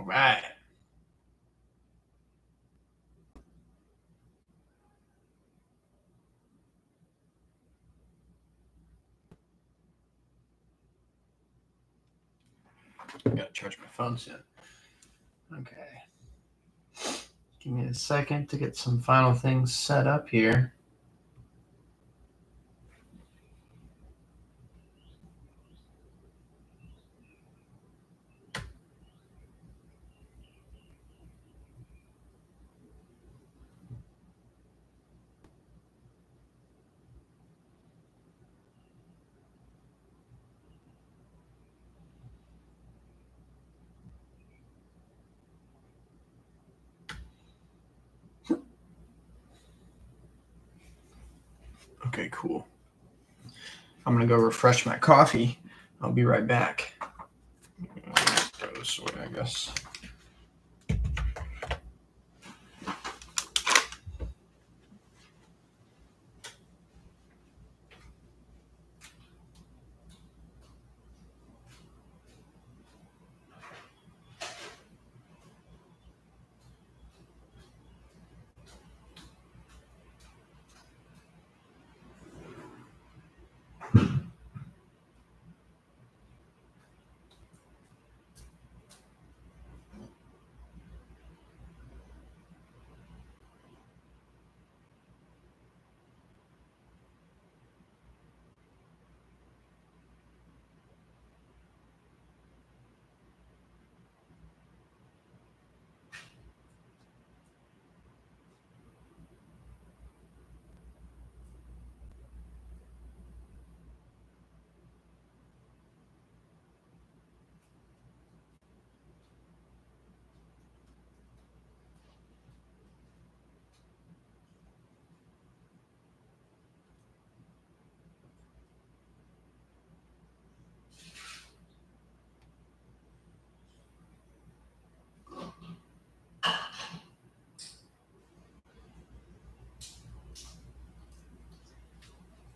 All right. I gotta charge my phone soon. Okay. Give me a second to get some final things set up here. Okay, cool. I'm gonna go refresh my coffee. I'll be right back. Go this way, I guess.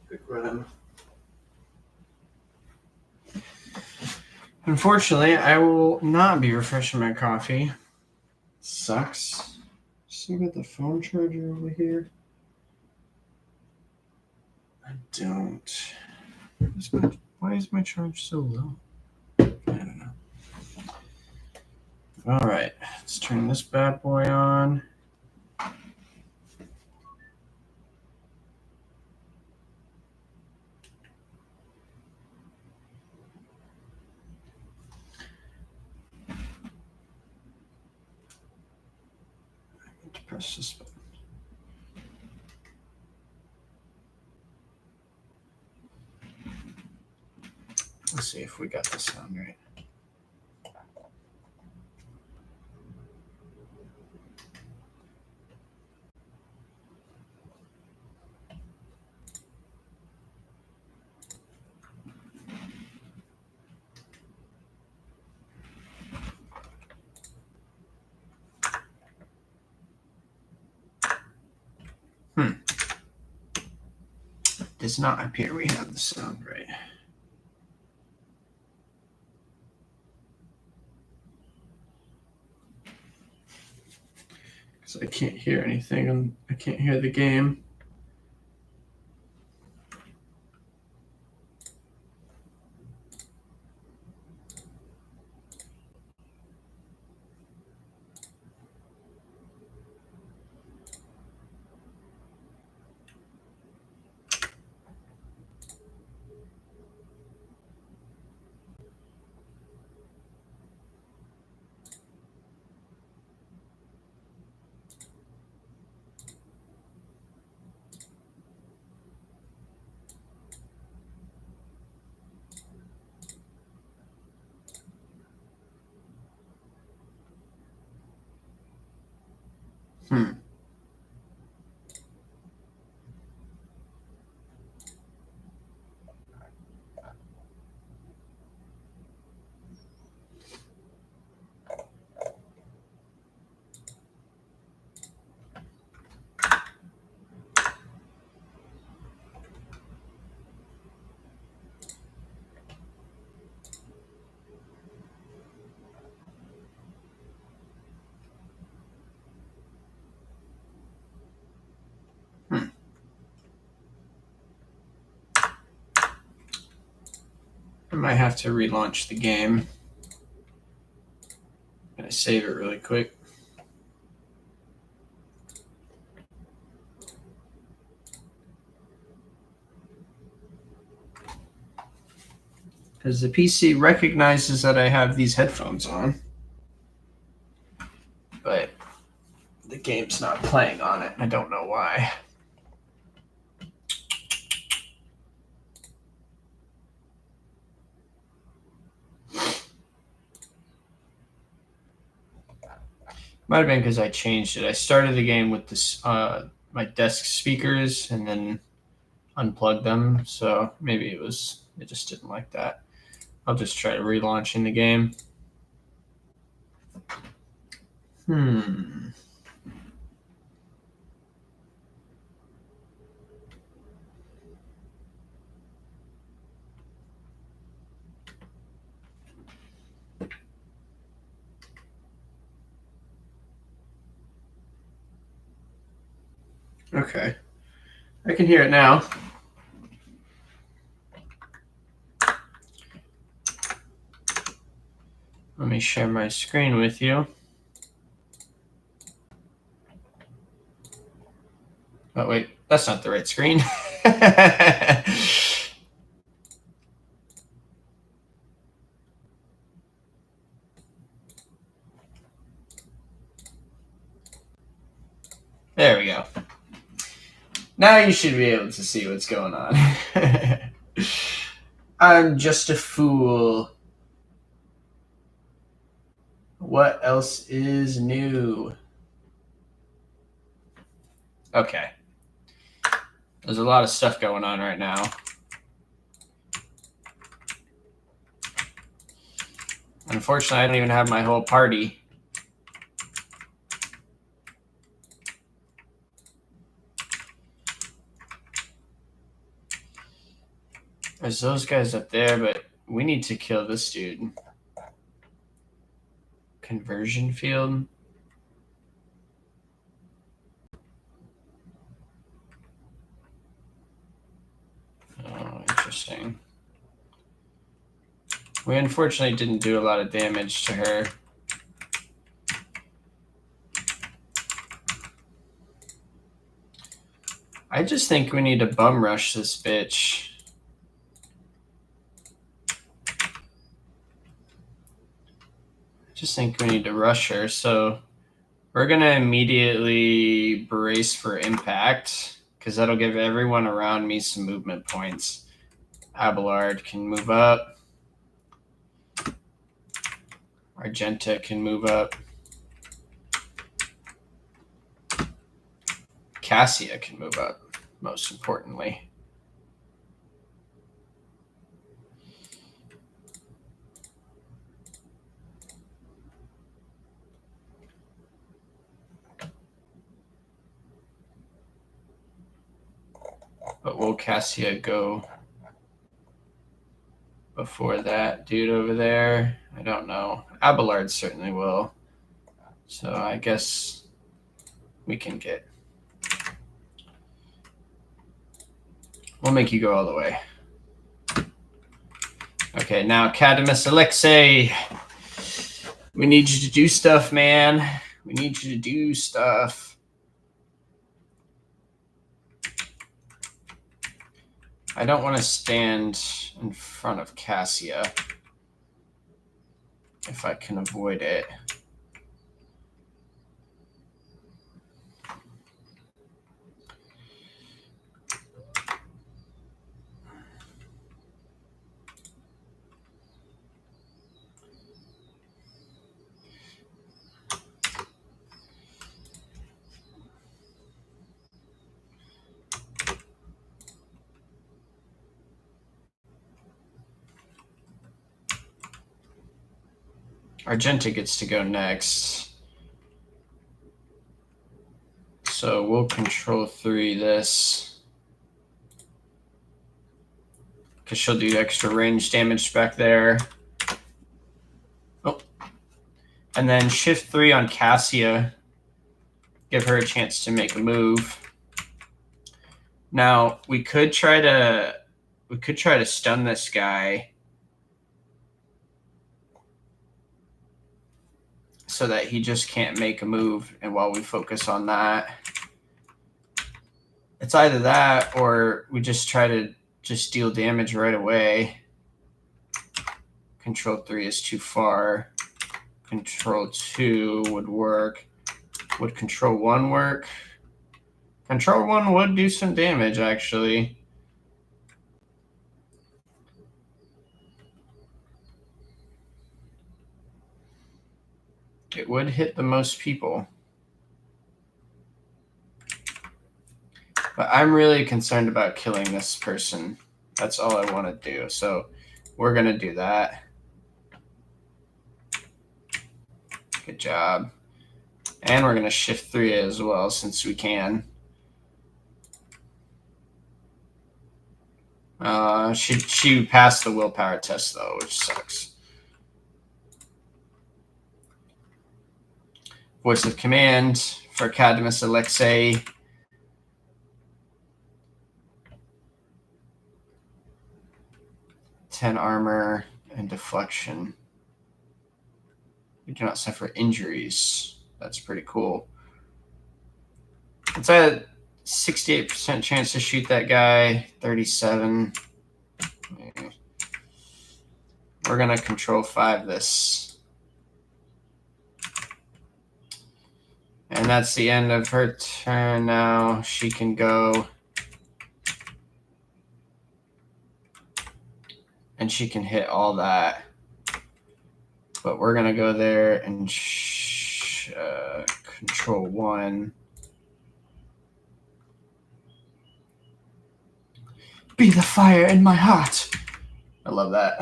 Quick run. Unfortunately, I will not be refreshing my coffee. Sucks. Still got the phone charger over here. I don't. Why is my charge so low? I don't know. All right, let's turn this bad boy on. I need to press this button. Let's see if we got the sound right. Does not appear we have the sound right. Because I can't hear anything and I can't hear the game. might have to relaunch the game. I'm going to save it really quick. Because the PC recognizes that I have these headphones on. But the game's not playing on it. I don't know why. Might have been because I changed it. I started the game with this my desk speakers and then unplugged them. So maybe it just didn't like that. I'll just try relaunching the game. Okay. I can hear it now. Let me share my screen with you. Oh, wait. That's not the right screen. There we go. Now you should be able to see what's going on. I'm just a fool. What else is new? Okay. There's a lot of stuff going on right now. Unfortunately, I don't even have my whole party. There's those guys up there, but we need to kill this dude. Conversion field. Oh, interesting. We unfortunately didn't do a lot of damage to her. I just think we need to bum rush this bitch. Just think we need to rush her. So we're going to immediately brace for impact because that'll give everyone around me some movement points. Abelard can move up. Argenta can move up. Cassia can move up, most importantly. But will Cassia go before that dude over there? I don't know. Abelard certainly will. So I guess we can get... We'll make you go all the way. Okay, now Cadamus Alexei. We need you to do stuff, man. We need you to do stuff. I don't want to stand in front of Cassia if I can avoid it. Argenta gets to go next. So we'll control 3 this. Because she'll do extra range damage back there. Oh. And then shift 3 on Cassia. Give her a chance to make a move. Now we could try to stun this guy so that he just can't make a move, and while we focus on that. It's either that or we just try to just deal damage right away. Control 3 is too far. Control 2 would work. Would Control 1 work? Control 1 would do some damage, actually. It would hit the most people. But I'm really concerned about killing this person. That's all I want to do. So we're going to do that. Good job. And we're going to shift 3 as well, since we can. She passed the willpower test, though, which sucks. Voice of command for Cadmus Alexei. (10 armor and deflection. You do not suffer injuries. That's pretty cool. It's a 68% chance to shoot that guy. 37. We're gonna Control 5 this. And that's the end of her turn now. She can go. And she can hit all that. But we're going to go there and Control 1. Be the fire in my heart. I love that.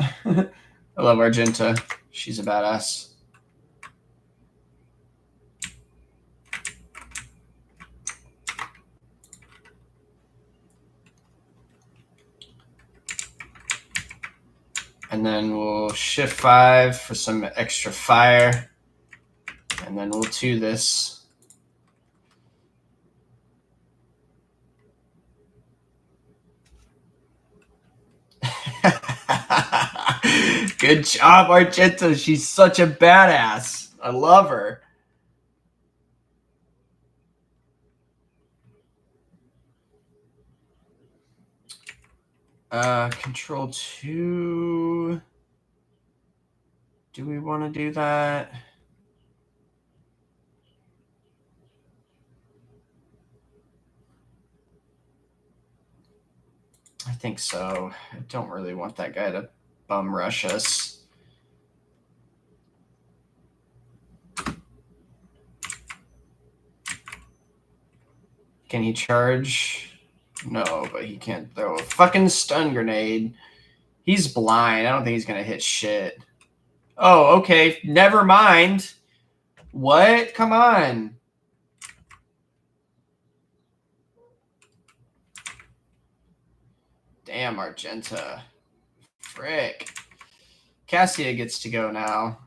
I love Argenta. She's a badass. And then we'll shift 5 for some extra fire. And then we'll 2 this. Good job, Argenta. She's such a badass. I love her. Control 2. Do we want to do that? I think so. I don't really want that guy to bum rush us. Can he charge? No, but he can't throw a fucking stun grenade. He's blind. I don't think he's going to hit shit. Oh, okay. Never mind. What? Come on. Damn, Argenta. Frick. Cassia gets to go now.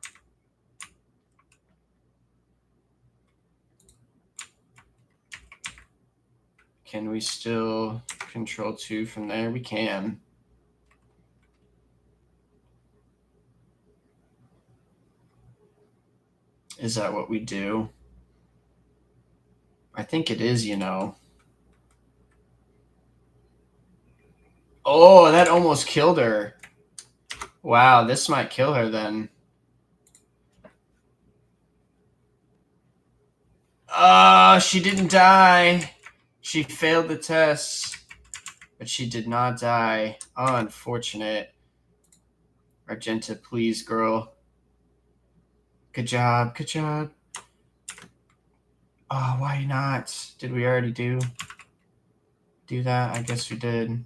Can we still Control 2 from there? We can. Is that what we do? I think it is, you know. Oh, that almost killed her. Wow, this might kill her then. She didn't die. She failed the test, but she did not die. Oh, unfortunate. Argenta, please, girl. Good job. Good job. Oh, why not? Did we already do that? I guess we did.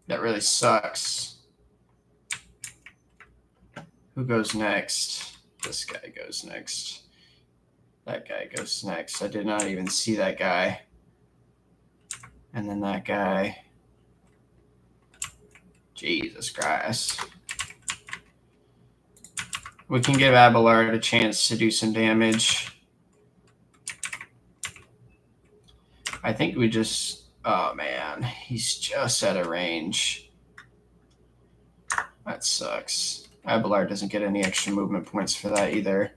That really sucks. Who goes next? This guy goes next. That guy goes next. I did not even see that guy. And then that guy. Jesus Christ. We can give Abelard a chance to do some damage. I think we just... Oh, man. He's just out of range. That sucks. Abelard doesn't get any extra movement points for that either.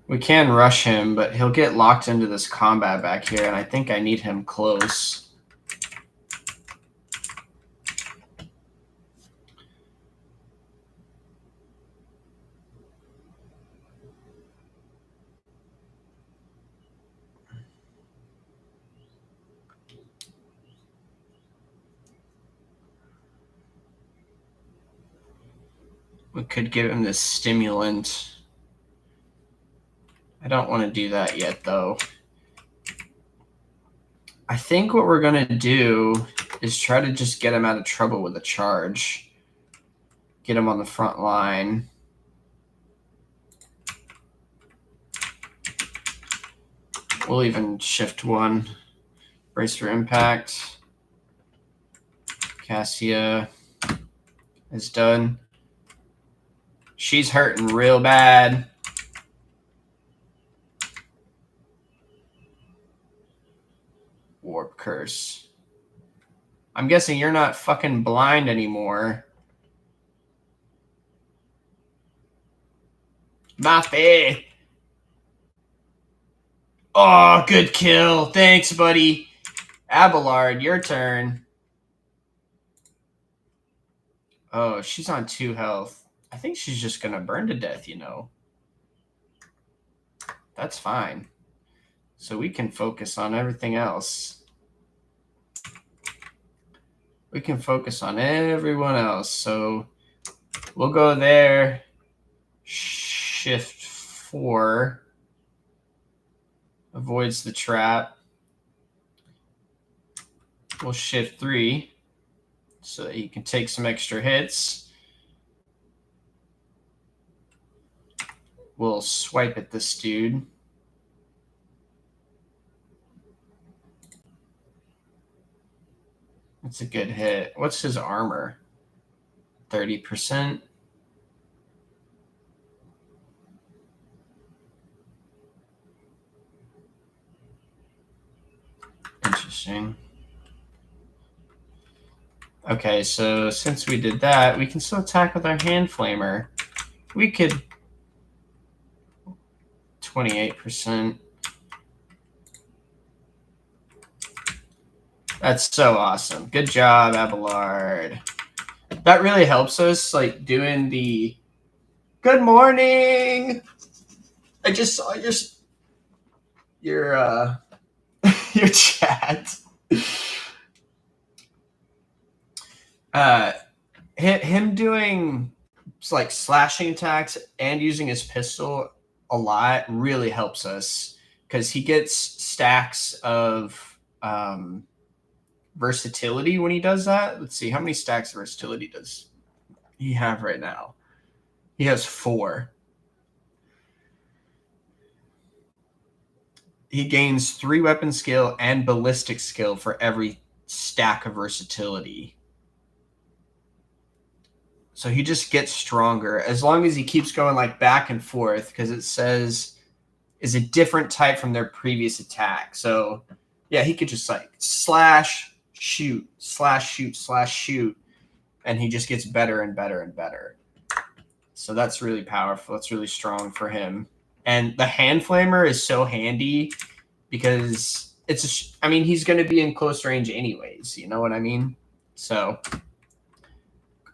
We can rush him, but he'll get locked into this combat back here, and I think I need him close. We could give him this stimulant. I don't want to do that yet, though. I think what we're going to do is try to just get him out of trouble with a charge. Get him on the front line. We'll even shift one. Brace for impact. Cassia is done. She's hurting real bad. Warp curse. I'm guessing you're not fucking blind anymore. Mafe. Oh, good kill. Thanks, buddy. Abelard, your turn. Oh, she's on 2 health. I think she's just going to burn to death, you know. That's fine. So we can focus on everything else. We can focus on everyone else. So we'll go there. Shift 4. Avoids the trap. We'll shift 3 so that he can take some extra hits. We'll swipe at this dude. That's a good hit. What's his armor? 30%. Interesting. Okay, so since we did that, we can still attack with our hand flamer. We could 28%. That's so awesome. Good job, Abelard. That really helps us, like, doing the good morning. I just saw your your chat. Him doing like slashing attacks and using his pistol a lot really helps us because he gets stacks of versatility when he does that. Let's see, how many stacks of versatility does he have right now? He has 4. He gains 3 weapon skill and ballistic skill for every stack of versatility. So he just gets stronger as long as he keeps going like back and forth because it says is a different type from their previous attack. So yeah, he could just like slash, shoot, slash, shoot, slash, shoot, and he just gets better and better and better. So that's really powerful. It's really strong for him. And the hand flamer is so handy because I mean, he's going to be in close range anyways. You know what I mean? So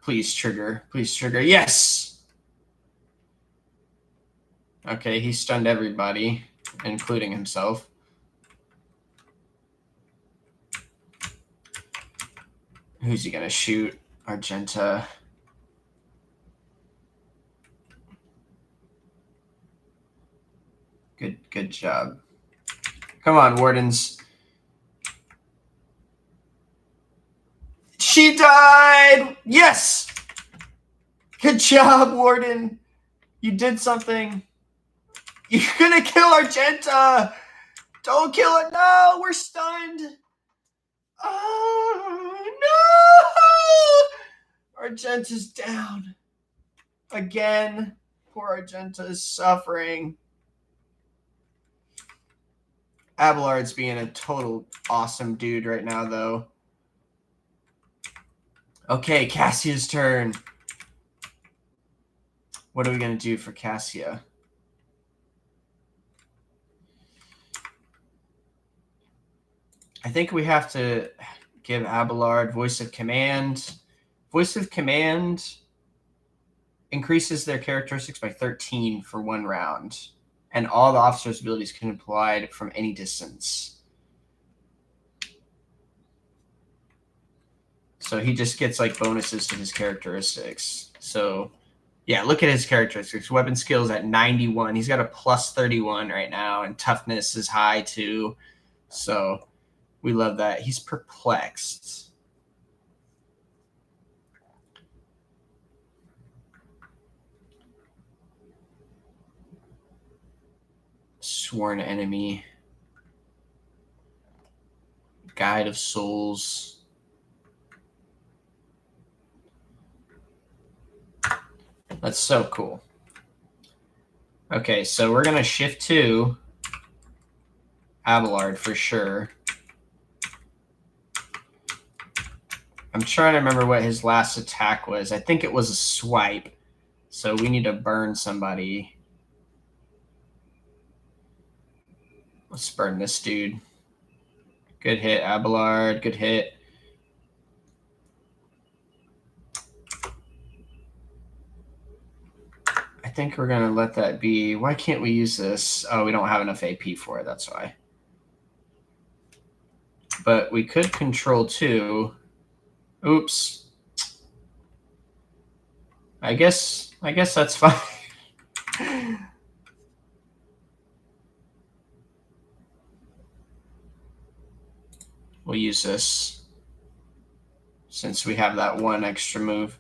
please trigger. Please trigger. Yes! Okay, he stunned everybody, including himself. Who's he going to shoot? Argenta. Good job. Come on, Wardens. She died! Yes! Good job, Warden. You did something. You're gonna kill Argenta! Don't kill it! No! We're stunned! Oh, no! Argenta's down. Again. Poor Argenta is suffering. Abelard's being a total awesome dude right now, though. Okay, Cassia's turn. What are we going to do for Cassia? I think we have to give Abelard Voice of Command. Voice of Command increases their characteristics by 13 for 1 round. And all the officer's abilities can be applied from any distance. So he just gets like bonuses to his characteristics. So yeah, look at his characteristics. Weapon skills at 91. He's got a plus 31 right now, and toughness is high too. So we love that. He's perplexed. Sworn enemy. Guide of souls. That's so cool. Okay, so we're going to shift to Abelard for sure. I'm trying to remember what his last attack was. I think it was a swipe. So we need to burn somebody. Let's burn this dude. Good hit, Abelard. Good hit. I think we're going to let that be. Why can't we use this? Oh, we don't have enough AP for it. That's why. But we could control 2. Oops. I guess that's fine. We'll use this since we have that 1 extra move.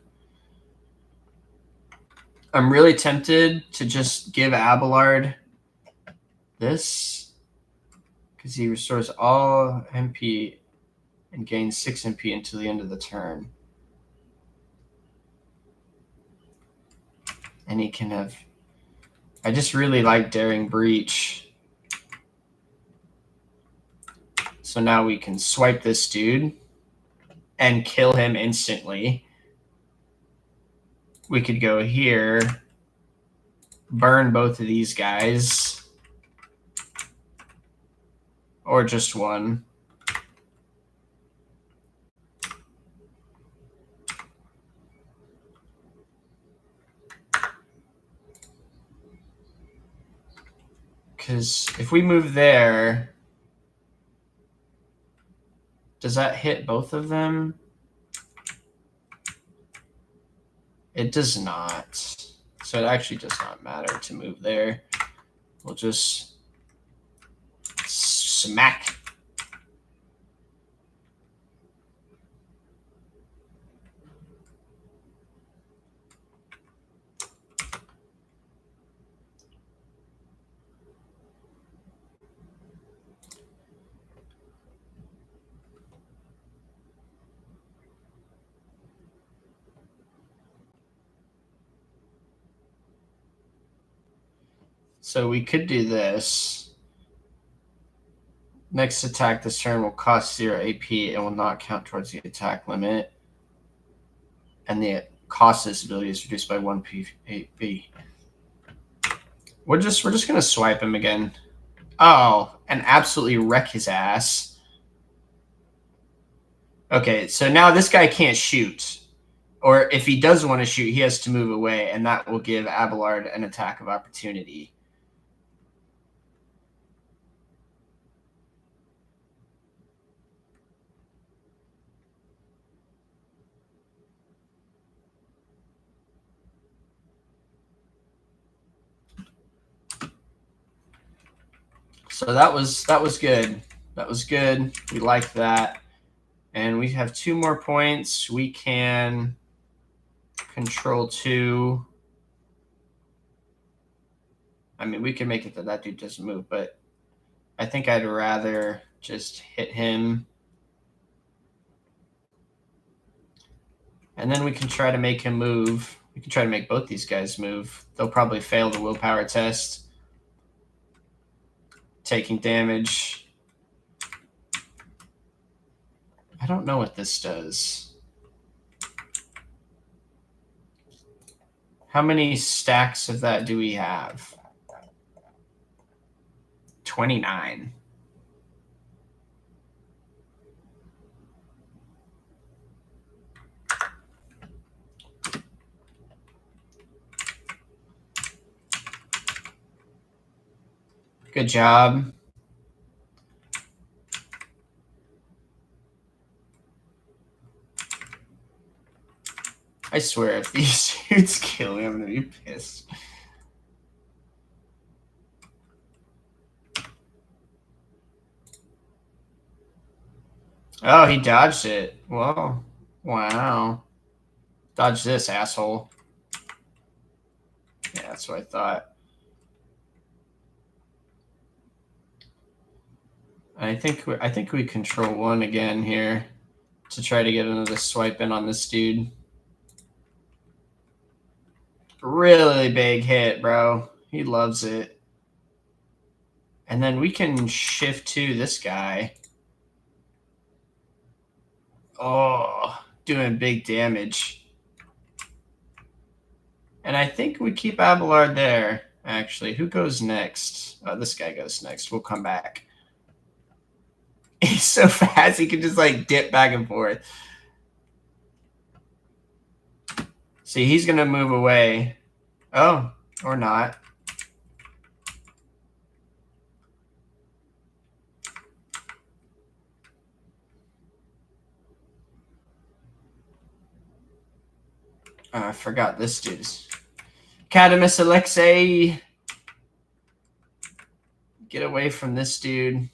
I'm really tempted to just give Abelard this because he restores all MP and gains 6 MP until the end of the turn. And he can have... I just really like Daring Breach. So now we can swipe this dude and kill him instantly. We could go here, burn both of these guys, or just one. Because if we move there, does that hit both of them? It does not. So it actually does not matter to move there. We'll just smack. So we could do this. Next attack this turn will cost 0 AP and will not count towards the attack limit. And the cost of this ability is reduced by 1 AP. We're just gonna swipe him again. Oh, and absolutely wreck his ass. Okay, so now this guy can't shoot. Or if he does want to shoot, he has to move away, and that will give Abelard an attack of opportunity. So that was good. That was good. We like that. And we have 2 more points. We can control 2. I mean, we can make it that that dude doesn't move, but I think I'd rather just hit him. And then we can try to make him move. We can try to make both these guys move. They'll probably fail the willpower test. Taking damage. I don't know what this does. How many stacks of that do we have? 29. Good job. I swear, if these dudes kill me, I'm going to be pissed. Oh, he dodged it. Whoa. Wow. Dodge this, asshole. Yeah, that's what I thought. I think we control one again here to try to get another swipe in on this dude. Really big hit, bro. He loves it. And then we can shift to this guy. Oh, doing big damage. And I think we keep Abelard there, actually. Who goes next? Oh, this guy goes next. We'll come back. He's so fast, he can just like dip back and forth. See, he's going to move away. Oh, or not. I forgot this dude's. Cadamus Alexei. Get away from this dude.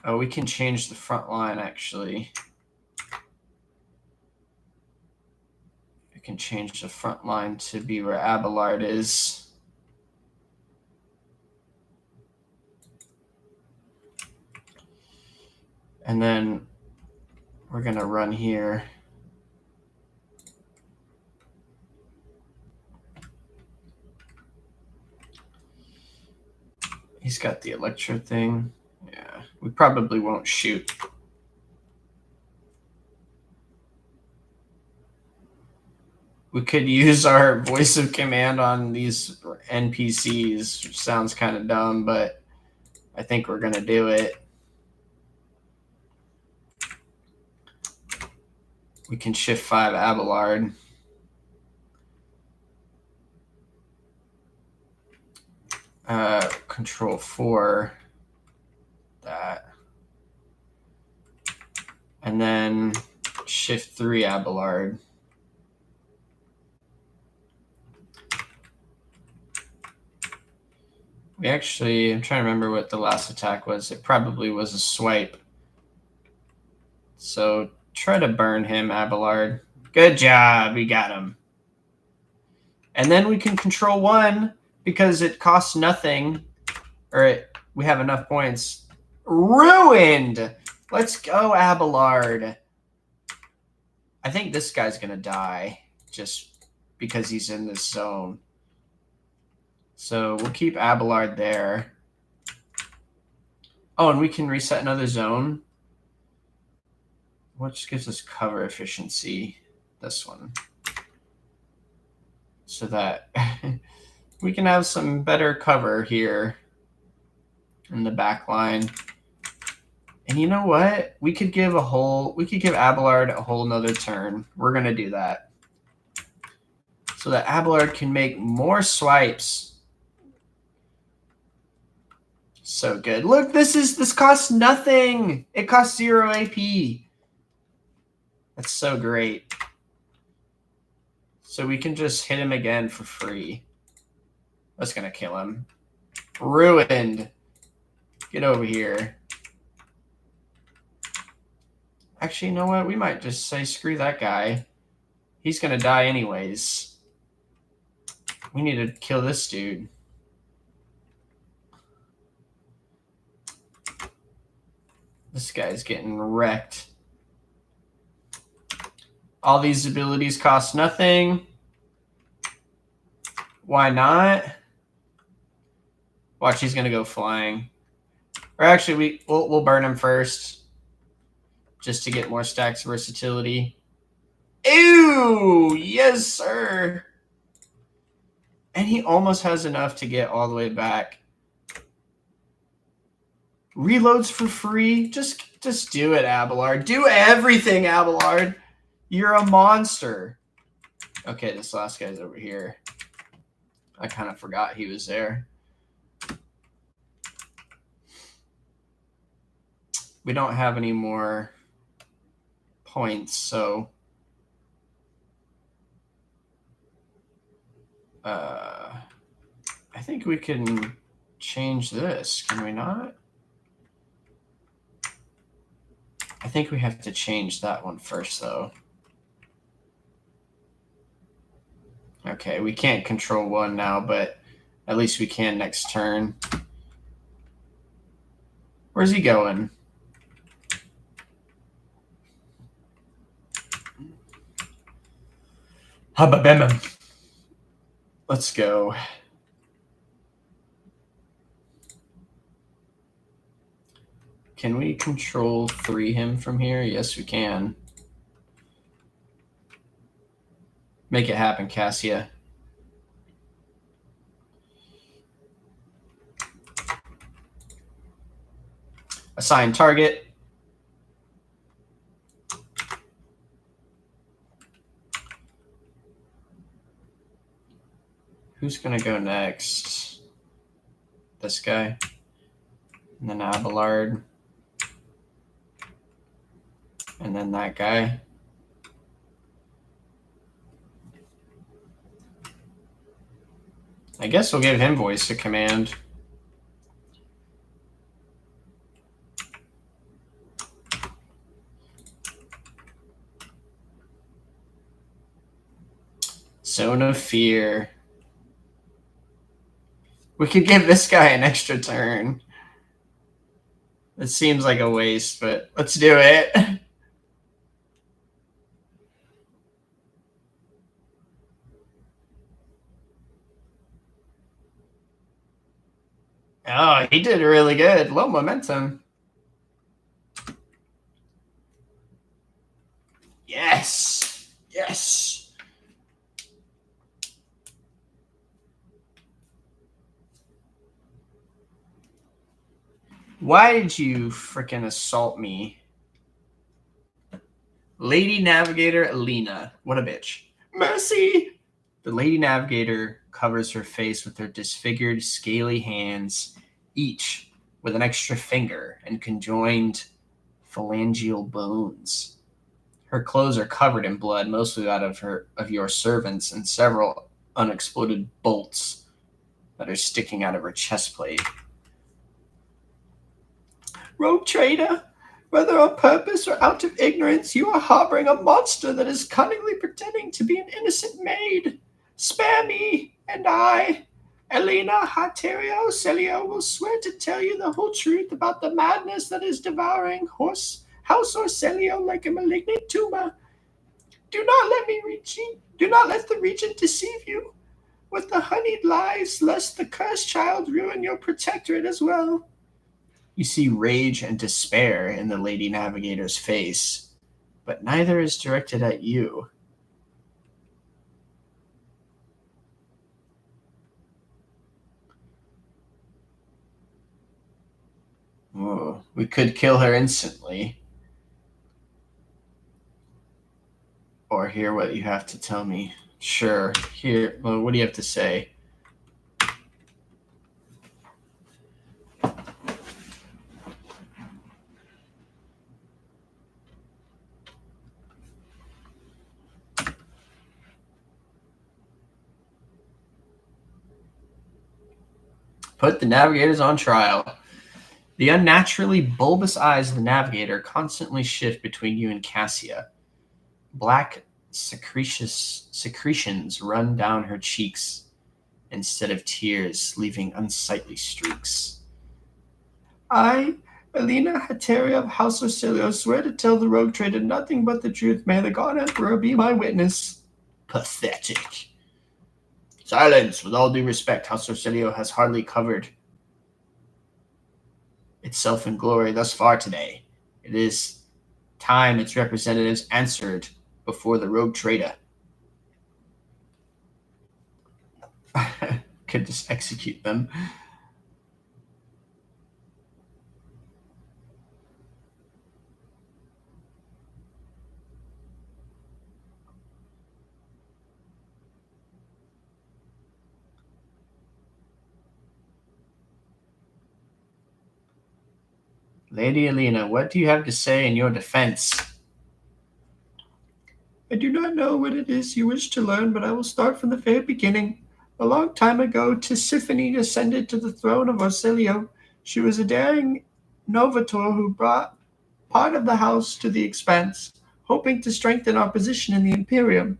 Oh, we can change the front line, actually. We can change the front line to be where Abelard is. And then we're going to run here. He's got the electro thing. Yeah, we probably won't shoot. We could use our voice of command on these NPCs, which sounds kind of dumb, but I think we're going to do it. We can shift 5 Abelard. Control 4 that. And then shift 3 Abelard. We actually, I'm trying to remember what the last attack was. It probably was a swipe. So try to burn him, Abelard. Good job, we got him. And then we can control 1 because it costs nothing. We have enough points. Ruined! Let's go, Abelard. I think this guy's going to die just because he's in this zone. So we'll keep Abelard there. Oh, and we can reset another zone. Which gives us cover efficiency. This one. So that we can have some better cover here in the back line. And you know what? We could give Abelard a whole nother turn. We're going to do that. So that Abelard can make more swipes. So good. Look, this costs nothing. It costs 0 AP. That's so great. So we can just hit him again for free. That's going to kill him. Ruined. Get over here. Actually, you know what? We might just say, screw that guy. He's going to die anyways. We need to kill this dude. This guy's getting wrecked. All these abilities cost nothing. Why not? Watch, he's going to go flying. Or actually, we'll burn him first, just to get more stacks versatility. Ew! Yes, sir. And he almost has enough to get all the way back. Reloads for free. Just do it, Abelard. Do everything, Abelard. You're a monster. Okay, this last guy's over here. I kind of forgot he was there. We don't have any more points, so I think we can change this. Can we not? I think we have to change that one first, though. Okay, we can't control one now, but at least we can next turn. Where's he going? Hababemem. Let's go. Can we control 3 him from here? Yes, we can. Make it happen, Cassia. Assign target. Who's going to go next? This guy. And then Abelard. And then that guy. I guess we'll give him voice to command. Zone of Fear. We could give this guy an extra turn. It seems like a waste, but let's do it. Oh, he did really good. Low momentum. Yes. Yes. Why did you frickin' assault me? Lady Navigator Alina. What a bitch. Mercy! The Lady Navigator covers her face with her disfigured, scaly hands, each with an extra finger and conjoined phalangeal bones. Her clothes are covered in blood, mostly that of your servants, and several unexploded bolts that are sticking out of her chest plate. Rogue trader, whether on purpose or out of ignorance, you are harboring a monster that is cunningly pretending to be an innocent maid. Spare me, and I, Elena Haterio Celio, will swear to tell you the whole truth about the madness that is devouring House Orcelio like a malignant tumor. Do not let the regent deceive you with the honeyed lies, lest the cursed child ruin your protectorate as well. You see rage and despair in the Lady Navigator's face, but neither is directed at you. Oh, we could kill her instantly. Or hear what you have to tell me. Sure. Here, well, what do you have to say? Put the navigators on trial. The unnaturally bulbous eyes of the navigator constantly shift between you and Cassia. Black secretions run down her cheeks instead of tears, leaving unsightly streaks. I, Elena Hateria of House Orcelio, swear to tell the rogue trader nothing but the truth. May the God Emperor be my witness. Pathetic. Silence. With all due respect, House Orcelio has hardly covered its itself in glory thus far today. It is time its representatives answered before the rogue trader. Could just execute them. Lady Alina, what do you have to say in your defense? I do not know what it is you wish to learn, but I will start from the very beginning. A long time ago, Tisiphone ascended to the throne of Orsilio. She was a daring novator who brought part of the house to the expanse, hoping to strengthen our position in the Imperium.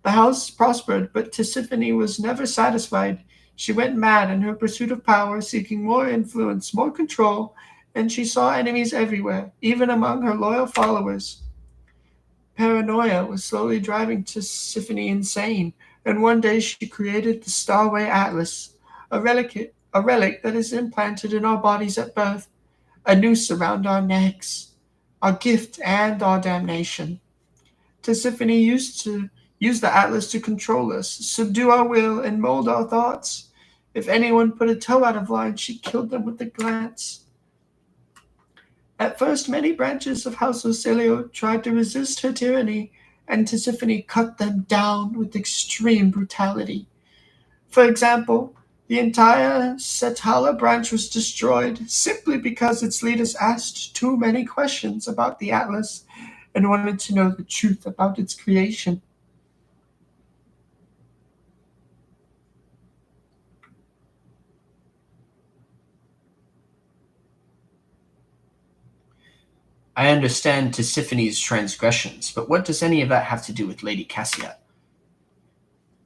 The house prospered, but Tisiphone was never satisfied. She went mad in her pursuit of power, seeking more influence, more control, and she saw enemies everywhere, even among her loyal followers. Paranoia was slowly driving Tisiphone insane, and one day she created the Starway Atlas, a relic that is implanted in our bodies at birth, a noose around our necks, our gift and our damnation. Tisiphone used to use the Atlas to control us, subdue our will, and mold our thoughts. If anyone put a toe out of line, she killed them with a glance. At first, many branches of House Orsilio tried to resist her tyranny, and Tisiphone cut them down with extreme brutality. For example, the entire Setala branch was destroyed simply because its leaders asked too many questions about the Atlas and wanted to know the truth about its creation. I understand Tisiphone's transgressions, but what does any of that have to do with Lady Cassia?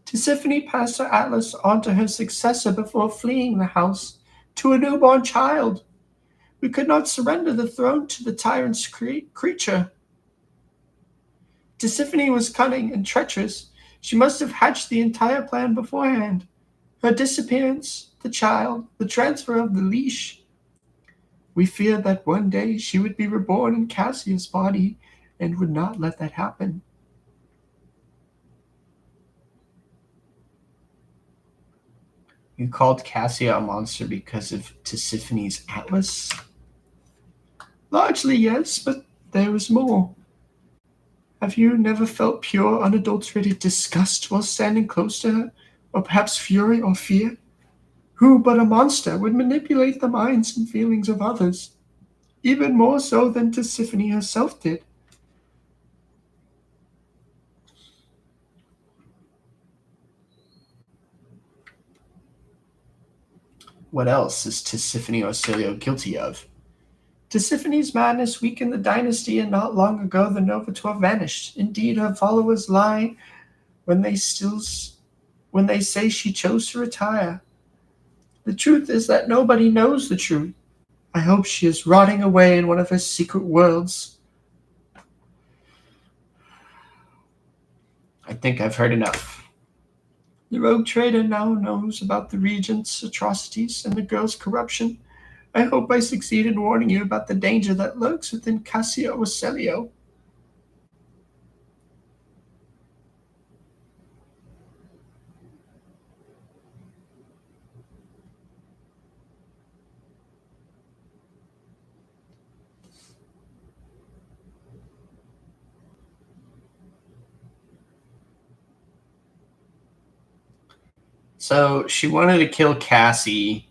Tisiphone passed her atlas on to her successor before fleeing the house, to a newborn child. We could not surrender the throne to the tyrant's creature. Tisiphone was cunning and treacherous. She must have hatched the entire plan beforehand. Her disappearance, the child, the transfer of the leash. We feared that one day she would be reborn in Cassia's body and would not let that happen. You called Cassia a monster because of Tisiphone's atlas? Largely, yes, but there was more. Have you never felt pure, unadulterated disgust while standing close to her? Or perhaps fury or fear? Who but a monster would manipulate the minds and feelings of others? Even more so than Tisiphone herself did. What else is Tisiphone Orsilio guilty of? Tisiphone's madness weakened the dynasty, and not long ago the Novator vanished. Indeed, her followers lie when they say she chose to retire. The truth is that nobody knows the truth. I hope she is rotting away in one of her secret worlds. I think I've heard enough. The rogue trader now knows about the regent's atrocities and the girl's corruption. I hope I succeed in warning you about the danger that lurks within Cassia Orsilio. So she wanted to kill Cassia,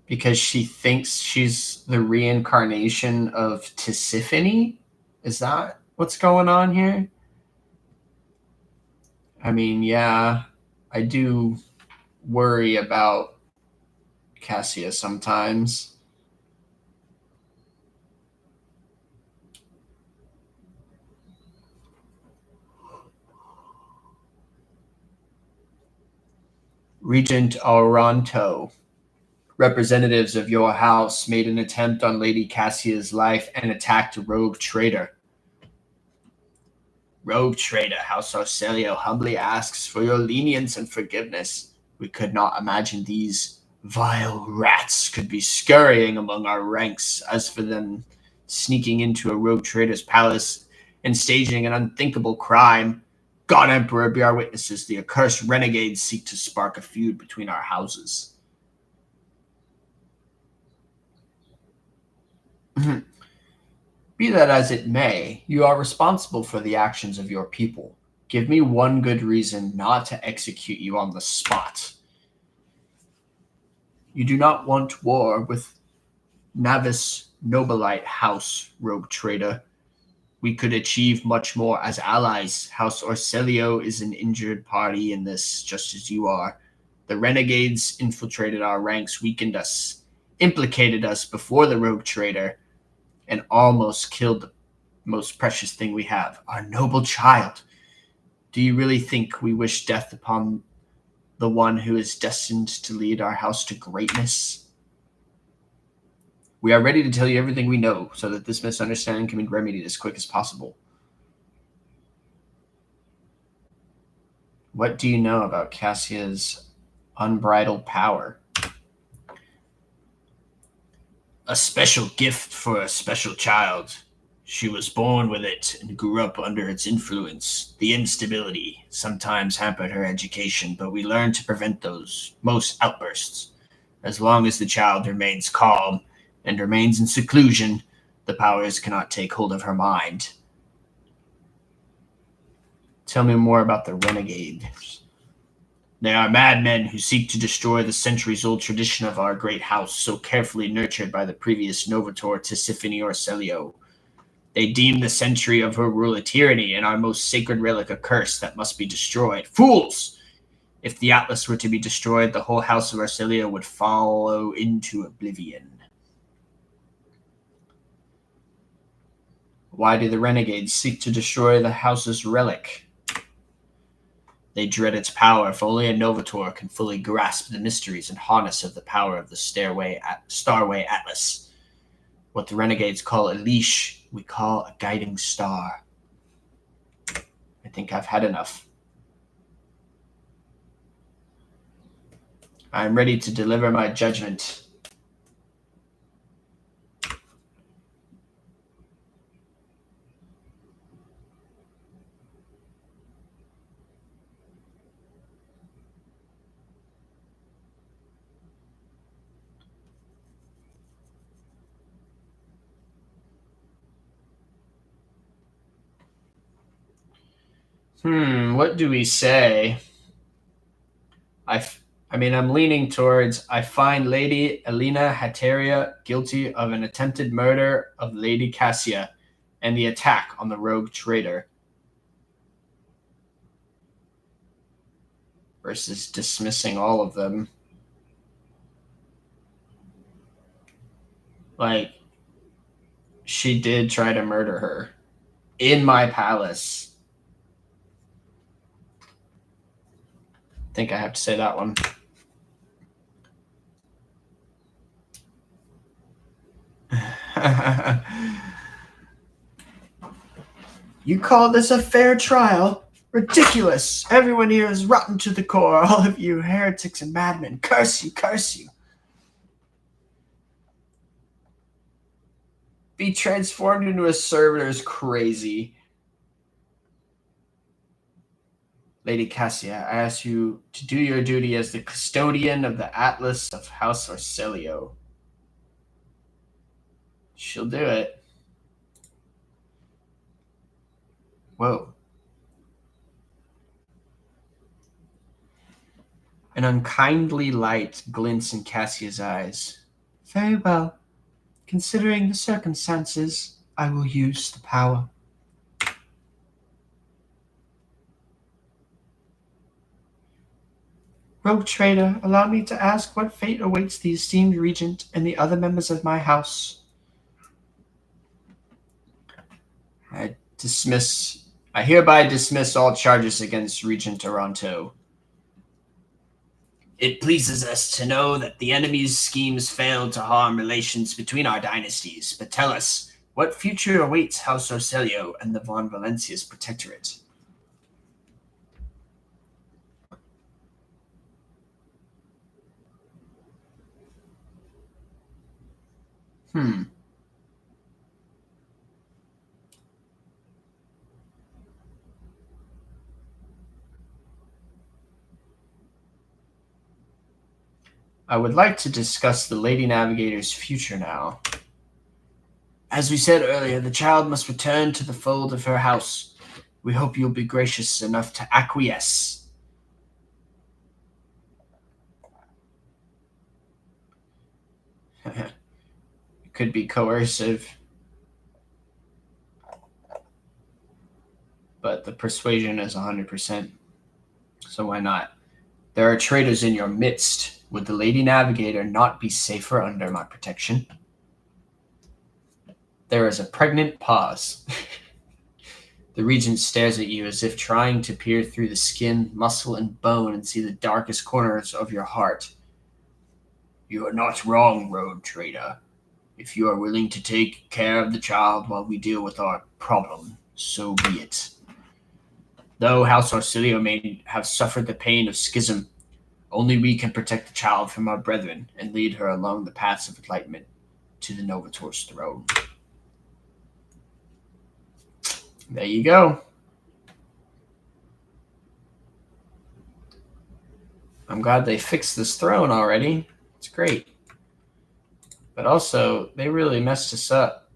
because she thinks she's the reincarnation of Tisiphone? Is that what's going on here? I mean, yeah, I do worry about Cassia sometimes. Regent Auronto, representatives of your house made an attempt on Lady Cassia's life and attacked a rogue trader. Rogue trader, House Orsilio humbly asks for your lenience and forgiveness. We could not imagine these Vile rats could be scurrying among our ranks. As for them sneaking into a rogue trader's palace and staging an unthinkable crime, God Emperor be our witnesses, the accursed renegades seek to spark a feud between our houses. Be that as it may, you are responsible for the actions of your people. Give me one good reason not to execute you on the spot. You do not want war with Navis Nobilite House, rogue trader. We could achieve much more as allies. House Orselio is an injured party in this, just as you are. The renegades infiltrated our ranks, weakened us, implicated us before the rogue trader, and almost killed the most precious thing we have, our noble child. Do you really think we wish death upon the one who is destined to lead our house to greatness? We are ready to tell you everything we know so that this misunderstanding can be remedied as quick as possible. What do you know about Cassia's unbridled power? A special gift for a special child. She was born with it and grew up under its influence. The instability sometimes hampered her education, but we learned to prevent those most outbursts. As long as the child remains calm and remains in seclusion, the powers cannot take hold of her mind. Tell me more about the renegades. They are madmen who seek to destroy the centuries-old tradition of our great house, so carefully nurtured by the previous Novator Tisiphone Orselio. They deem the century of her rule a tyranny, and our most sacred relic a curse that must be destroyed. Fools! If the Atlas were to be destroyed, the whole house of Orselio would follow into oblivion. Why do the renegades seek to destroy the house's relic? They dread its power, for only a Novator can fully grasp the mysteries and harness of the power of the Starway Atlas. What the renegades call a leash, we call a guiding star. I think I've had enough. I am ready to deliver my judgment. What do we say? I'm leaning towards I find Lady Elena Hateria guilty of an attempted murder of Lady Cassia and the attack on the rogue trader versus dismissing all of them. Like, she did try to murder her in my palace. I think I have to say that one. You call this a fair trial? Ridiculous! Everyone here is rotten to the core. All of you heretics and madmen. Curse you, curse you. Be transformed into a servitor is crazy. Lady Cassia, I ask you to do your duty as the custodian of the Atlas of House Orselio. She'll do it. Whoa. An unkindly light glints in Cassia's eyes. Very well. Considering the circumstances, I will use the power. Rogue trader, allow me to ask what fate awaits the esteemed regent and the other members of my house. I hereby dismiss all charges against Regent Toronto. It pleases us to know that the enemy's schemes failed to harm relations between our dynasties, but tell us, what future awaits House Orselio and the Von Valencia's protectorate? Hmm. I would like to discuss the Lady Navigator's future now. As we said earlier, the child must return to the fold of her house. We hope you'll be gracious enough to acquiesce. It could be coercive, but the persuasion is 100%. So why not? There are traitors in your midst. Would the Lady Navigator not be safer under my protection? There is a pregnant pause. The regent stares at you as if trying to peer through the skin, muscle, and bone and see the darkest corners of your heart. You are not wrong, road trader. If you are willing to take care of the child while we deal with our problem, so be it. Though House Arcilio may have suffered the pain of schism, only we can protect the child from our brethren and lead her along the paths of enlightenment to the Novator's throne. There you go. I'm glad they fixed this throne already. It's great. But also, they really messed us up.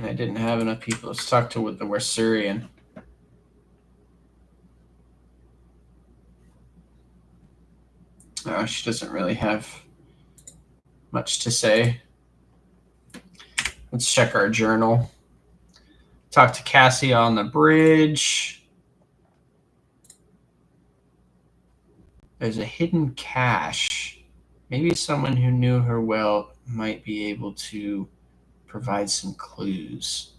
I didn't have enough people. Let's talk to the Wersurian. She doesn't really have much to say. Let's check our journal. Talk to Cassie on the bridge. There's a hidden cache. Maybe someone who knew her well might be able to provide some clues.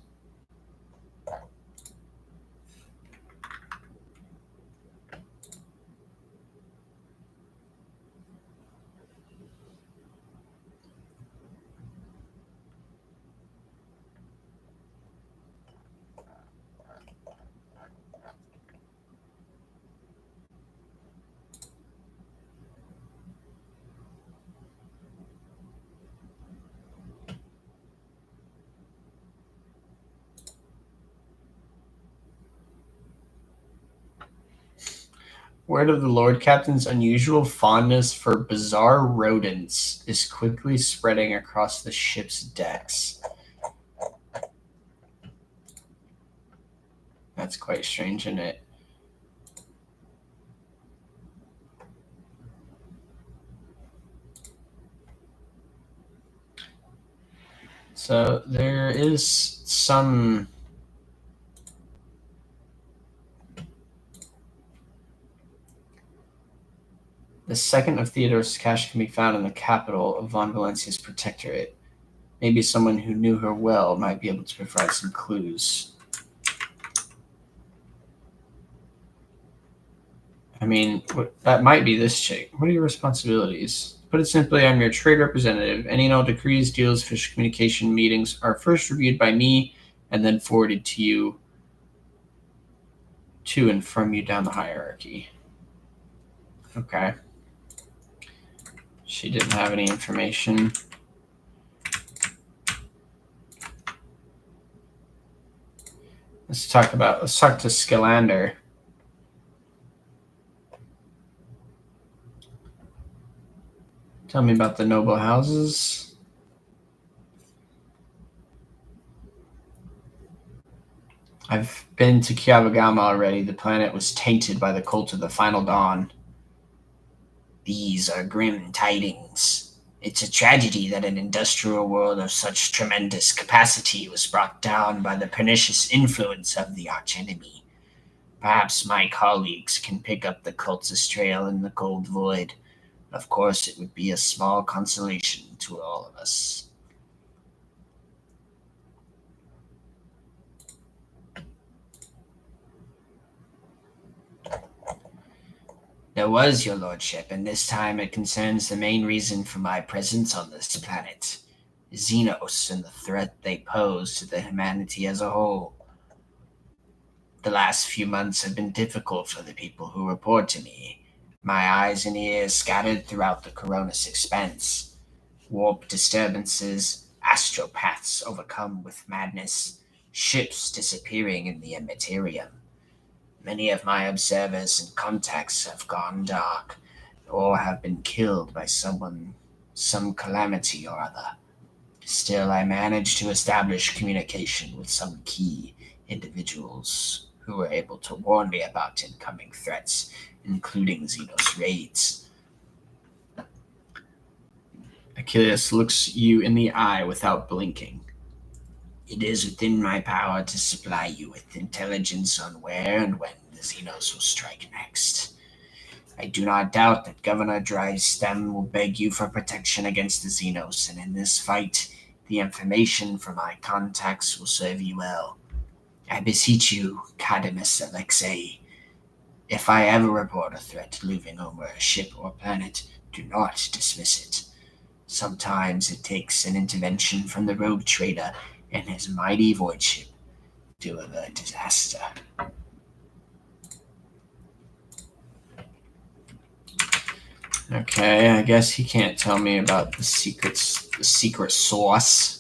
Word of the Lord Captain's unusual fondness for bizarre rodents is quickly spreading across the ship's decks. That's quite strange, isn't it? So there is some... The second of Theodore's cache can be found in the capital of Von Valencia's protectorate. Maybe someone who knew her well might be able to provide some clues. I mean, that might be this chick. What are your responsibilities? Put it simply, I'm your trade representative. Any and all decrees, deals, official communication meetings are first reviewed by me and then forwarded to you, to and from you down the hierarchy. Okay. She didn't have any information. Let's talk to Skalander. Tell me about the noble houses. I've been to Kiavagama already. The planet was tainted by the cult of the final dawn. These are grim tidings. It's a tragedy that an industrial world of such tremendous capacity was brought down by the pernicious influence of the archenemy. Perhaps my colleagues can pick up the cult's trail in the cold void. Of course, it would be a small consolation to all of us. There was, your lordship, and this time it concerns the main reason for my presence on this planet. Xenos and the threat they pose to the humanity as a whole. The last few months have been difficult for the people who report to me. my eyes and ears scattered throughout the Coronis expanse. Warp disturbances, astropaths overcome with madness, ships disappearing in the immaterium. Many of my observers and contacts have gone dark, or have been killed by some calamity or other. Still, I managed to establish communication with some key individuals who were able to warn me about incoming threats, including Xenos raids. Achilles looks you in the eye without blinking. It is within my power to supply you with intelligence on where and when the Xenos will strike next. I do not doubt that Governor Drystem will beg you for protection against the Xenos, and in this fight, the information from my contacts will serve you well. I beseech you, Cadimus Alexei, if I ever report a threat looming over a ship or planet, do not dismiss it. Sometimes it takes an intervention from the rogue trader and his mighty void ship to avert disaster. Okay, I guess he can't tell me about the secret sauce.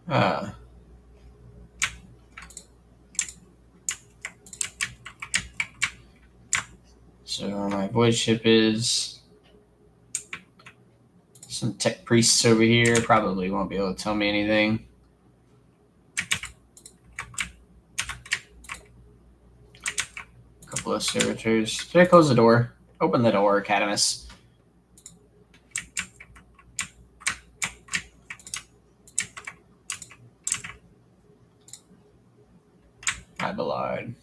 Uh, so my void ship is some tech priests over here. Probably won't be able to tell me anything. A couple of servitors. Did I close the door? Open the door, Cadimus. Abelard.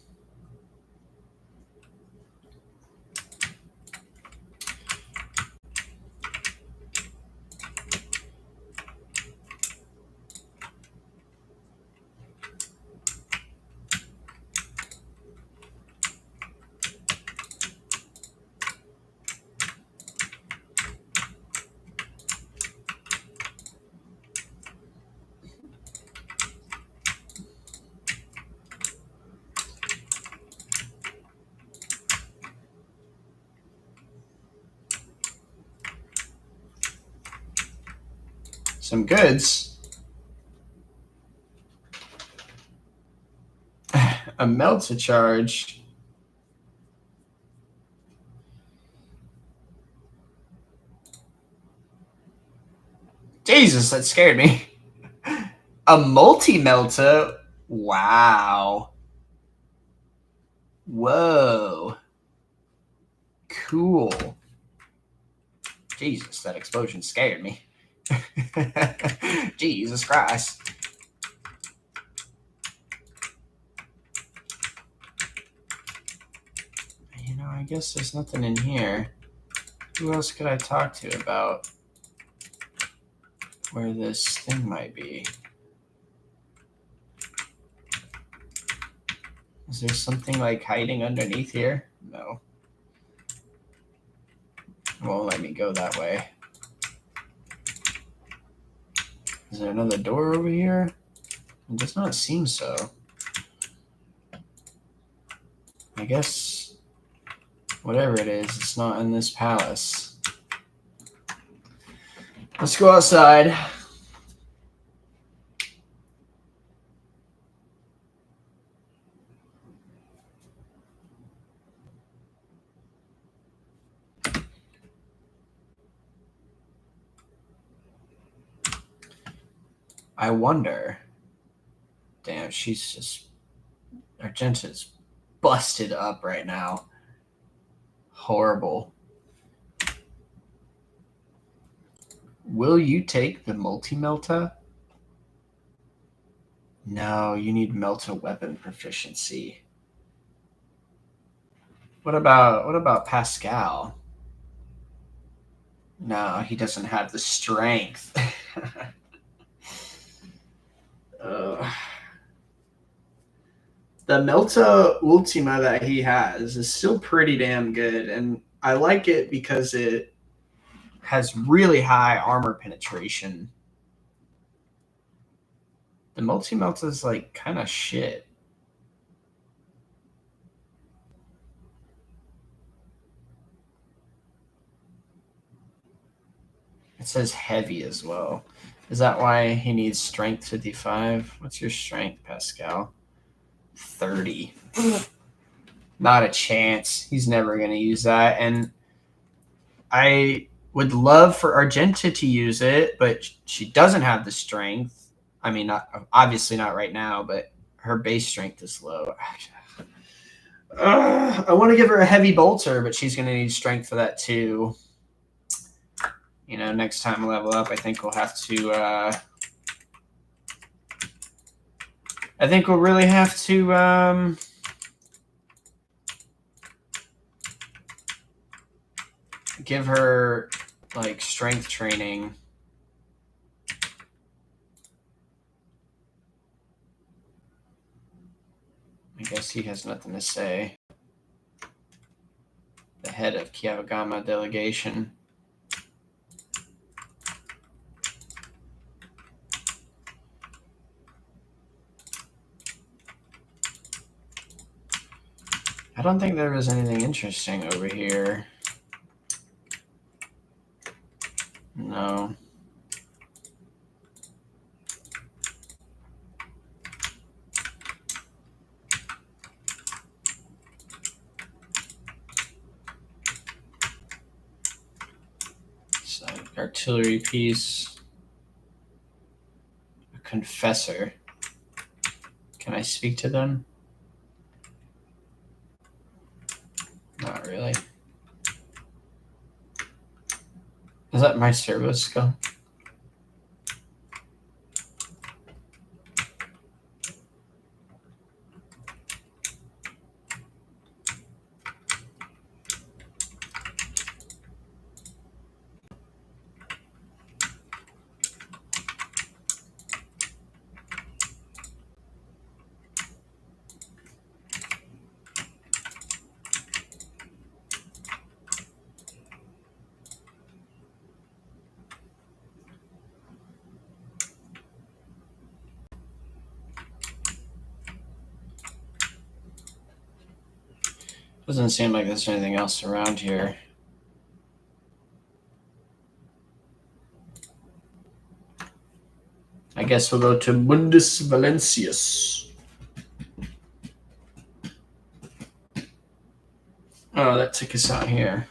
Some goods. A melter charge. Jesus, that scared me. A multi-melter? Wow. Whoa. Cool. Jesus, that explosion scared me. Jesus Christ. You know, I guess there's nothing in here. Who else could I talk to about where this thing might be? Is there something like hiding underneath here? No. It won't let me go that way. Is there another door over here? It does not seem so. I guess whatever it is, it's not in this palace. Let's go outside. I wonder. Damn, she's just. Argenta's busted up right now. Horrible. Will you take the multi-melta? No, you need melta weapon proficiency. What about Pascal? No, he doesn't have the strength. The Melta Ultima that he has is still pretty damn good, and I like it because it has really high armor penetration. The multi-melt is like kind of shit. It says heavy as well. Is that why he needs strength 55? What's your strength, Pascal? 30. Not a chance. He's never going to use that. And I would love for Argenta to use it, but she doesn't have the strength. I mean, obviously not right now, but her base strength is low. I want to give her a heavy bolter, but she's going to need strength for that too. You know, next time we level up, I think we'll have to. I think we'll really have to. Give her like strength training. I guess he has nothing to say. The head of Kiavagama delegation. I don't think there was anything interesting over here. No. So, artillery piece. A confessor. Can I speak to them? Not really. Is that my servo skill? Doesn't seem like there's anything else around here. I guess we'll go to Mundus Valencius. Oh, that took us out here.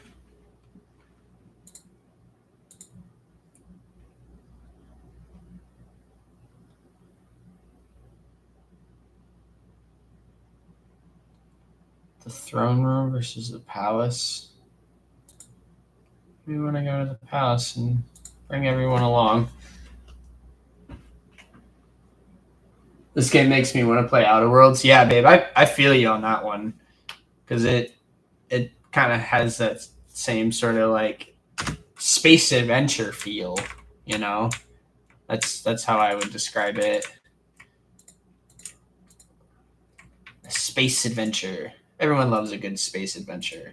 The throne room versus the palace. We want to go to the palace and bring everyone along. This game makes me want to play Outer Worlds. Yeah, babe, I feel you on that one. Because it kind of has that same sort of like space adventure feel, you know? That's how I would describe it. A space adventure. Everyone loves a good space adventure.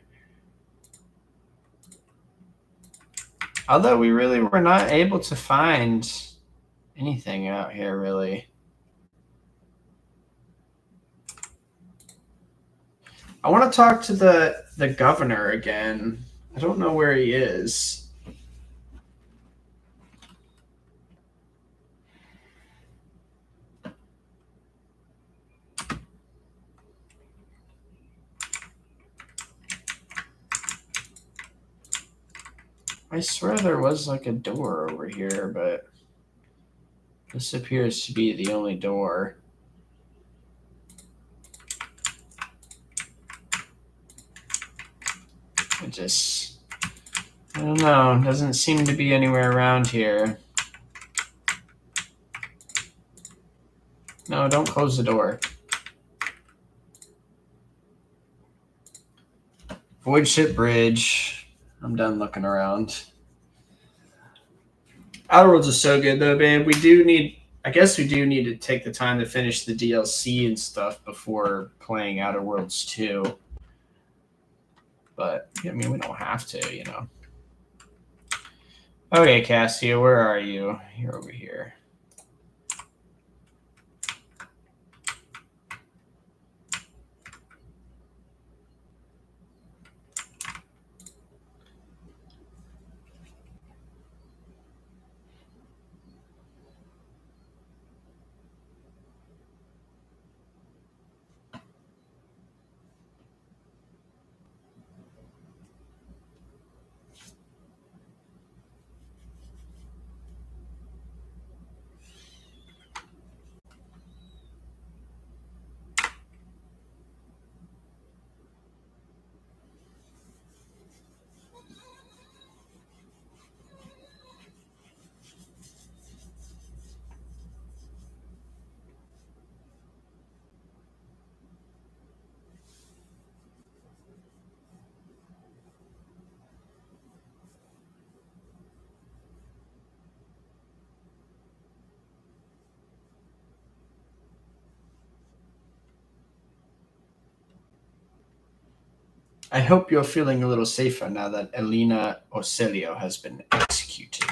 Although we really were not able to find anything out here, really. I want to talk to the governor again. I don't know where he is. I swear there was like a door over here, but this appears to be the only door. I don't know. Doesn't seem to be anywhere around here. No, don't close the door. Void ship bridge. I'm done looking around. Outer Worlds is so good though, babe. I guess we do need to take the time to finish the DLC and stuff before playing Outer Worlds 2. But, I mean, we don't have to, you know. Okay, Cassia, where are you? You're over here. I hope you're feeling a little safer now that Elena Orselio has been executed.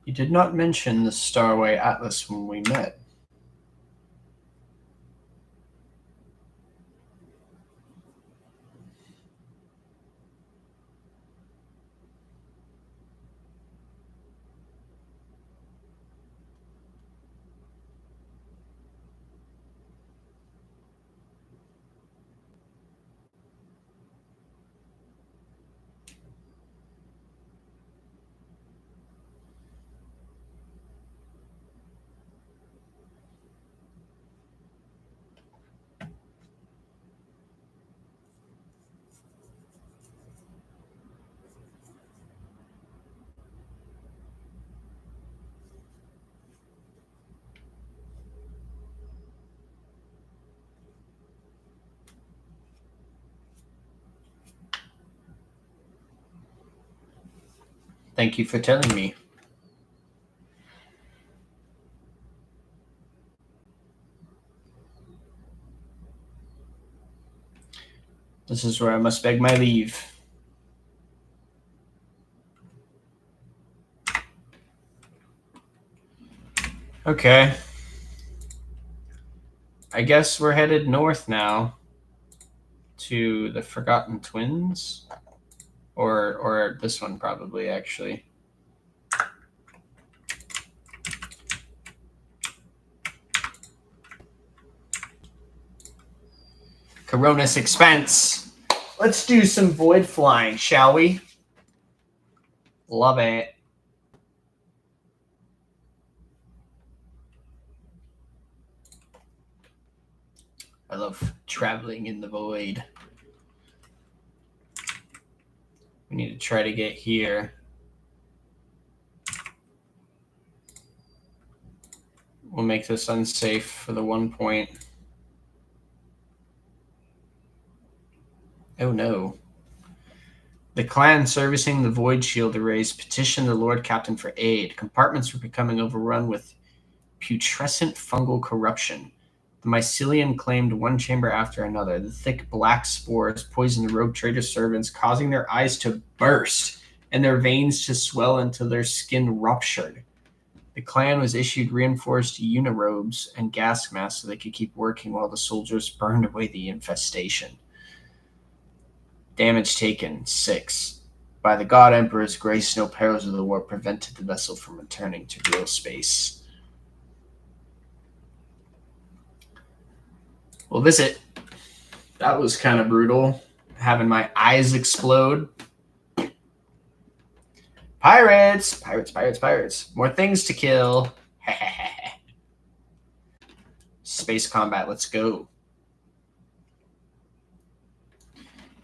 You did not mention the Starway Atlas when we met. Thank you for telling me. This is where I must beg my leave. Okay. I guess we're headed north now to the Forgotten Twins. Or this one probably, actually. Coronis Expense. Let's do some void flying, shall we? Love it. I love traveling in the void. We need to try to get here. We'll make this unsafe for the 1 point. Oh no. The clan servicing the Void Shield arrays petitioned the Lord Captain for aid. Compartments were becoming overrun with putrescent fungal corruption. The mycelium claimed one chamber after another. The thick black spores poisoned the rogue trader servants, causing their eyes to burst and their veins to swell until their skin ruptured. The clan was issued reinforced unirobes and gas masks so they could keep working while the soldiers burned away the infestation. Damage taken, 6. By the God Emperor's grace, no perils of the war prevented the vessel from returning to real space. We'll visit. That was kind of brutal. Having my eyes explode. Pirates! Pirates, pirates, pirates. More things to kill. Space combat, let's go.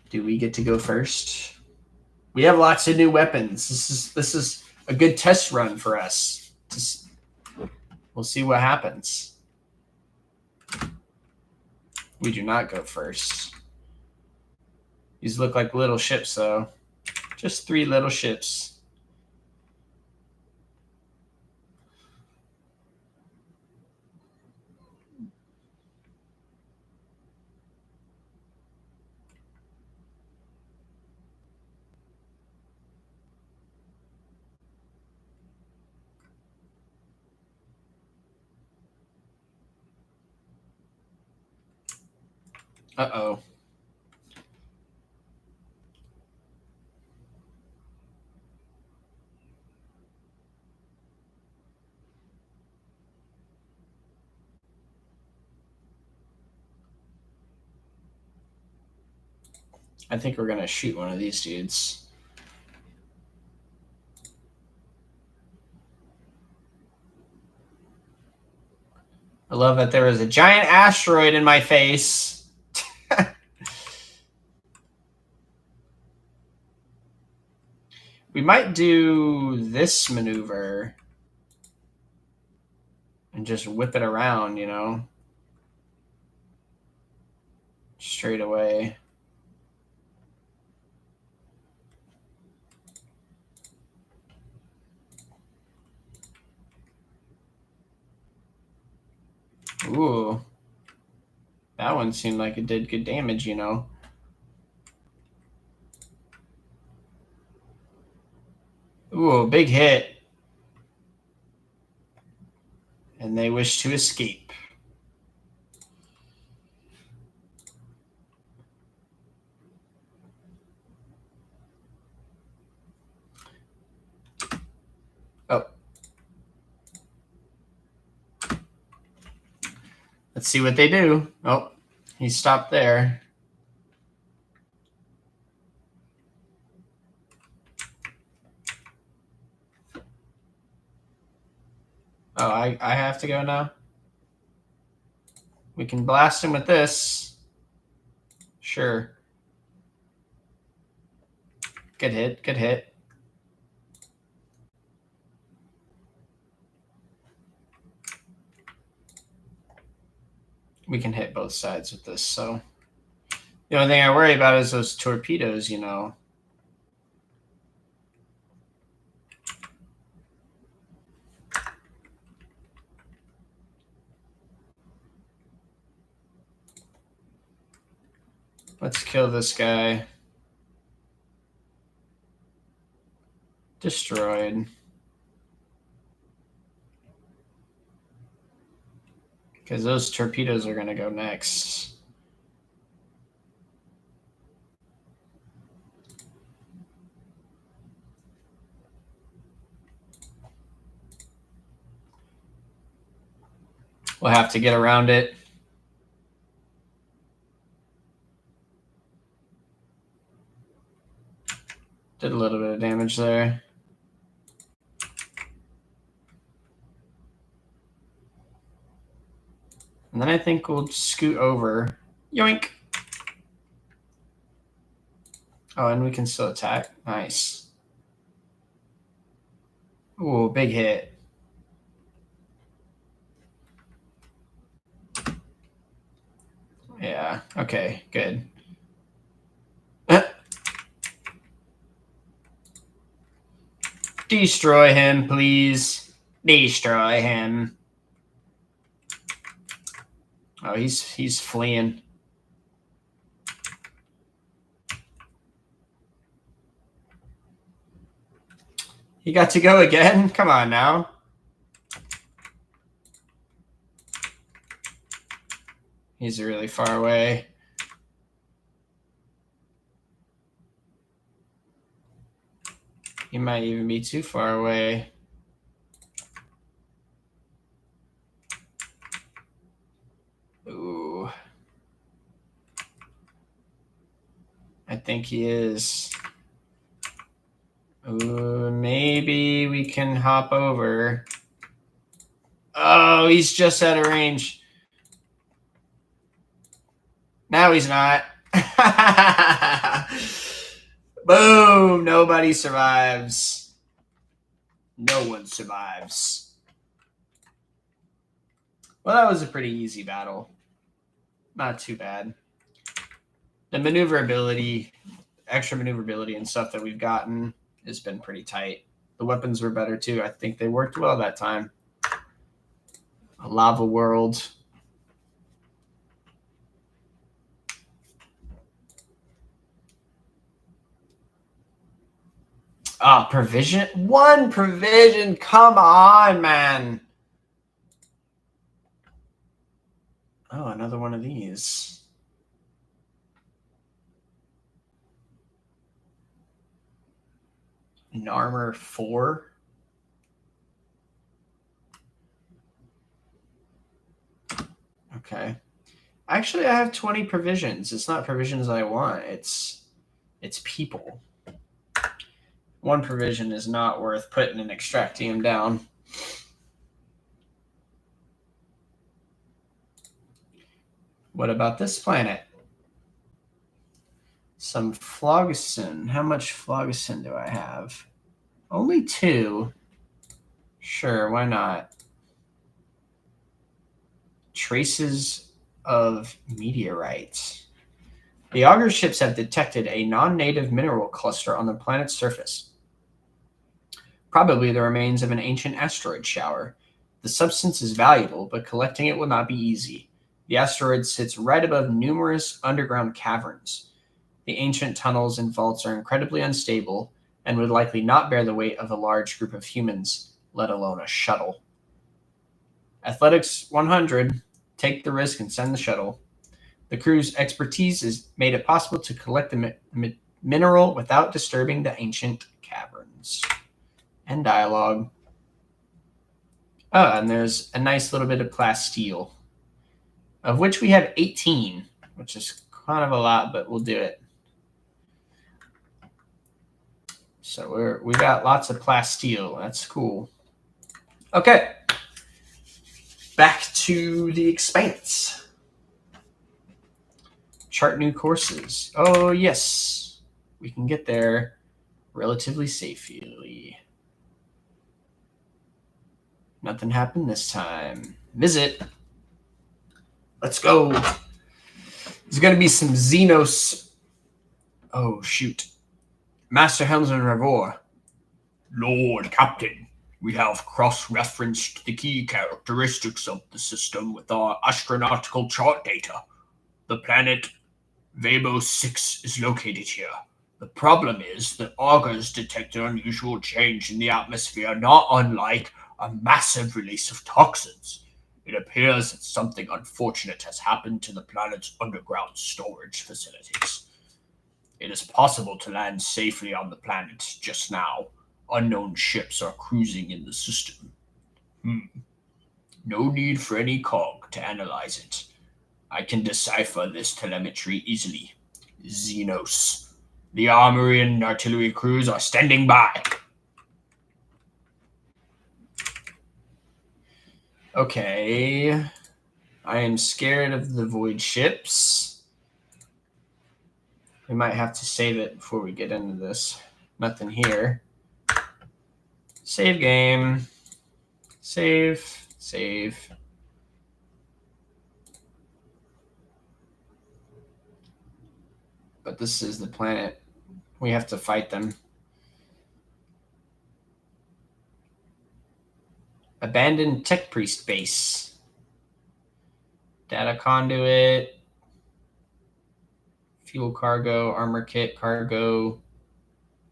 Do we get to go first? We have lots of new weapons. This is a good test run for us. We'll see what happens. We do not go first. These look like little ships, though. Just 3 little ships. Uh-oh. I think we're going to shoot one of these dudes. I love that there was a giant asteroid in my face. We might do this maneuver and just whip it around, you know, straight away. Ooh, that one seemed like it did good damage, you know. Ooh, big hit. And they wish to escape. Oh. Let's see what they do. Oh, he stopped there. Oh, I have to go now? We can blast him with this. Sure. Good hit, good hit. We can hit both sides with this, so. The only thing I worry about is those torpedoes, you know. Let's kill this guy. Destroyed. Because those torpedoes are going to go next. We'll have to get around it. Did a little bit of damage there. And then I think we'll scoot over. Yoink! Oh, and we can still attack. Nice. Ooh, big hit. Yeah, okay, good. Destroy him, please. Destroy him. Oh, he's fleeing. He got to go again? Come on now. He's really far away. He might even be too far away. Ooh. I think he is. Ooh, maybe we can hop over. Oh, he's just out of range. Now he's not. Boom! Nobody survives. No one survives. Well, that was a pretty easy battle. Not too bad. The maneuverability, extra maneuverability and stuff that we've gotten has been pretty tight. The weapons were better too. I think they worked well that time. A lava world. Oh, provision? One provision? Come on, man. Oh, another one of these. An armor 4. Okay. Actually, I have 20 provisions. It's not provisions I want. It's people. One provision is not worth putting and extracting them down. What about this planet? Some phlogiston. How much phlogiston do I have? Only 2. Sure, why not? Traces of meteorites. The auger ships have detected a non-native mineral cluster on the planet's surface. Probably the remains of an ancient asteroid shower. The substance is valuable, but collecting it will not be easy. The asteroid sits right above numerous underground caverns. The ancient tunnels and vaults are incredibly unstable and would likely not bear the weight of a large group of humans, let alone a shuttle. Athletics 100. Take the risk and send the shuttle. The crew's expertise has made it possible to collect the mineral without disturbing the ancient caverns. End dialogue. Oh, and there's a nice little bit of plasteel, of which we have 18, which is kind of a lot, but we'll do it. So we got lots of plasteel. That's cool. Okay. Back to the Expanse. Chart new courses. Oh, yes. We can get there relatively safely. Nothing happened this time. Visit. Let's go. There's going to be some Xenos. Oh, shoot. Master Helmsman Revor. Lord Captain, we have cross-referenced the key characteristics of the system with our astronautical chart data. The planet Vabo 6 is located here. The problem is that augers detect an unusual change in the atmosphere, not unlike a massive release of toxins. It appears that something unfortunate has happened to the planet's underground storage facilities. It is possible to land safely on the planet just now. Unknown ships are cruising in the system. No need for any cog to analyze it. I can decipher this telemetry easily. Xenos. The armory and artillery crews are standing by. Okay. I am scared of the void ships. We might have to save it before we get into this. Nothing here. Save game. Save. Save. But this is the planet. We have to fight them. Abandoned Tech Priest base. Data conduit. Fuel cargo, armor kit cargo,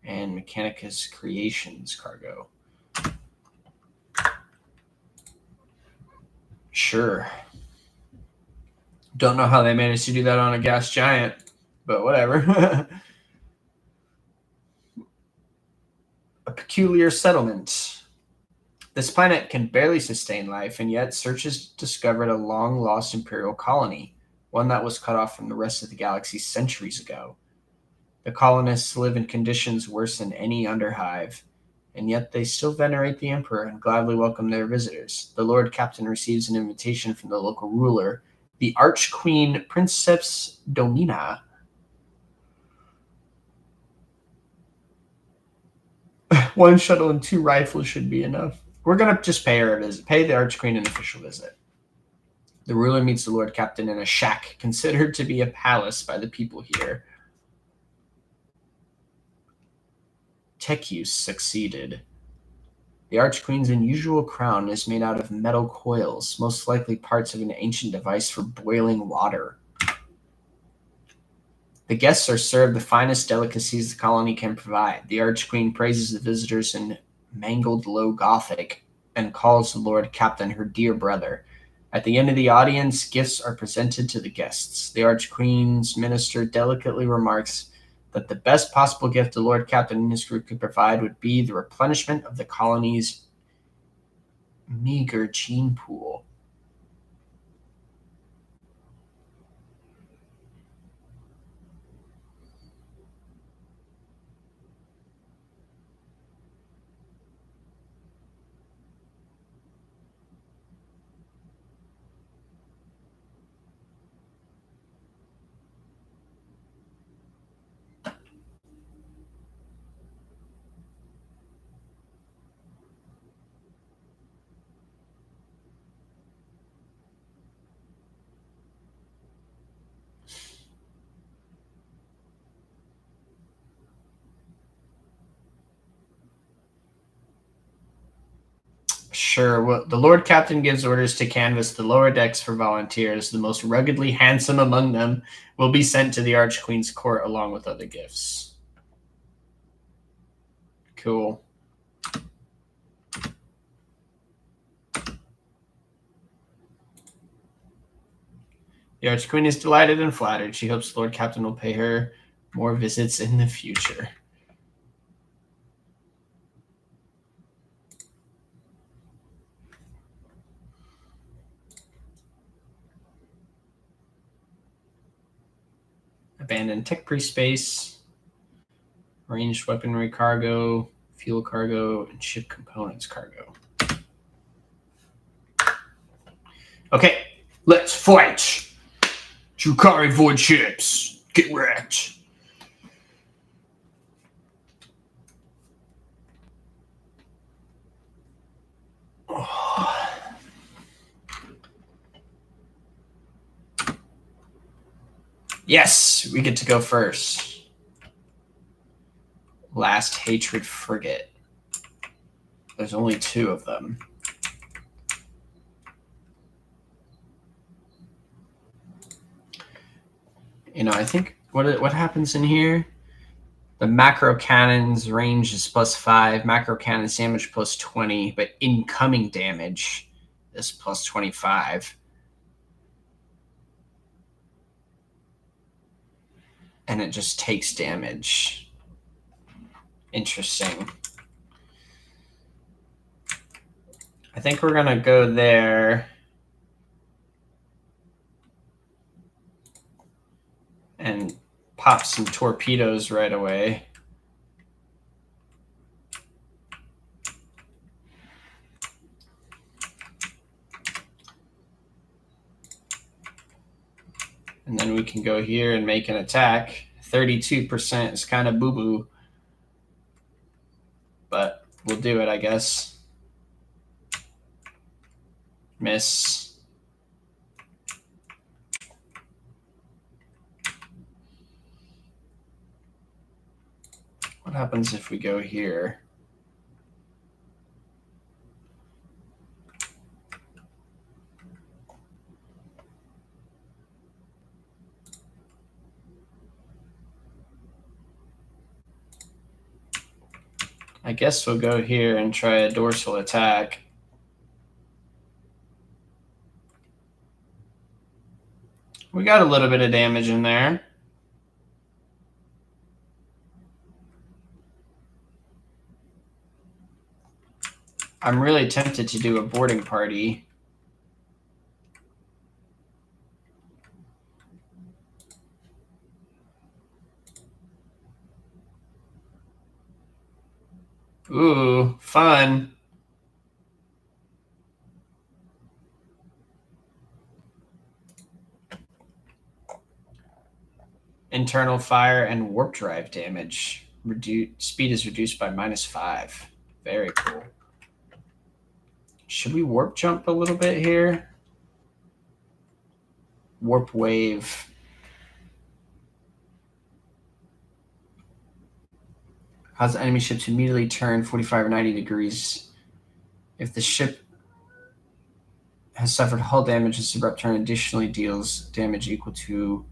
and Mechanicus Creations cargo. Sure. Don't know how they managed to do that on a gas giant, but whatever. A peculiar settlement. This planet can barely sustain life, and yet searchers discovered a long-lost Imperial colony, one that was cut off from the rest of the galaxy centuries ago. The colonists live in conditions worse than any Underhive, and yet they still venerate the Emperor and gladly welcome their visitors. The Lord Captain receives an invitation from the local ruler, the Archqueen Princeps Domina. One shuttle and 2 rifles should be enough. We're going to just pay her a visit. Pay the Archqueen an official visit. The ruler meets the Lord Captain in a shack considered to be a palace by the people here. Tech use succeeded. The Archqueen's unusual crown is made out of metal coils, most likely parts of an ancient device for boiling water. The guests are served the finest delicacies the colony can provide. The Archqueen praises the visitors in mangled low Gothic and calls the Lord Captain her dear brother. At the end of the audience, gifts are presented to the guests. The Archqueen's minister delicately remarks that the best possible gift the Lord Captain and his crew could provide would be the replenishment of the colony's meager gene pool. Sure. Well, the Lord Captain gives orders to canvass the lower decks for volunteers. The most ruggedly handsome among them will be sent to the Archqueen's court along with other gifts. Cool. The Archqueen is delighted and flattered. She hopes the Lord Captain will pay her more visits in the future. Abandoned tech pre-space, ranged weaponry cargo, fuel cargo, and ship components cargo. Okay, let's fight! Chukari void ships, get wrecked! Yes, we get to go first. Last Hatred frigate. There's only 2 of them. You know, I think what happens in here? The macro cannon's range is +5, macro cannon's damage +20, but incoming damage is +25. And it just takes damage. Interesting. I think we're gonna go there. And pop some torpedoes right away. And then we can go here and make an attack. 32% is kind of boo-boo. But we'll do it, I guess. Miss. What happens if we go here? I guess we'll go here and try a dorsal attack. We got a little bit of damage in there. I'm really tempted to do a boarding party. Ooh, fun. Internal fire and warp drive damage. Speed is reduced by -5. Very cool. Should we warp jump a little bit here? Warp wave. Cause enemy ship to immediately turn 45 or 90 degrees. If the ship has suffered hull damage, this abrupt turn additionally deals damage equal to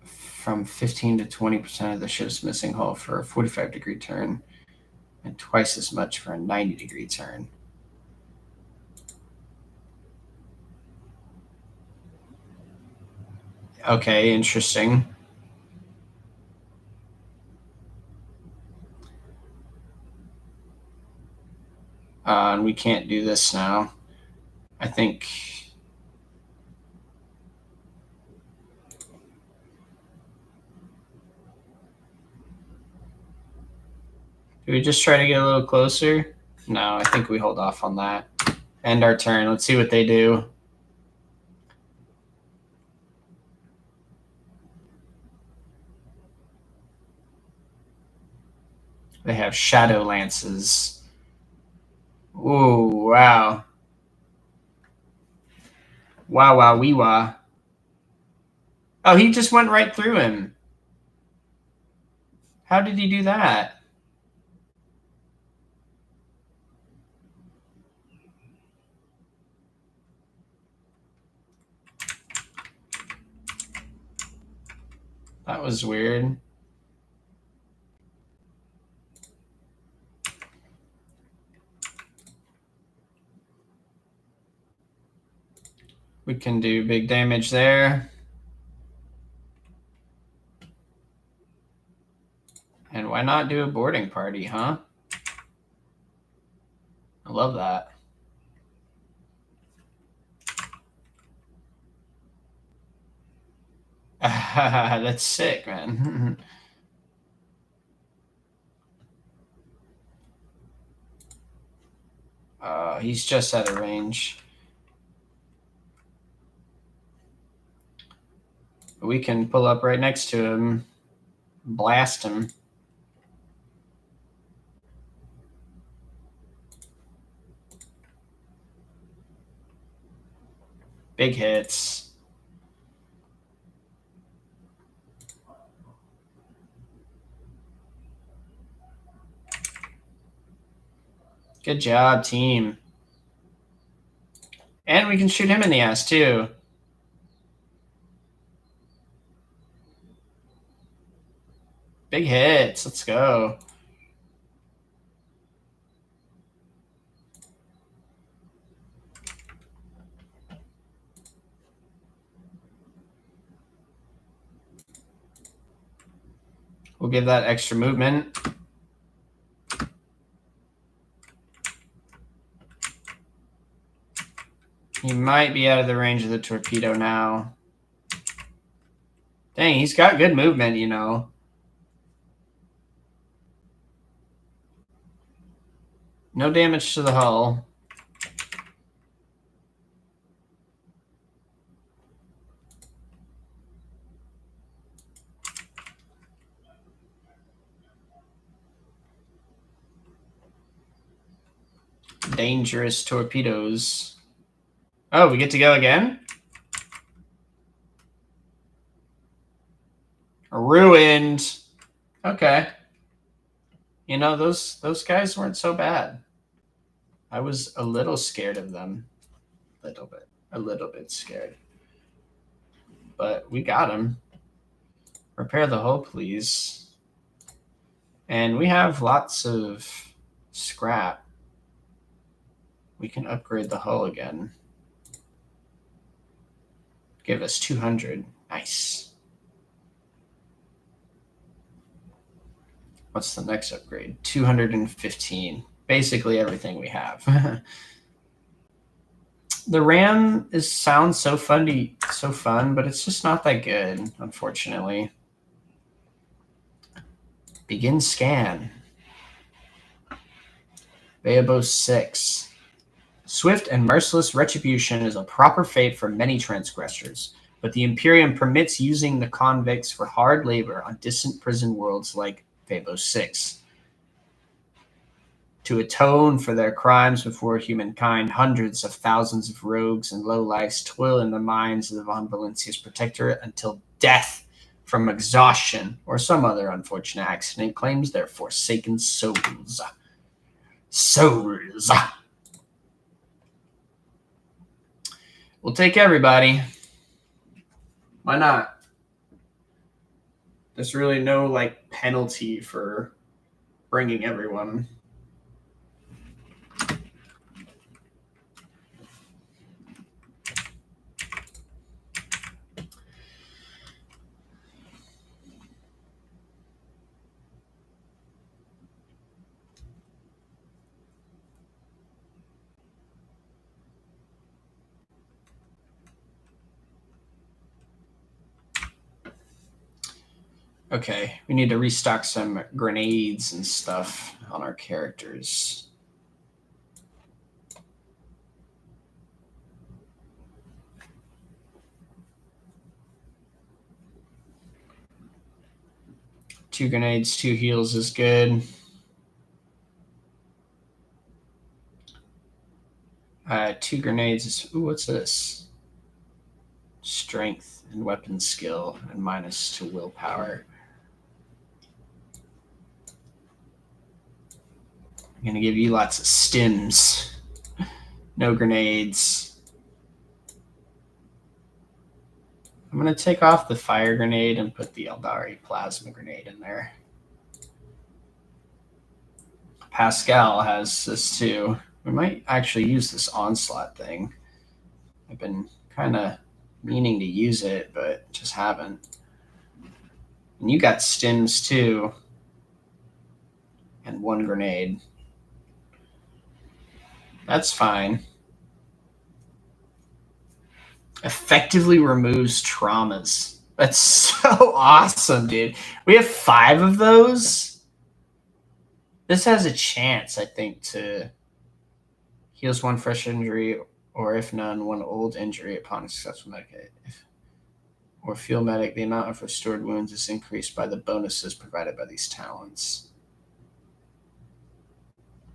from 15 to 20% of the ship's missing hull for a 45-degree turn, and twice as much for a 90-degree turn. Okay, interesting. And we can't do this now. I think... Do we just try to get a little closer? No, I think we hold off on that. End our turn. Let's see what they do. They have shadow lances. Ooh, wow. Wow, wow, wee wah. Oh, he just went right through him. How did he do that? That was weird. We can do big damage there. And why not do a boarding party, huh? I love that. That's sick, man. He's just out of range. We can pull up right next to him, blast him. Big hits. Good job, team. And we can shoot him in the ass, too. Big hits. Let's go. We'll give that extra movement. He might be out of the range of the torpedo now. Dang, he's got good movement, you know. No damage to the hull. Dangerous torpedoes. Oh, we get to go again? Ruined. Okay. You know, those guys weren't so bad. I was a little scared of them. A little bit scared. But we got him. Repair the hull, please. And we have lots of scrap. We can upgrade the hull again. Give us 200. Nice. What's the next upgrade? 215. Basically everything we have. The RAM sounds so fun, but it's just not that good, unfortunately. Begin scan. Bayabo 6. Swift and merciless retribution is a proper fate for many transgressors, but the Imperium permits using the convicts for hard labor on distant prison worlds like Bayabo 6. To atone for their crimes before humankind, hundreds of thousands of rogues and lowlifes toil in the mines of the Von Valencia's protectorate until death from exhaustion or some other unfortunate accident claims their forsaken souls. Souls. We'll take everybody. Why not? There's really no penalty for bringing everyone. Okay, we need to restock some grenades and stuff on our characters. Two grenades, 2 heals is good. Two grenades is... Ooh, what's this? Strength and weapon skill and -2 willpower. I'm going to give you lots of stims. No grenades. I'm going going to take off the fire grenade and put the Eldari plasma grenade in there. Pascal has this too. We might actually use this onslaught thing. I've been kind of meaning to use it, but just haven't. And you got stims too. And 1 grenade. That's fine. Effectively removes traumas. That's so awesome, dude. We have 5 of those. This has a chance, I think, to heals 1 fresh injury, or if none, 1 old injury upon a successful medic. Or feel medic, the amount of restored wounds is increased by the bonuses provided by these talents.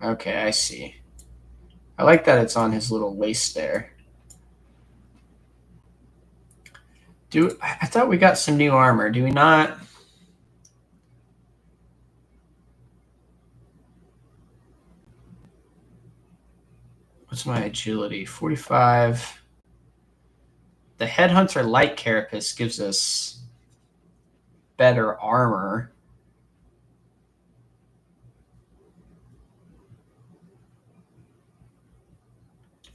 Okay, I see. I like that it's on his little waist there. I thought we got some new armor. Do we not? What's my agility? 45. The Headhunter Light Carapace gives us better armor.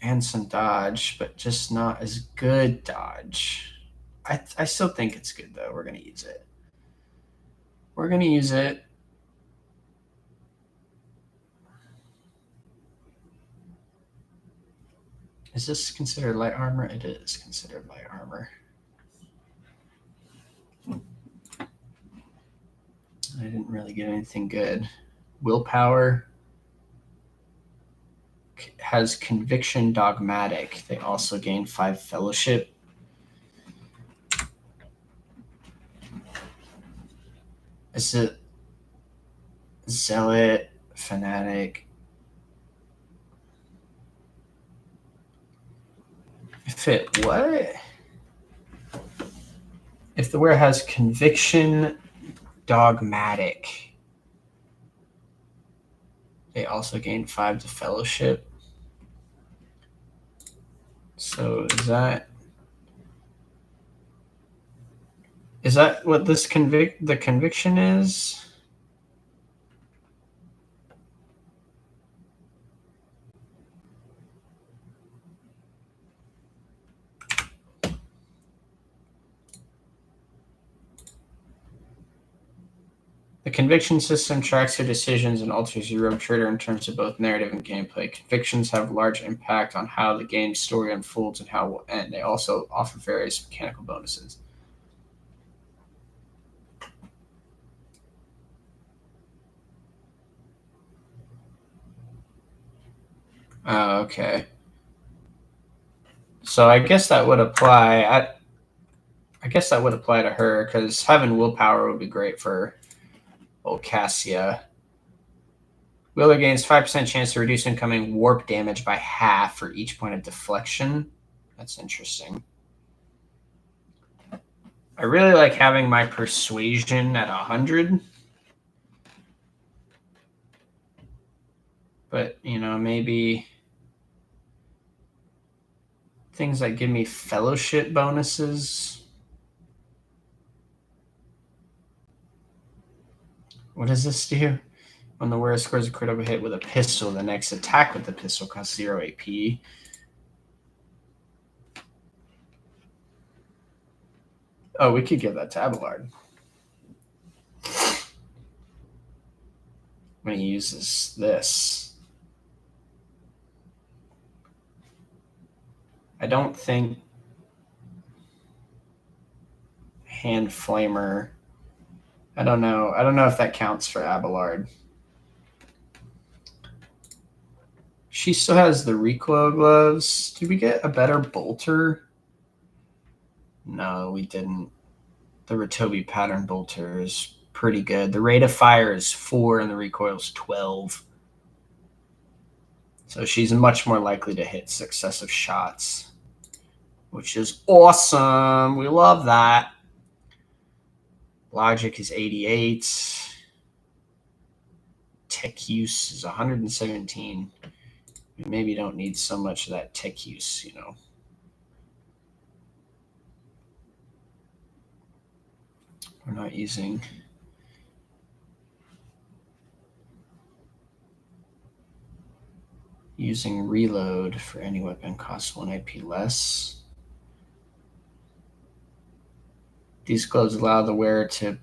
And some dodge, but just not as good dodge. I still think it's good, though. We're going to use it. We're going to use it. Is this considered light armor? It is considered light armor. I didn't really get anything good. Willpower has conviction dogmatic. They also gain 5 fellowship. Is it zealot, fanatic? If it what? If the wearer has conviction dogmatic, they also gain 5 to fellowship. So is that what this the conviction is? The conviction system tracks your decisions and alters your rogue trader in terms of both narrative and gameplay. Convictions have large impact on how the game's story unfolds and how it will end. They also offer various mechanical bonuses. Oh, okay. So I guess that would apply. I guess that would apply to her, because having willpower would be great for old Cassia. Wheeler gains 5% chance to reduce incoming warp damage by half for each point of deflection. That's interesting. I really like having my persuasion at 100. But, maybe things that give me fellowship bonuses. What does this do? When the wearer scores a critical hit with a pistol, the next attack with the pistol costs 0 AP. Oh, we could give that to Abelard. When he uses this. I don't think Hand Flamer. I don't know. I don't know if that counts for Abelard. She still has the recoil gloves. Did we get a better bolter? No, we didn't. The Ratobi pattern bolter is pretty good. The rate of fire is 4 and the recoil is 12. So she's much more likely to hit successive shots, which is awesome. We love that. Logic is 88. Tech use is 117. We maybe don't need so much of that tech use, We're not using. Using reload for any weapon costs 1 AP less. These gloves allow the wearer to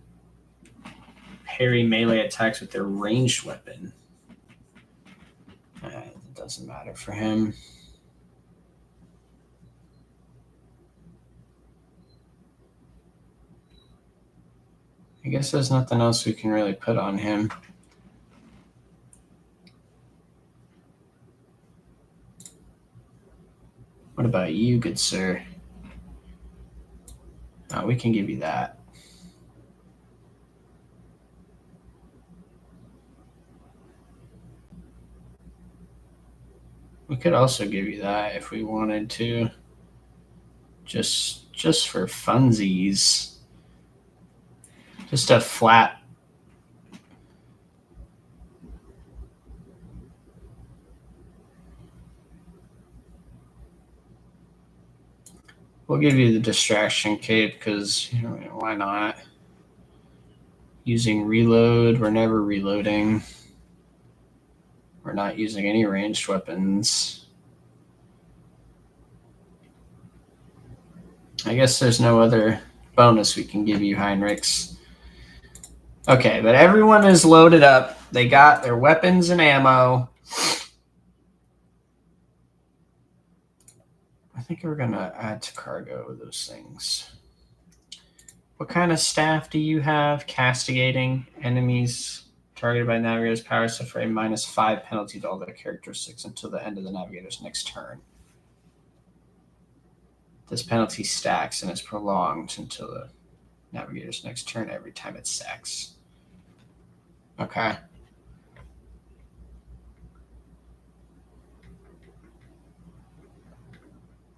parry melee attacks with their ranged weapon. It doesn't matter for him. I guess there's nothing else we can really put on him. What about you, good sir? Oh, we can give you that. We could also give you that if we wanted to. Just for funsies. Just a flat. We'll give you the distraction cape because, why not? Using reload, we're never reloading. We're not using any ranged weapons. I guess there's no other bonus we can give you, Heinrichs. Okay, but everyone is loaded up. They got their weapons and ammo. I think we're going to add to cargo those things. What kind of staff do you have? Castigating enemies targeted by navigator's power suffer a -5 penalty to all their characteristics until the end of the navigator's next turn. This penalty stacks and is prolonged until the navigator's next turn every time it stacks. Okay.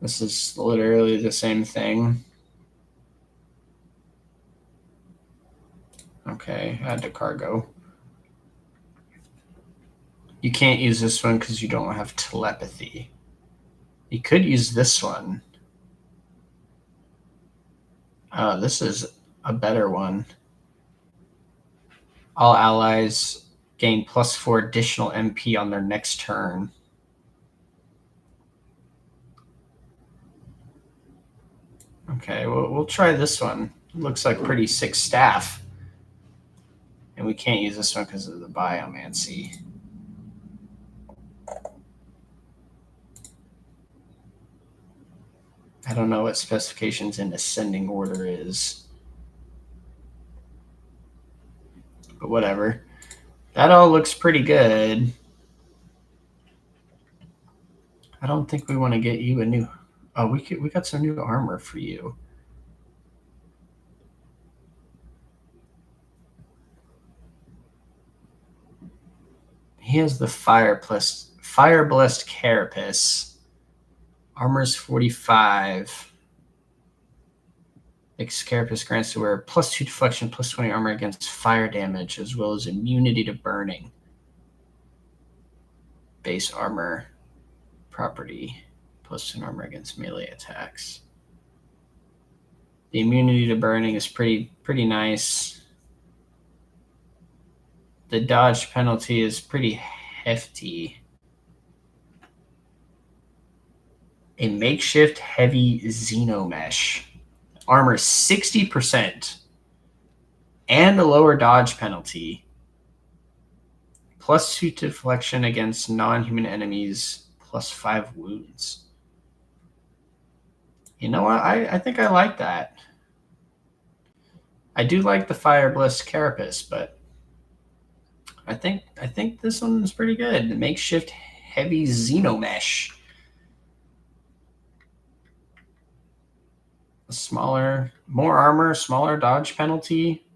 This is literally the same thing. Okay, add to cargo. You can't use this one because you don't have telepathy. You could use this one. Oh, this is a better one. All allies gain +4 additional MP on their next turn. Okay, we'll try this one. Looks like pretty sick staff. And we can't use this one because of the biomancy. I don't know what specifications in ascending order is. But whatever. That all looks pretty good. I don't think we want to get you a new... Oh, we got some new armor for you. He has the Fire Blessed Carapace. Armor's 45. Carapace grants the wearer +2 deflection, +20 armor against fire damage, as well as immunity to burning. Base armor property, +10 armor against melee attacks. The immunity to burning is pretty nice. The dodge penalty is pretty hefty. A makeshift heavy xenomesh. Armor 60% and a lower dodge penalty. +2 deflection against non-human enemies, +5 wounds. You know what? I think I like that. I do like the Fire Blessed Carapace, but I think this one is pretty good. The makeshift heavy xenomesh. More armor, smaller dodge penalty.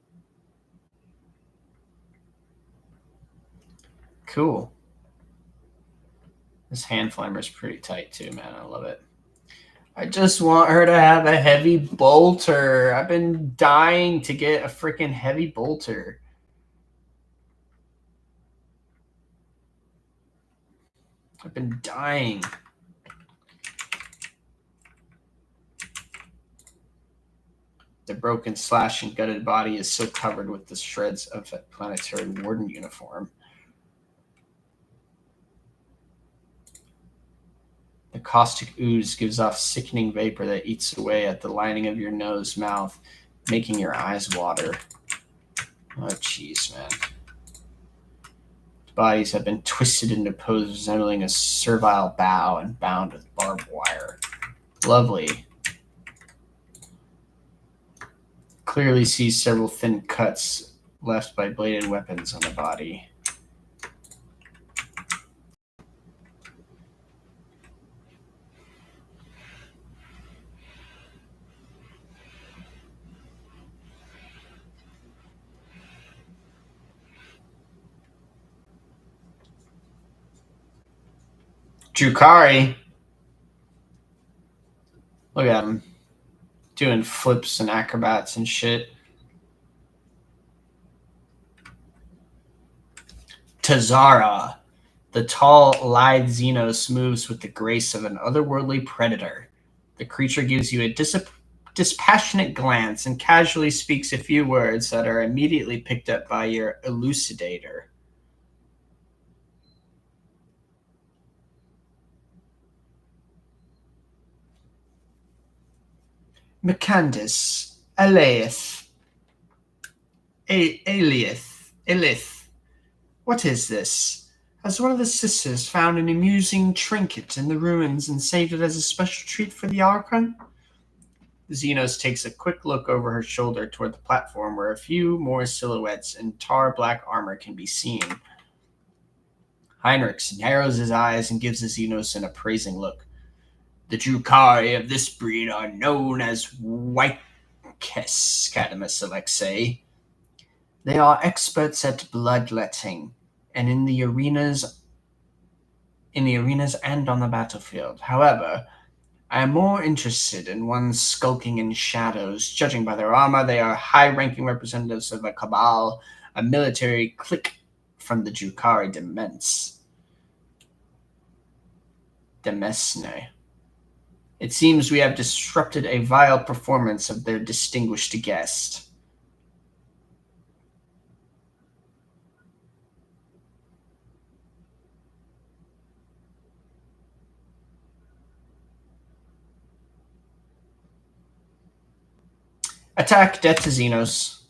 Cool. This hand flamer is pretty tight too, man. I love it. I just want her to have a heavy bolter. I've been dying to get a freaking heavy bolter. I've been dying. The broken, slashed, and gutted body is still covered with the shreds of a planetary warden uniform. The caustic ooze gives off sickening vapor that eats away at the lining of your nose, mouth, making your eyes water. Oh, jeez, man. The bodies have been twisted into poses resembling a servile bow and bound with barbed wire. Lovely. Clearly sees several thin cuts left by bladed weapons on the body. Drukari. Look at him. Doing flips and acrobats and shit. Tazara. The tall, lithe Xenos moves with the grace of an otherworldly predator. The creature gives you a dispassionate glance and casually speaks a few words that are immediately picked up by your elucidator. Mecandus, Eleith, Elith. What is this? Has one of the sisters found an amusing trinket in the ruins and saved it as a special treat for the Archon? Xenos takes a quick look over her shoulder toward the platform where a few more silhouettes in tar black armor can be seen. Heinrichs narrows his eyes and gives the Xenos an appraising look. The Drukari of this breed are known as Wykes, Cadamus Alexei. They are experts at bloodletting, and in the arenas and on the battlefield. However, I am more interested in ones skulking in shadows. Judging by their armor, they are high-ranking representatives of a cabal, a military clique from the Drukari Demesne. It seems we have disrupted a vile performance of their distinguished guest. Attack Death to Xenos.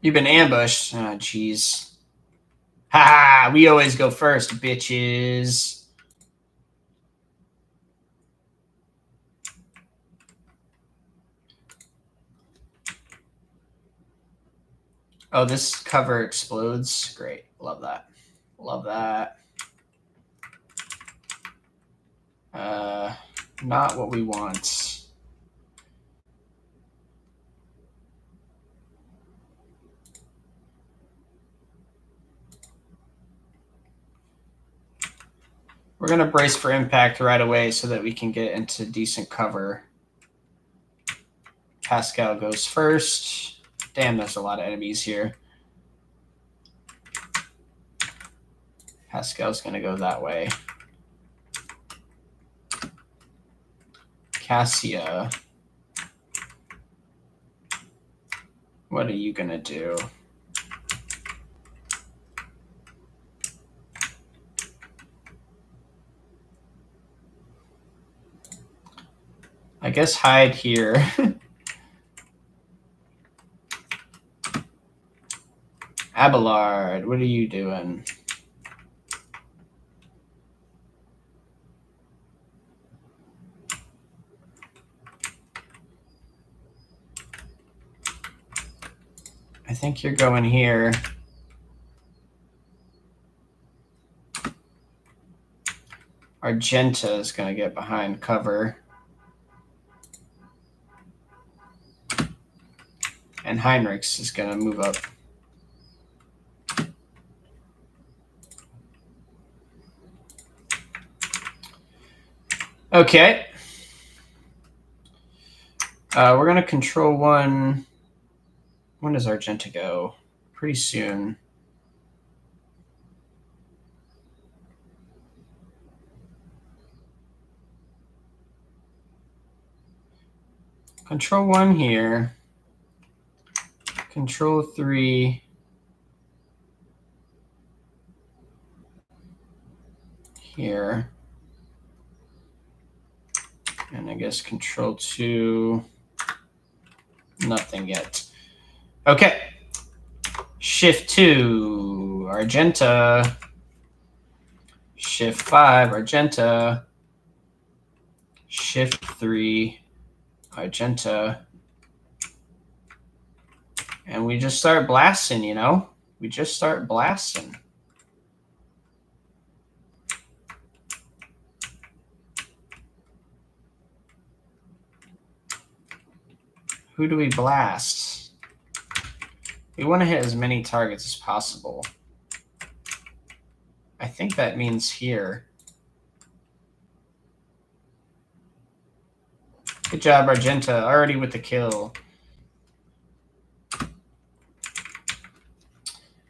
You've been ambushed. Oh, jeez. Ha! We always go first, bitches. Oh, this cover explodes. Great. Love that. Love that. Not what we want. We're going to brace for impact right away so that we can get into decent cover. Pascal goes first. Damn, there's a lot of enemies here. Pascal's going to go that way. Cassia. What are you going to do? I guess hide here. Abelard, what are you doing? I think you're going here. Argenta is going to get behind cover. And Heinrichs is going to move up. Okay. We're going to control one. When does Argenta go? Pretty soon. Control 1 here. Control 3 here. And I guess Control 2, nothing yet. Okay. Shift 2, Argenta. Shift 5, Argenta. Shift 3, Argenta. And we just start blasting, you know? We just start blasting. Who do we blast? We want to hit as many targets as possible. I think that means here. Good job, Argenta. Already with the kill.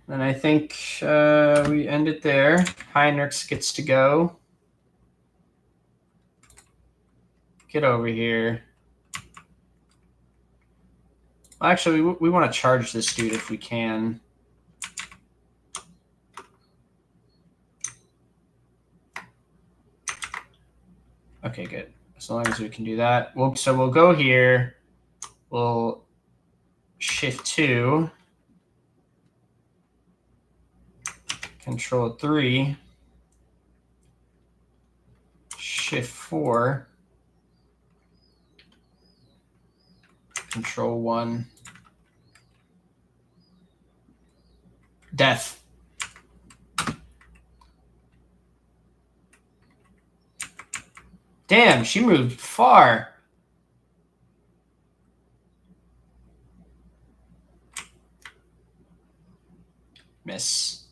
And I think we end it there. Heinrichs gets to go. Get over here. Actually, we want to charge this dude if we can. Okay, good. As long as we can do that. So we'll go here. We'll shift 2. Control 3. Shift 4. Control 1. Death. Damn, she moved far. Miss.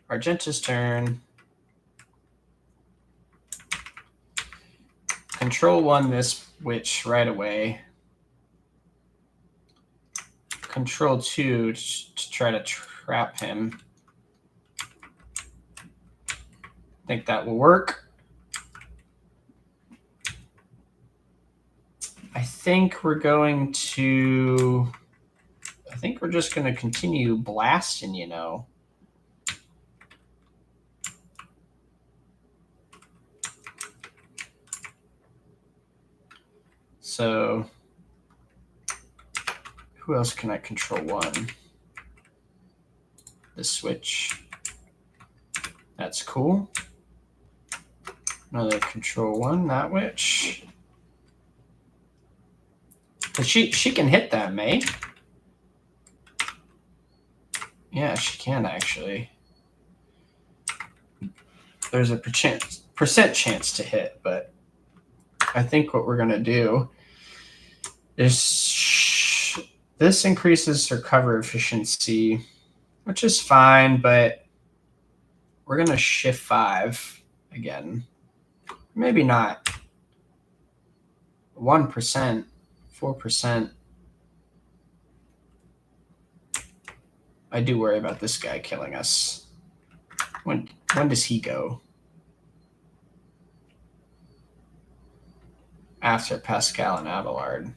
Argenta's turn. Control 1 this witch right away. Control 2 to try to trap him. I think that will work. I think we're just going to continue blasting, you know. So who else can I control 1? The switch. That's cool. Another control 1, that witch. But she can hit them, eh? Yeah, she can actually. There's a percent chance to hit, but I think what we're gonna do is this increases her cover efficiency, which is fine, but we're gonna shift 5 again. Maybe not. 1%, 4%. I do worry about this guy killing us. When does he go? After Pascal and Abelard.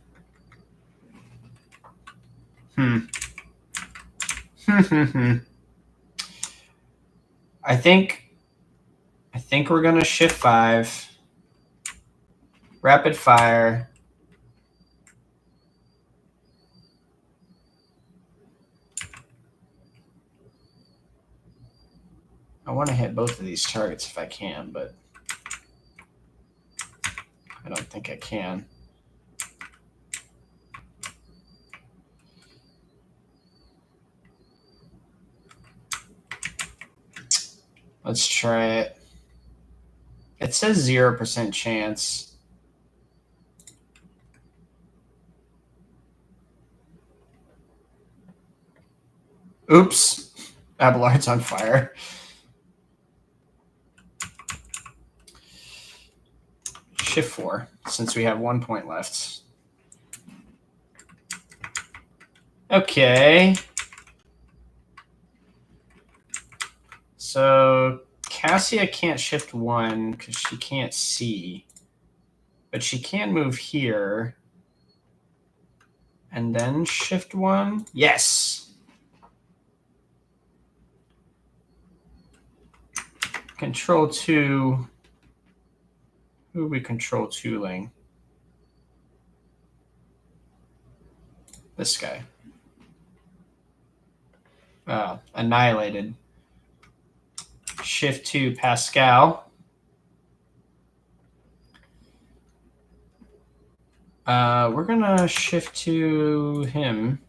I think we're gonna shift 5. Rapid fire. I want to hit both of these targets if I can, but I don't think I can. Let's try it. It says 0% chance. Oops. Abelard's on fire. Shift 4, since we have 1 point left. Okay. So Cassia can't shift 1 because she can't see. But she can move here. And then shift 1. Yes. Control 2. Who are we control 2-ling? This guy. Annihilated. Shift 2 Pascal. We're gonna shift to him.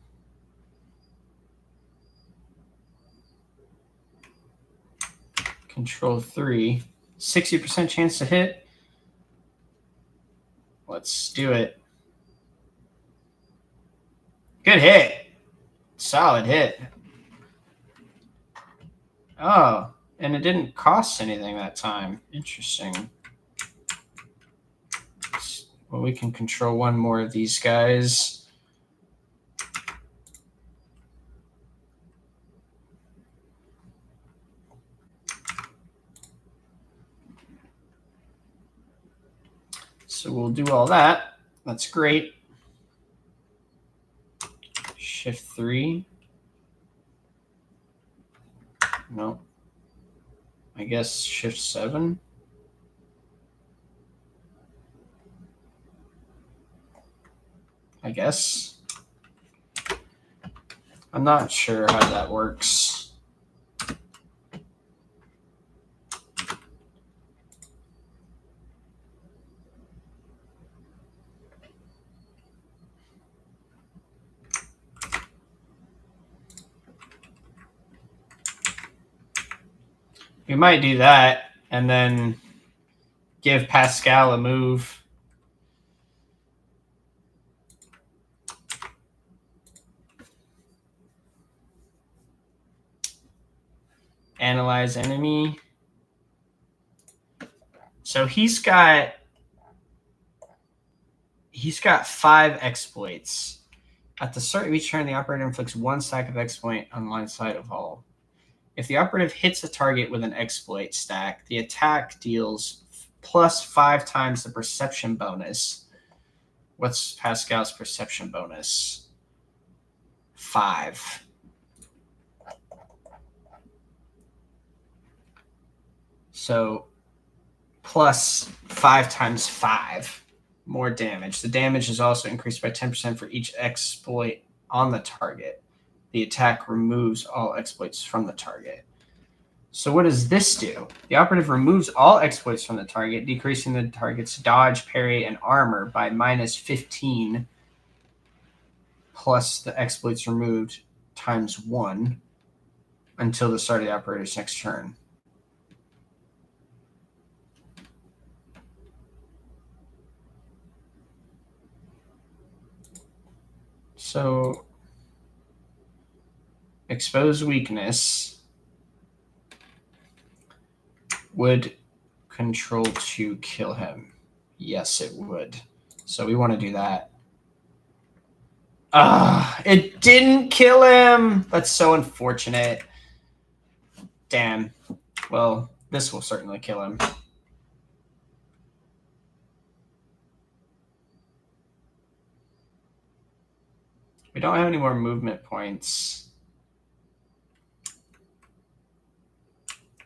Control 3. 60% chance to hit. Let's do it. Good hit. Solid hit. Oh, and it didn't cost anything that time. Interesting. Well, we can control one more of these guys. So we'll do all that. That's great. Shift 3. No. I guess shift 7. I guess. I'm not sure how that works. We might do that and then give Pascal a move. Analyze enemy. So he's got 5 exploits. At the start of each turn, the operator inflicts 1 stack of exploit on line side of all. If the operative hits a target with an exploit stack, the attack deals plus 5 times the perception bonus. What's Pascal's perception bonus? 5. So plus 5 times 5. More damage. The damage is also increased by 10% for each exploit on the target. The attack removes all exploits from the target. So what does this do? The operative removes all exploits from the target, decreasing the target's dodge, parry, and armor by minus 15, plus the exploits removed times 1 until the start of the operator's next turn. So expose weakness would control 2 kill him. Yes, it would. So we want to do that. It didn't kill him. That's so unfortunate. Damn. Well, this will certainly kill him. We don't have any more movement points.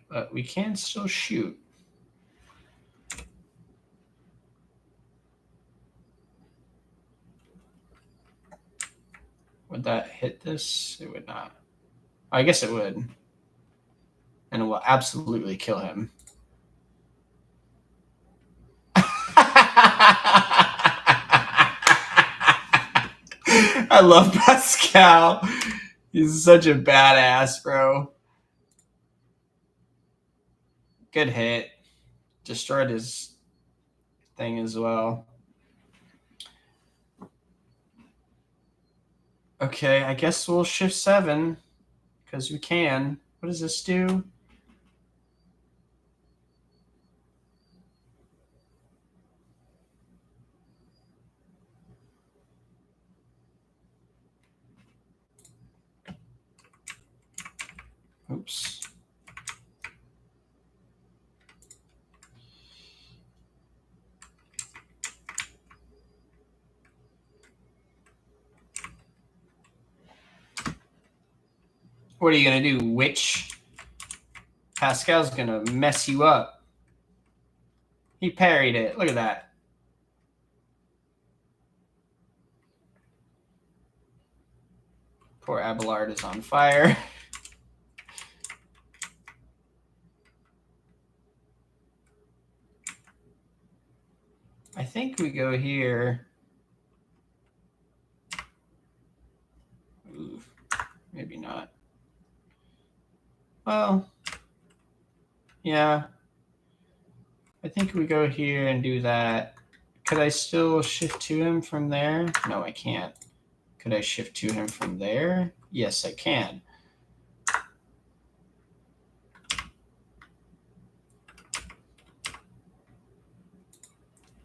But we can still shoot. Would that hit this? It would not. I guess it would. And it will absolutely kill him. I love Pascal. He's such a badass, bro. Good hit. Destroyed his thing as well. Okay, I guess we'll shift 7 because we can. What does this do? Oops. What are you going to do, witch? Pascal's going to mess you up. He parried it. Look at that. Poor Abelard is on fire. I think we go here. Ooh, maybe not. Well, yeah. I think we go here and do that. Could I still shift to him from there? No, I can't. Could I shift to him from there? Yes, I can.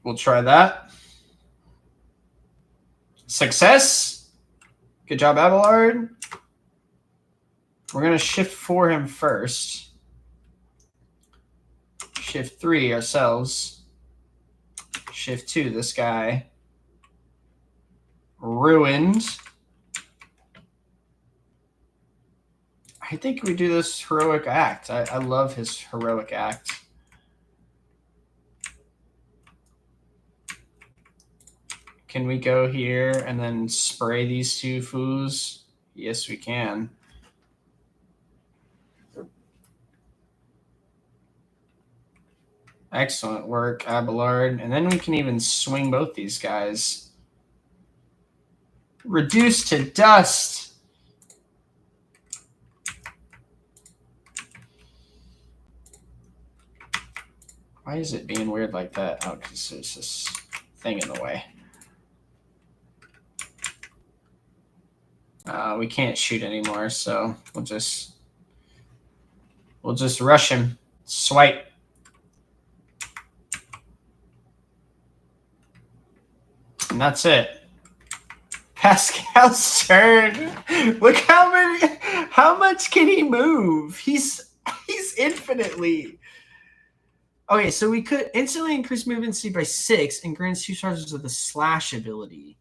We'll try that. Success. Good job, Abelard. We're going to shift for him first. Shift 3 ourselves. Shift 2 this guy. Ruined. I think we do this heroic act. I love his heroic act. Can we go here and then spray these two foos? Yes, we can. Excellent work, Abelard. And then we can even swing both these guys. Reduced to dust. Why is it being weird like that? Oh, because there's this thing in the way. We can't shoot anymore, so we'll just rush him. Swipe. And that's it. Pascal's turn. Look how much can he move? He's infinitely. Okay, so we could instantly increase movement speed by 6 and grant 2 charges with the slash ability.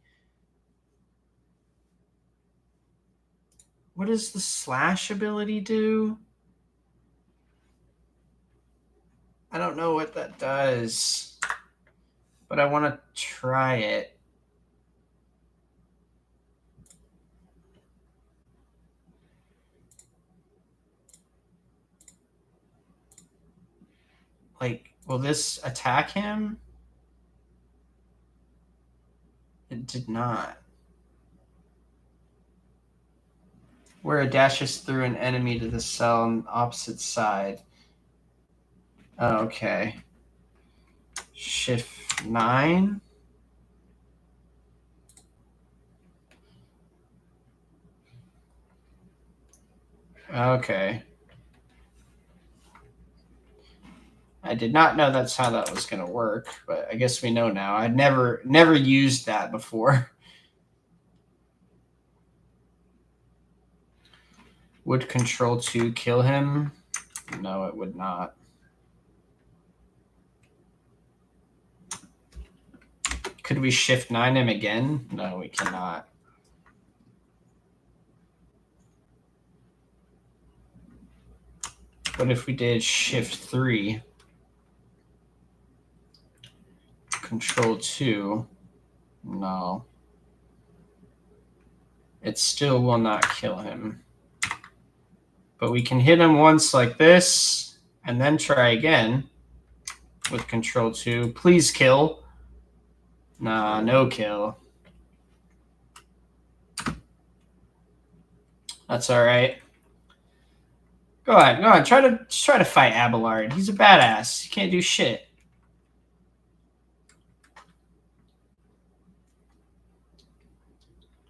What does the slash ability do? I don't know what that does, but I want to try it. Like, will this attack him? It did not. Where it dashes through an enemy to the cell on the opposite side. Oh, okay. Shift 9. Okay. I did not know that's how that was going to work, but I guess we know now. I'd never used that before. Would Control 2 kill him? No, it would not. Could we Shift 9 him again? No, we cannot. What if we did Shift 3? Control 2? No. It still will not kill him. But we can hit him once like this, and then try again with Control 2. Please kill. Nah, no kill. That's all right. Go on. Try to fight Abelard. He's a badass. He can't do shit.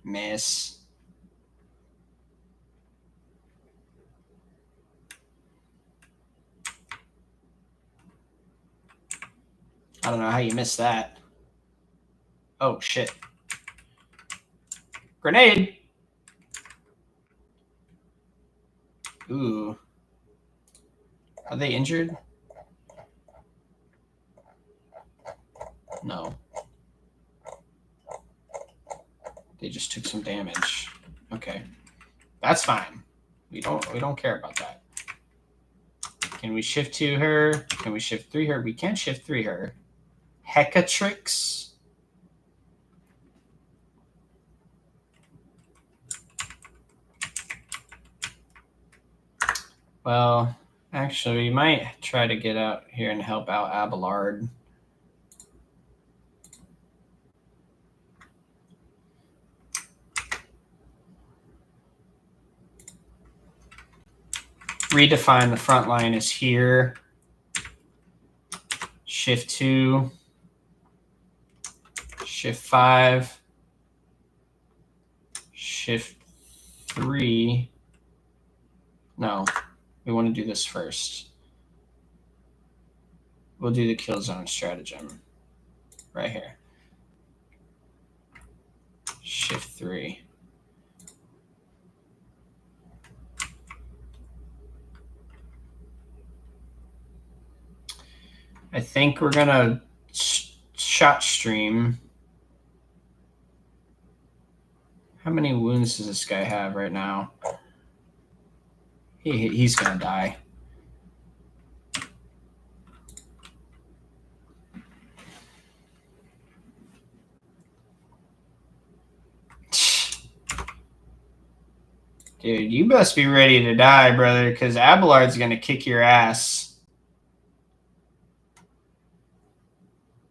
Miss. I don't know how you missed that. Oh, shit. Grenade. Ooh. Are they injured? No. They just took some damage. Okay. That's fine. We don't care about that. Can we shift 2 her? Can we shift 3 her? We can't shift 3 her. Hecatrix. Well, actually, we might try to get out here and help out Abelard. Redefine the front line is here. Shift 2. Shift 5. Shift 3. No, we want to do this first. We'll do the kill zone stratagem right here. Shift 3. I think we're gonna shot stream. How many wounds does this guy have right now? He's gonna die. Dude, you must be ready to die, brother, because Abelard's gonna kick your ass.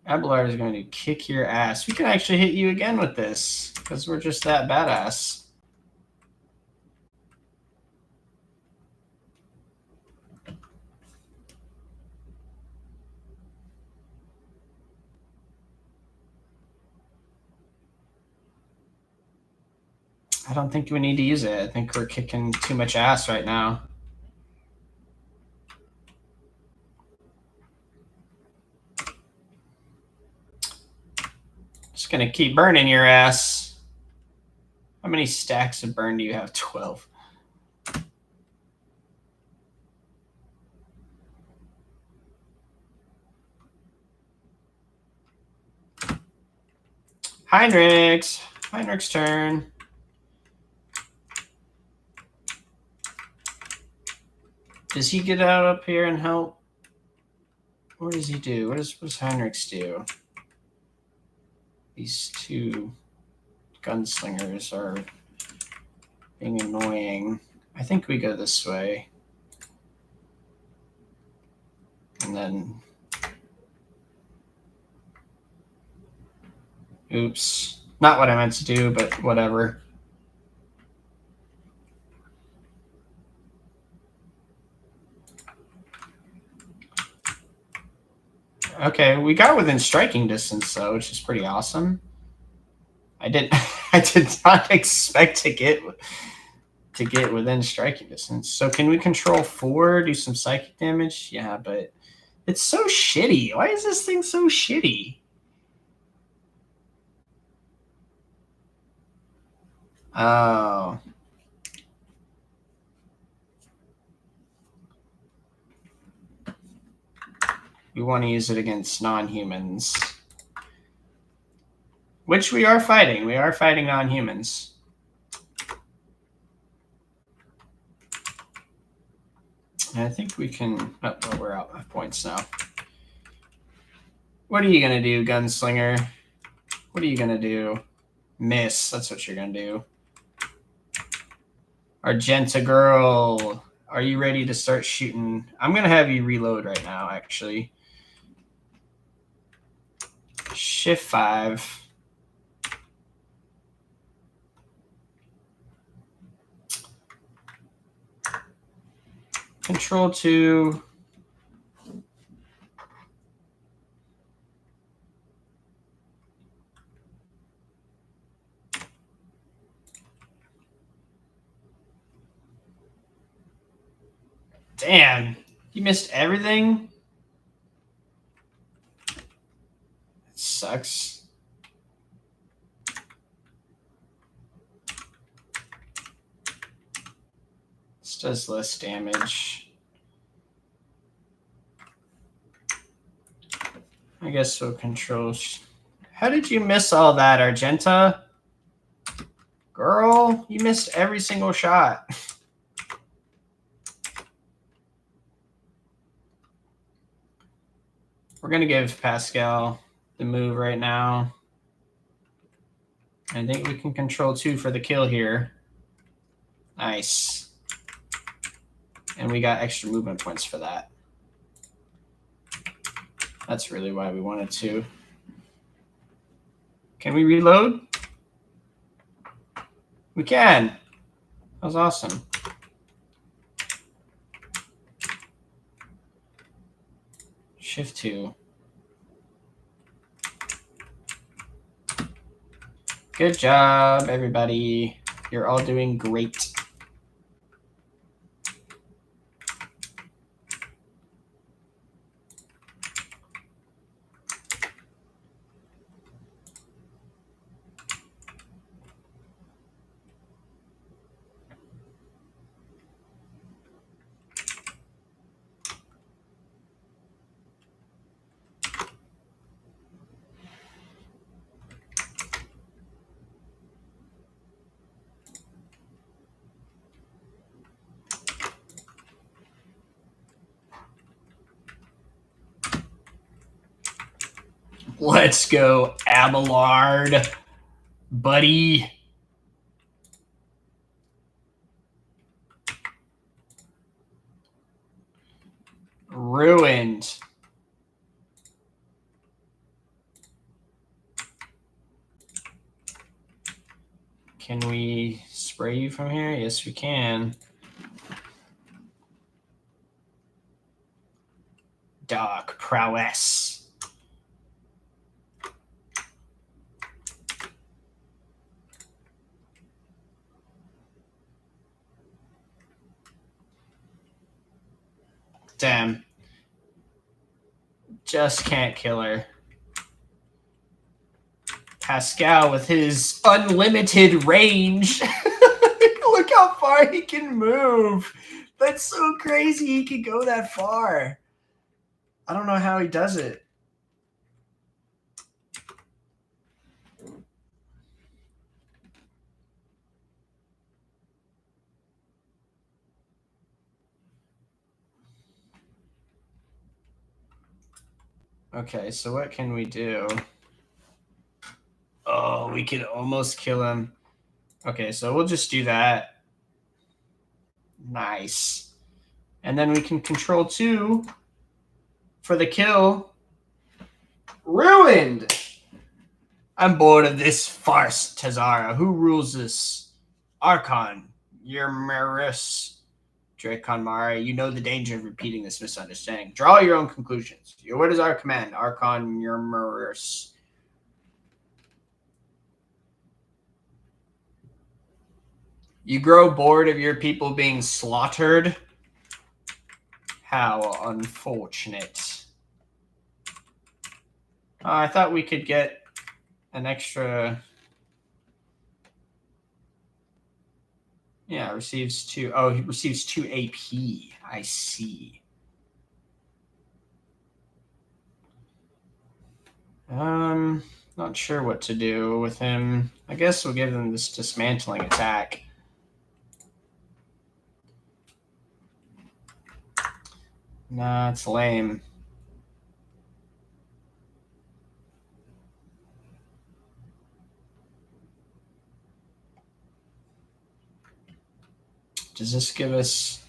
Abelard is going to kick your ass. We can actually hit you again with this, because we're just that badass. I don't think we need to use it. I think we're kicking too much ass right now. Just going to keep burning your ass. How many stacks of burn do you have? 12. Heinrich's turn. Does he get out up here and help? What does he do? What does Heinrich's do? These two gunslingers are being annoying. I think we go this way. And then... Oops. Not what I meant to do, but whatever. Okay, we got within striking distance, though, which is pretty awesome. I did not expect to get within striking distance. So can we control 4, do some psychic damage? Yeah, but it's so shitty. Why is this thing so shitty? Oh. We want to use it against non-humans. Which we are fighting. We are fighting non-humans. I think we can... Oh, well, we're out of points now. What are you going to do, Gunslinger? What are you going to do? Miss. That's what you're going to do. Argenta girl. Are you ready to start shooting? I'm going to have you reload right now, actually. Shift 5. Control 2. Damn, you missed everything? It sucks. This does less damage. I guess we'll control. How did you miss all that, Argenta? Girl, you missed every single shot. We're going to give Pascal the move right now. I think we can control 2 for the kill here. Nice. And we got extra movement points for that. That's really why we wanted to. Can we reload? We can. That was awesome. Shift 2. Good job, everybody. You're all doing great. Let's go, Abelard, buddy. Ruined. Can we spray you from here? Yes, we can. Dark prowess. Damn. Just can't kill her. Pascal with his unlimited range. Look how far he can move. That's so crazy he can go that far. I don't know how he does it. Okay, so what can we do? Oh, we could almost kill him. Okay, so we'll just do that. Nice. And then we can control 2 for the kill. Ruined! I'm bored of this farce, Tazara. Who rules this? Archon, Yermeris, Dracon Mare. You know the danger of repeating this misunderstanding. Draw your own conclusions. What is our command? Archon, Yermeris. You grow bored of your people being slaughtered? How unfortunate. I thought we could get an extra... Yeah, receives 2. Oh, he receives 2 AP. I see. Not sure what to do with him. I guess we'll give him this dismantling attack. Nah, it's lame. Does this give us...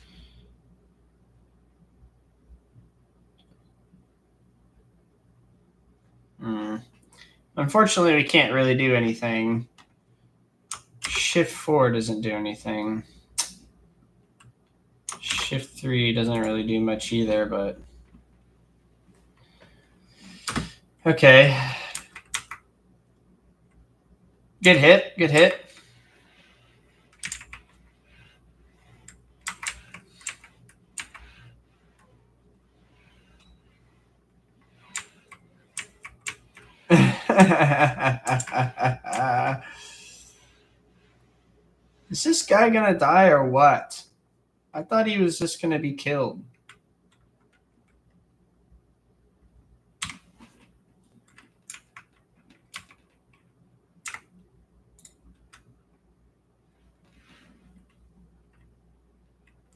Unfortunately, we can't really do anything. Shift 4 doesn't do anything. Shift 3 doesn't really do much either, but... Okay. Good hit, good hit. Is this guy gonna die or what? I thought he was just gonna be killed.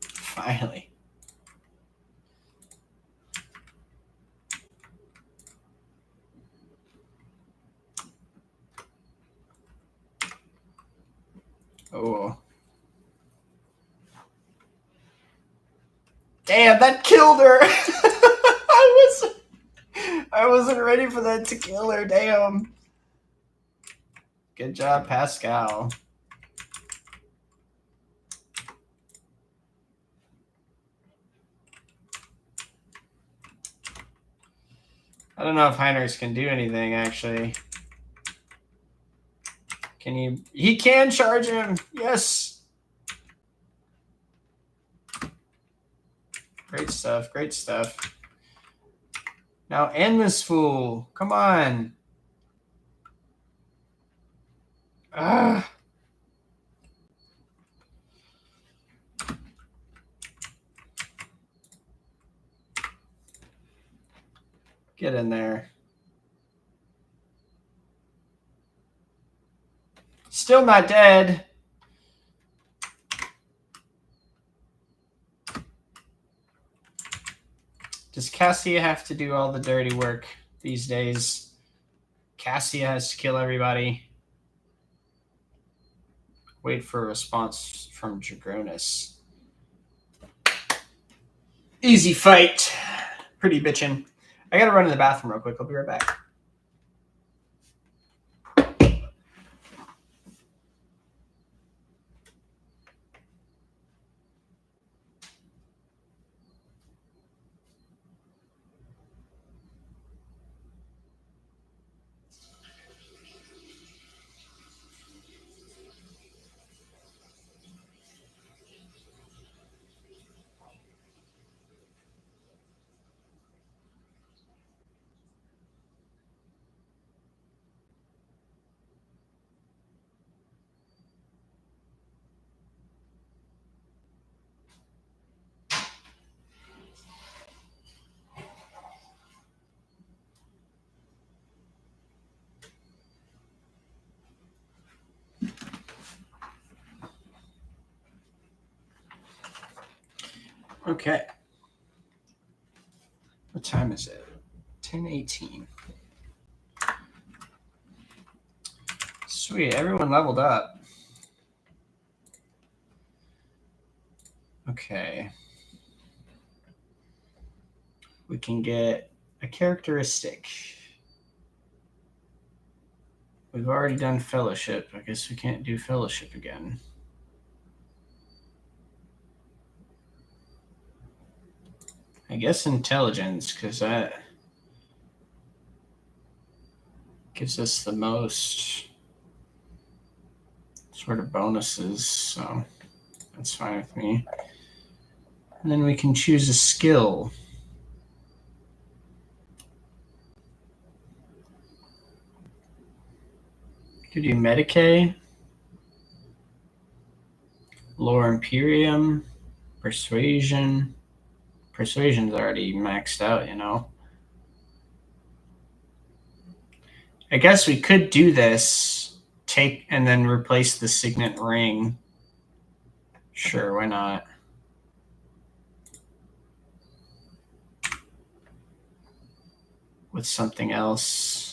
Finally. Oh. Damn, that killed her. I wasn't ready for that to kill her. Damn. Good job, Pascal. I don't know if Heinrichs can do anything, actually. Can he? He can charge him. Yes. Great stuff. Great stuff. Now end this fool. Come on. Ah. Get in there. Still not dead. Does Cassia have to do all the dirty work these days? Cassia has to kill everybody. Wait for a response from Dragonis. Easy fight. Pretty bitchin'. I gotta run to the bathroom real quick. I'll be right back. Okay. What time is it? 10:18. Sweet, everyone leveled up. Okay. We can get a characteristic. We've already done fellowship. I guess we can't do fellowship again. I guess intelligence, because that gives us the most sort of bonuses, so that's fine with me. And then we can choose a skill. Could do Medicae, Lore Imperium, Persuasion. Persuasion's already maxed out, you know. I guess we could do this, take and then replace the signet ring. Sure, why not? With something else.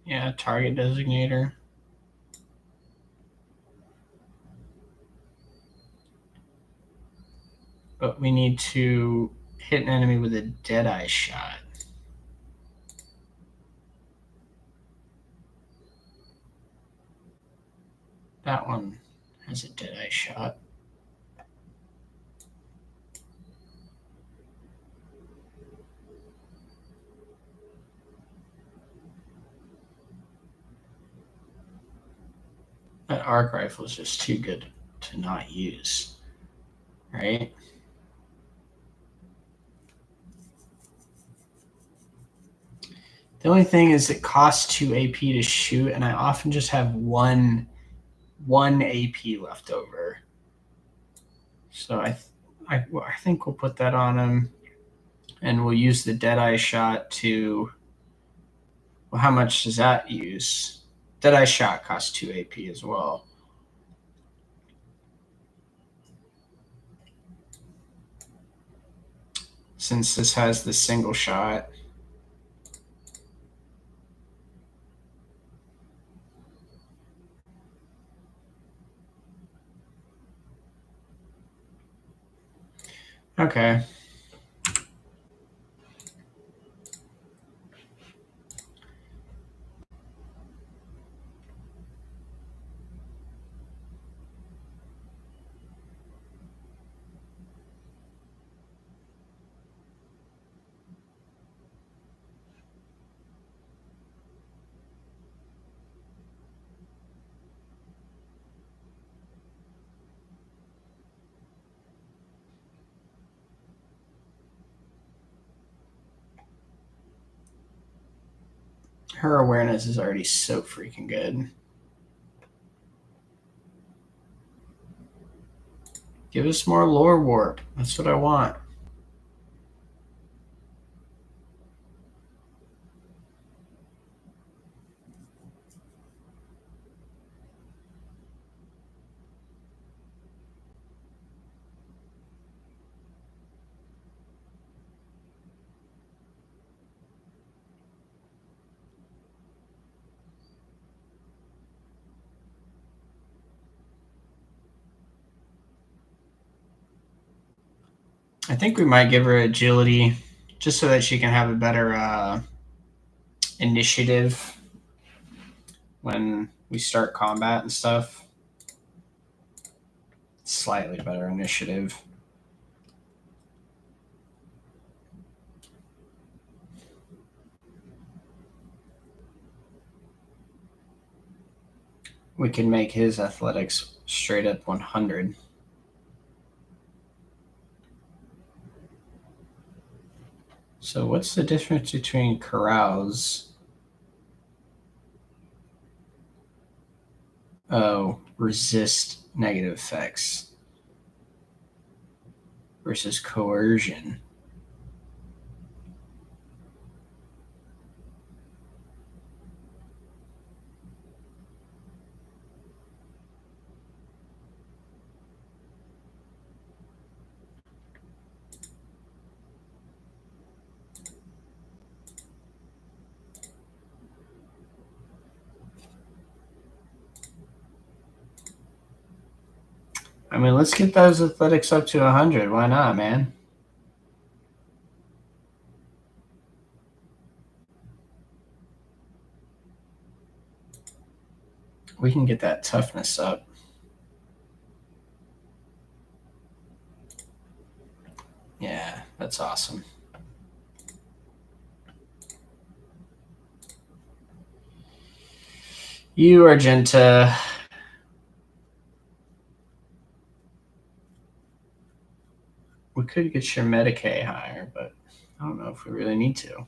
Yeah, target designator. But we need to hit an enemy with a Deadeye shot. That one has a Deadeye shot. That arc rifle is just too good to not use, right? The only thing is it costs 2 AP to shoot, and I often just have one AP left over. So I think we'll put that on him, and we'll use the Deadeye shot to. Well, how much does that use? Deadeye shot costs 2 AP as well. since this has the single shot. Okay. Her awareness is already so freaking good. Give us more lore warp. That's what I want. I think we might give her agility just so that she can have a better initiative when we start combat and stuff. Slightly better initiative. We can make his athletics straight up 100. So what's the difference between carouse? Oh, resist negative effects versus coercion. I mean, let's get those athletics up to 100. Why not, man? We can get that toughness up. Yeah, that's awesome. You, Argenta. We could get your Medicaid higher, but I don't know if we really need to.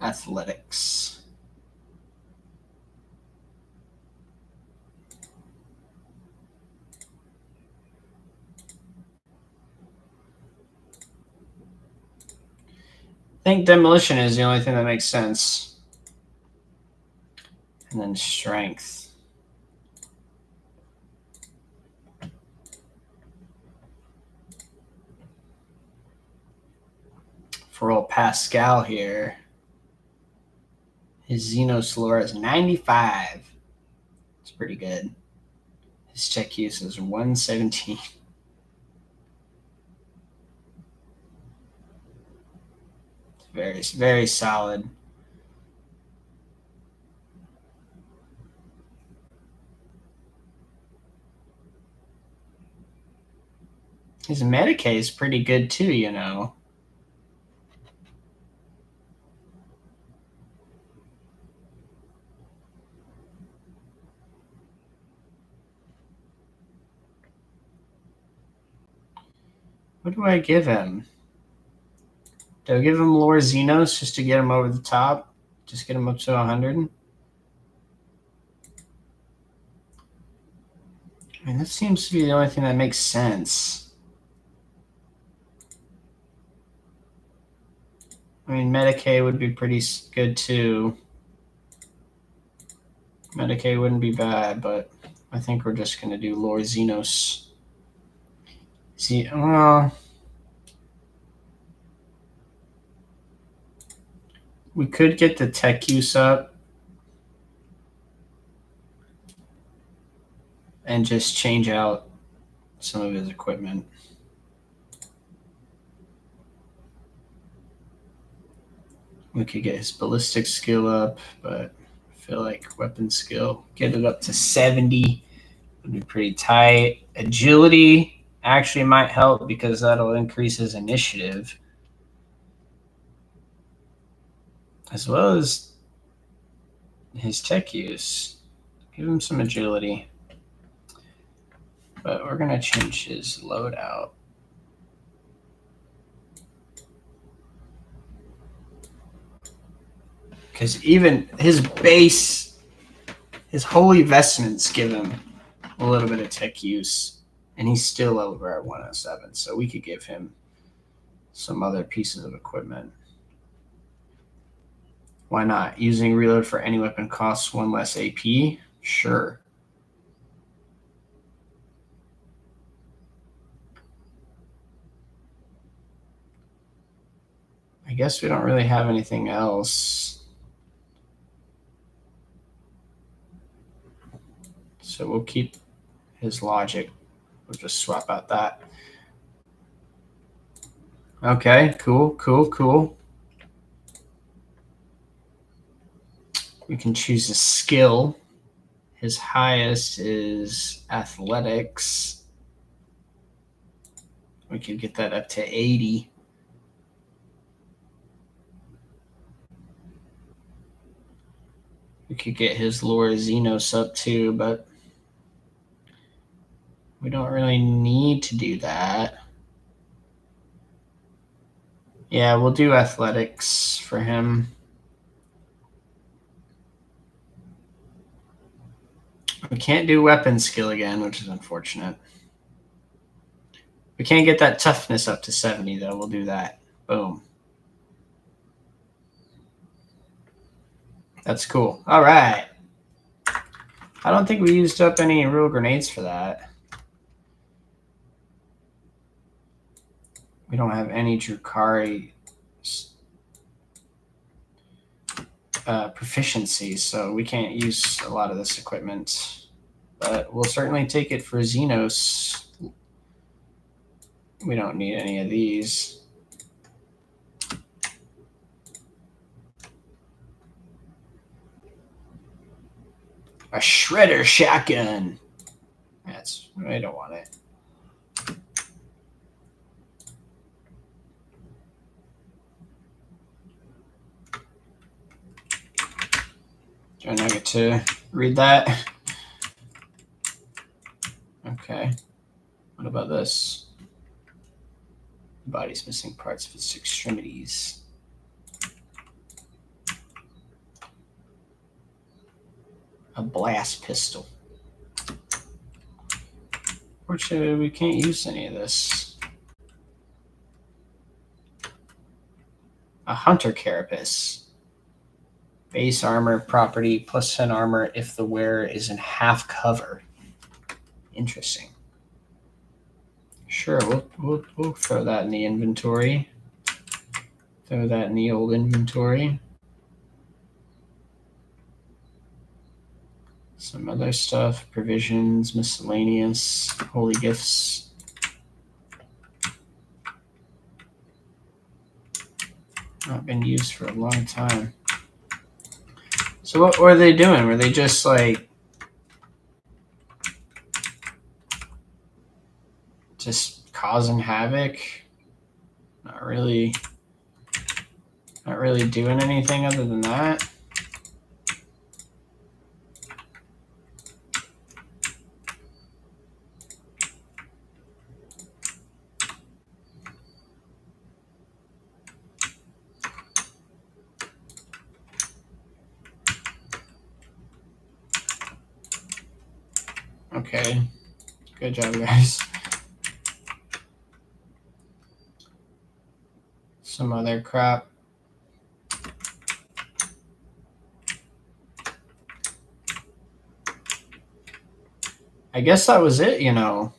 Athletics. I think demolition is the only thing that makes sense. And then strength. For old Pascal here, his Xenos lore is 95. It's pretty good. His check use is 117. Very, very solid. His Medicaid is pretty good too, you know. What do I give him? Do I give him Lore Xenos just to get him over the top? Just get him up to 100? mean, that seems to be the only thing that makes sense. I mean, Medicaid would be pretty good too. Medicaid wouldn't be bad, but I think we're just going to do Lord Xenos. See, well, we could get the tech use up and just change out some of his equipment. We could get his ballistic skill up, but I feel like weapon skill, get it up to 70 would be pretty tight. Agility actually might help because that'll increase his initiative, as well as his tech use. Give him some agility. But we're going to change his loadout. Because even his base, his holy vestments give him a little bit of tech use. And he's still over at 107. So we could give him some other pieces of equipment. Why not? Using reload for any weapon costs 1 less AP? Sure. I guess we don't really have anything else. So we'll keep his logic. We'll just swap out that. Okay, cool. We can choose a skill. His highest is athletics. We could get that up to 80. We could get his Lore Xenos up too, but we don't really need to do that. Yeah, we'll do athletics for him. We can't do weapon skill again, which is unfortunate. We can't get that toughness up to 70, though. We'll do that. Boom. That's cool. All right. I don't think we used up any real grenades for that. We don't have any Drukhari proficiency, so we can't use a lot of this equipment. But we'll certainly take it for Xenos. We don't need any of these. A shredder shotgun. I don't want it. Do I not get to read that? Okay. What about this? The body's missing parts of its extremities. A blast pistol. Fortunately, we can't use any of this. A hunter carapace. Base armor property plus 10 armor if the wearer is in half cover. Interesting. Sure, we'll throw that in the inventory. Throw that in the old inventory. Some other stuff, provisions, miscellaneous, holy gifts. Not been used for a long time. So what were they doing? Were they just like just causing havoc? Not really doing anything other than that. Okay. Good job, guys. Some other crap. I guess that was it, you know.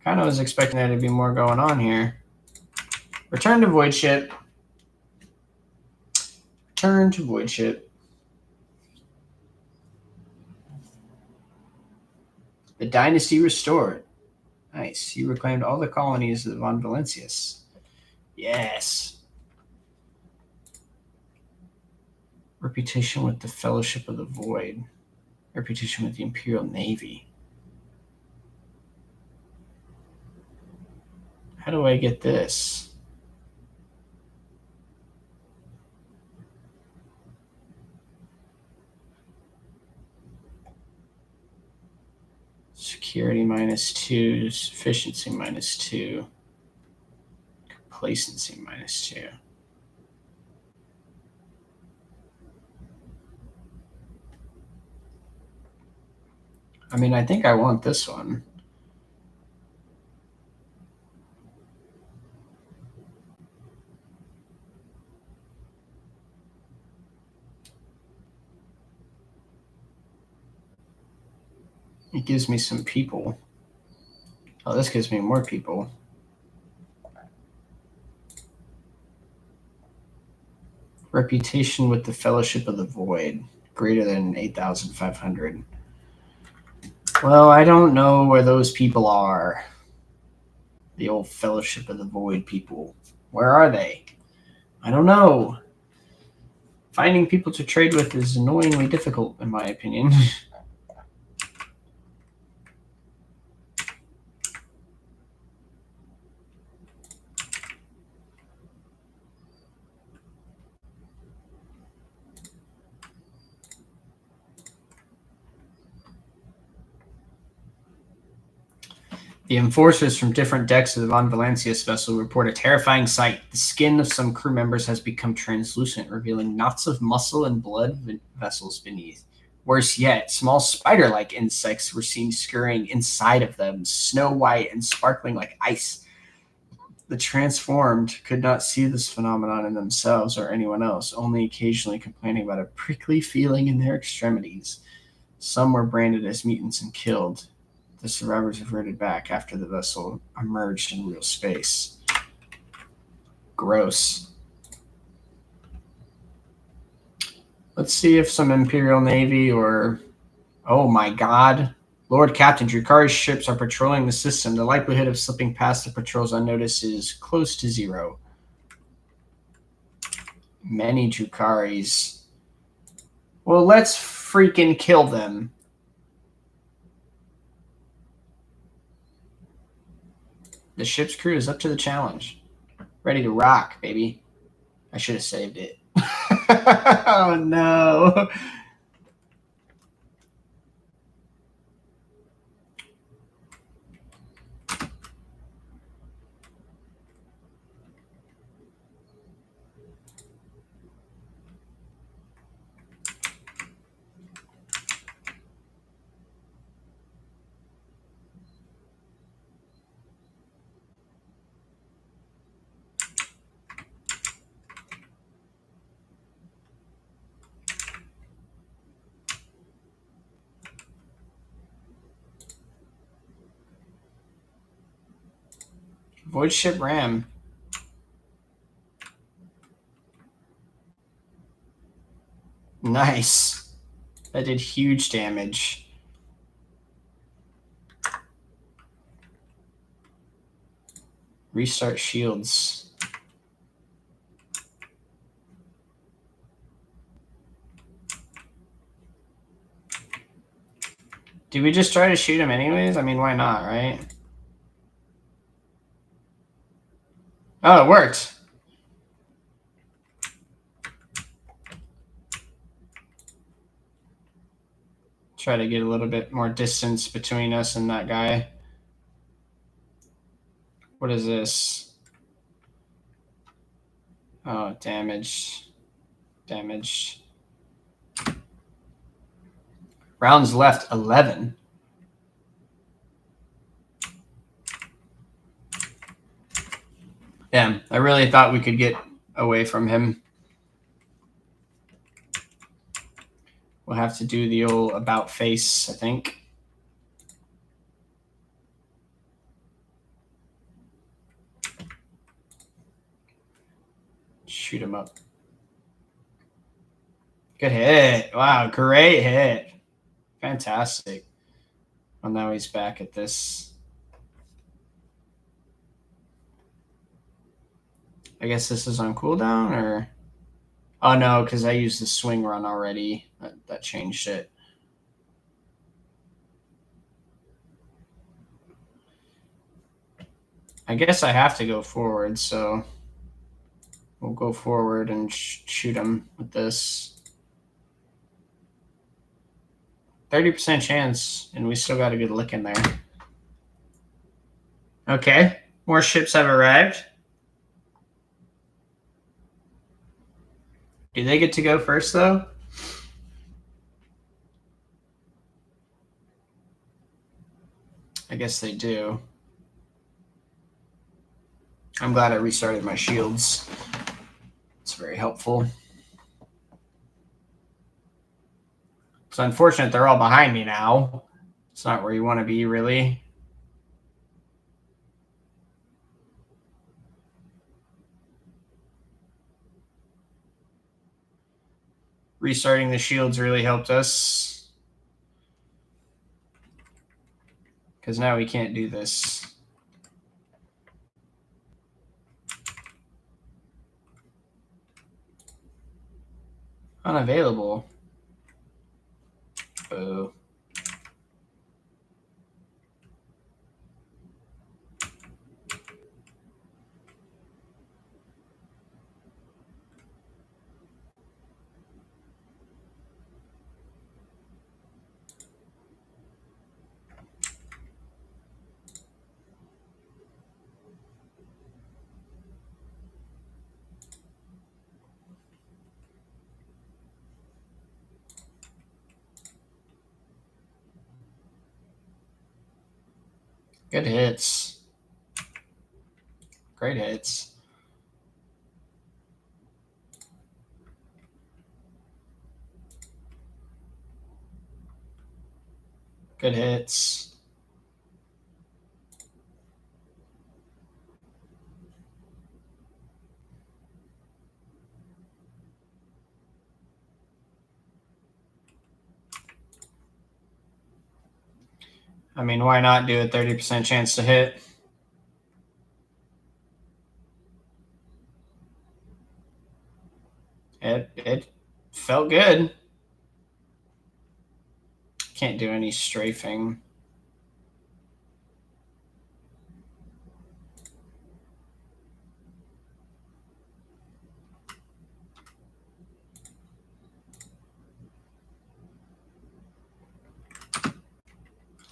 Kind of was expecting there to be more going on here. Return to Void Ship. Return to Void Ship. The dynasty restored. Nice. You reclaimed all the colonies of Von Valencius. Yes. Reputation with the Fellowship of the Void. Reputation with the Imperial Navy. How do I get this? Security -2, efficiency -2, complacency -2. I mean, I think I want this one. It gives me some people. Oh, this gives me more people. Reputation with the Fellowship of the Void, greater than 8,500. Well, I don't know where those people are. The old Fellowship of the Void people. Where are they? I don't know. Finding people to trade with is annoyingly difficult, in my opinion. The enforcers from different decks of the Von Valencius vessel report a terrifying sight. The skin of some crew members has become translucent, revealing knots of muscle and blood vessels beneath. Worse yet, small spider-like insects were seen scurrying inside of them, snow white and sparkling like ice. The transformed could not see this phenomenon in themselves or anyone else, only occasionally complaining about a prickly feeling in their extremities. Some were branded as mutants and killed. The survivors reverted back after the vessel emerged in real space. Gross. Let's see if some Imperial Navy or... Oh my god. Lord Captain, Drukari's ships are patrolling the system. The likelihood of slipping past the patrols unnoticed is close to 0. Many Drukaris. Well, let's freaking kill them. The ship's crew is up to the challenge. Ready to rock, baby. I should have saved it. Oh, no. Void ship ram. Nice. That did huge damage. Restart shields. Did we just try to shoot him anyways? I mean, why not, right? Oh, it worked. Try to get a little bit more distance between us and that guy. What is this? Oh, damaged. Damaged. Rounds left, 11. Yeah, I really thought we could get away from him. We'll have to do the old about face, I think. Shoot him up. Good hit. Wow, great hit. Fantastic. Well, now he's back at this. I guess this is on cooldown, or... Oh, no, because I used the swing run already. That changed it. I guess I have to go forward, so we'll go forward and shoot him with this. 30% chance, and we still got a good lick in there. Okay, more ships have arrived. Do they get to go first, though? I guess they do. I'm glad I restarted my shields. It's very helpful. It's unfortunate they're all behind me now. It's not where you want to be, really. Restarting the shields really helped us. Because now we can't do this. Unavailable. Boo. Good hits. Great hits. Good hits. I mean, why not do a 30% chance to hit? It felt good. Can't do any strafing.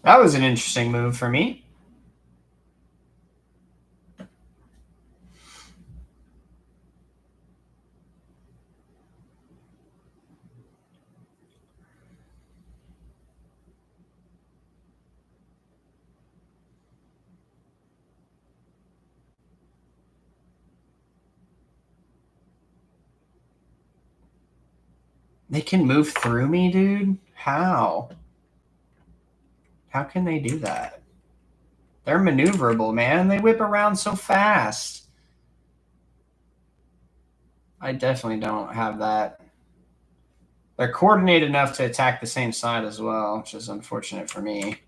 That was an interesting move for me. They can move through me, dude? How? How can they do that? They're maneuverable, man. They whip around so fast. I definitely don't have that. They're coordinated enough to attack the same side as well, which is unfortunate for me.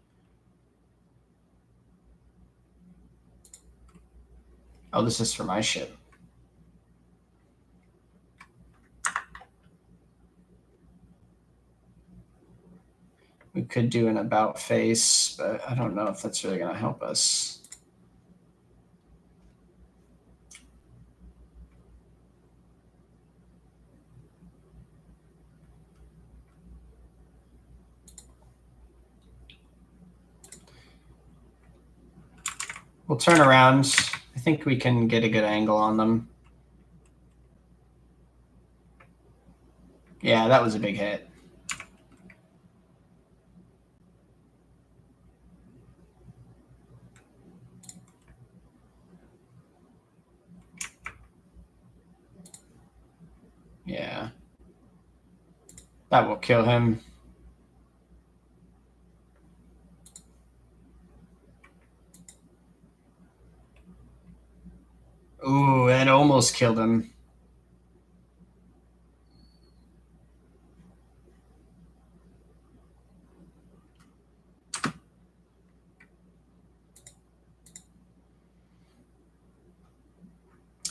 Oh, this is for my ship. We could do an about face, but I don't know if that's really going to help us. We'll turn around. I think we can get a good angle on them. Yeah, that was a big hit. Yeah. That will kill him. Ooh, that almost killed him.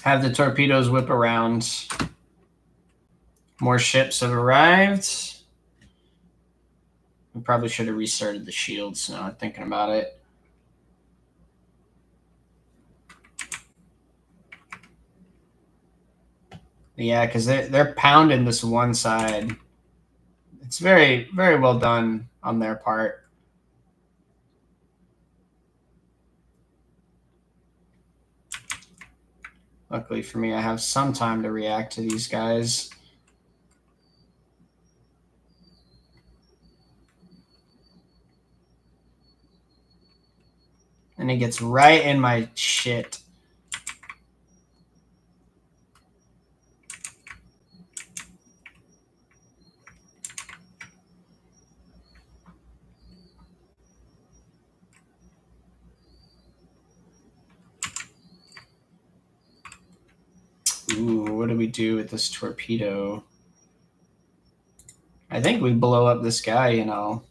Have the torpedoes whip around. More ships have arrived. We probably should have restarted the shields now I'm thinking about it. Yeah, because they're pounding this one side. It's very, very well done on their part. Luckily for me, I have some time to react to these guys. And he gets right in my shit. Ooh, what do we do with this torpedo? I think we blow up this guy, you know.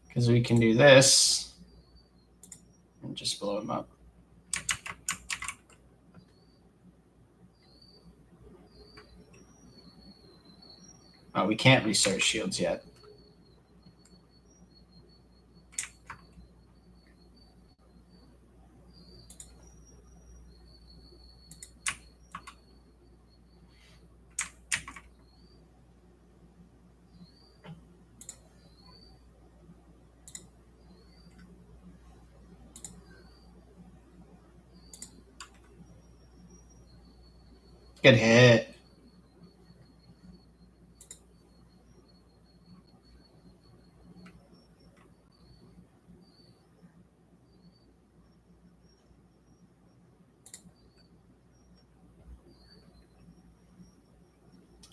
Because we can do this and just blow him up. Oh, we can't restart shields yet. Good hit.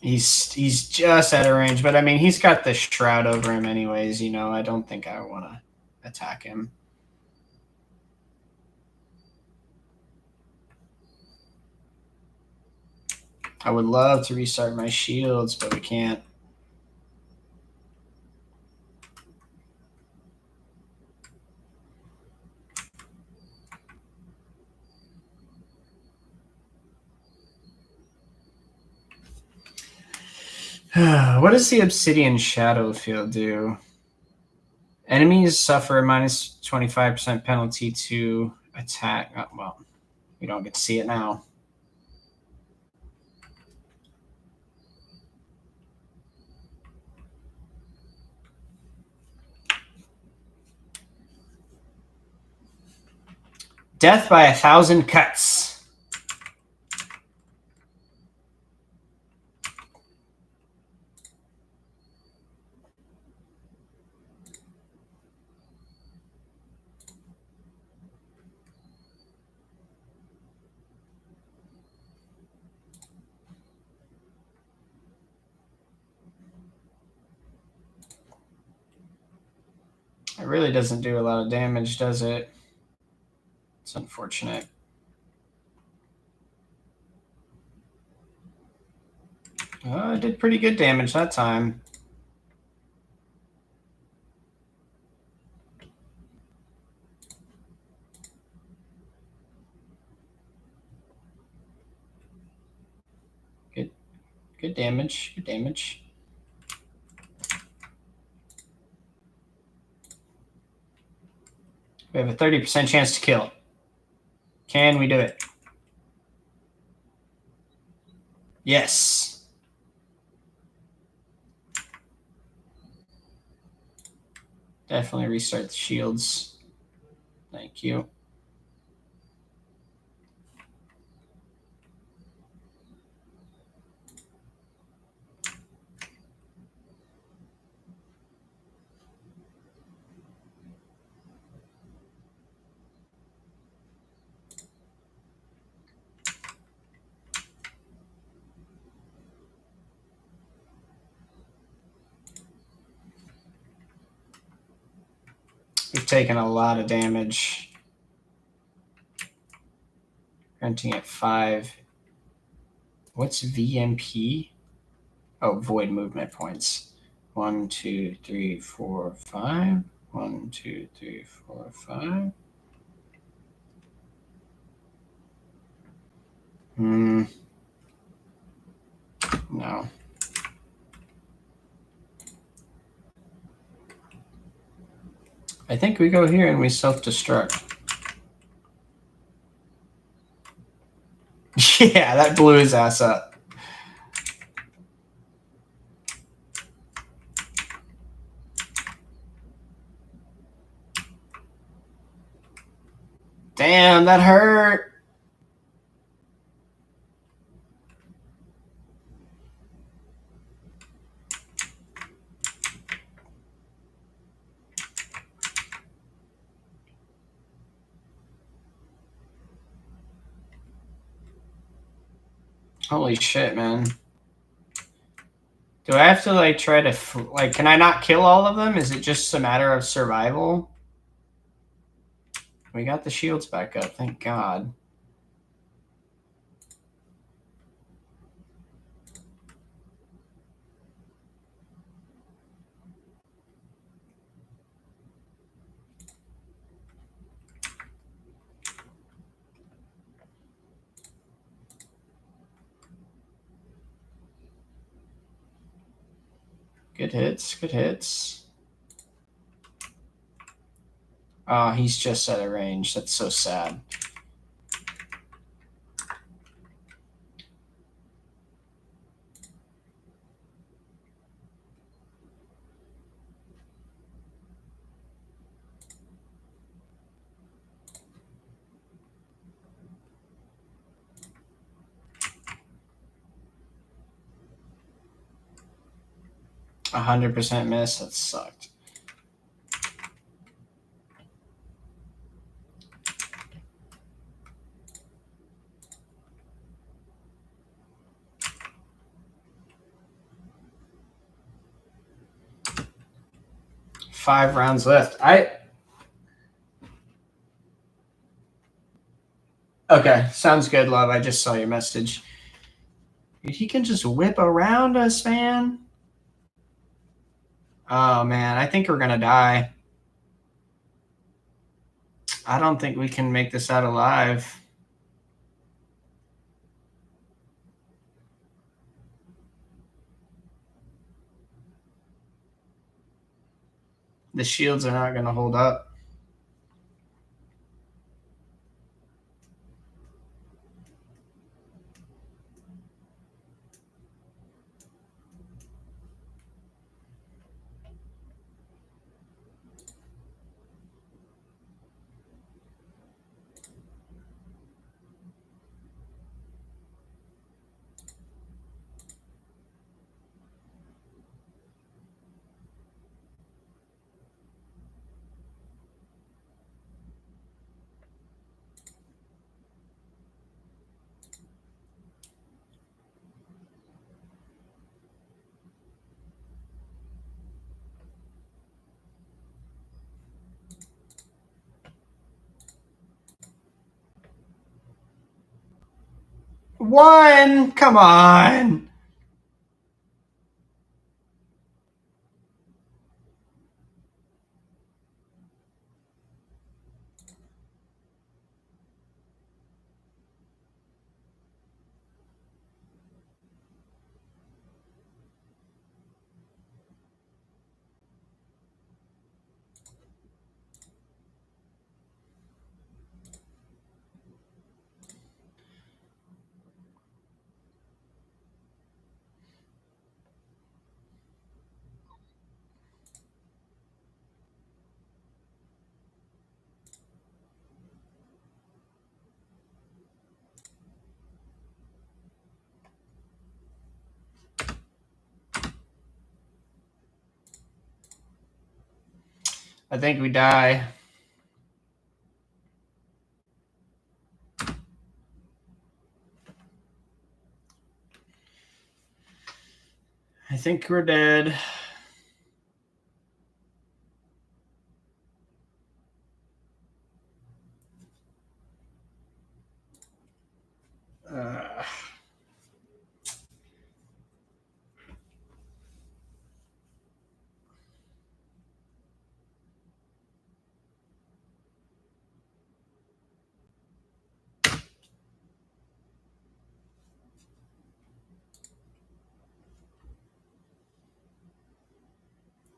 He's just out of range, but I mean, he's got the shroud over him anyways, you know. I don't think I want to attack him. I would love to restart my shields, but we can't. What does the Obsidian Shadow Field do? Enemies suffer a minus 25% penalty to attack. Oh, well, we don't get to see it now. Death by 1,000 cuts. It really doesn't do a lot of damage, does it? It's unfortunate. It did pretty good damage that time. Good damage. Good damage. We have a 30% chance to kill. Can we do it? Yes. Definitely restart the shields. Thank you. taken a lot of damage. Grunting at 5. What's VMP? Oh, void movement points. 1, 2, 3, 4, 5. 1, 2, 3, 4, 5. No. I think we go here and we self-destruct. Yeah, that blew his ass up. Damn, that hurt. Holy shit, man. Do I have to like try to like? Can I not kill all of them? Is it just a matter of survival? We got the shields back up, thank God. Good hits, good hits. Oh, he's just out of range. That's so sad. A 100% miss. That sucked. Five rounds left. Okay, sounds good, love. I just saw your message. Dude, he can just whip around us, man. Oh, man, I think we're gonna die. I don't think we can make this out alive. The shields are not gonna hold up. One! Come on! I think we die. I think we're dead.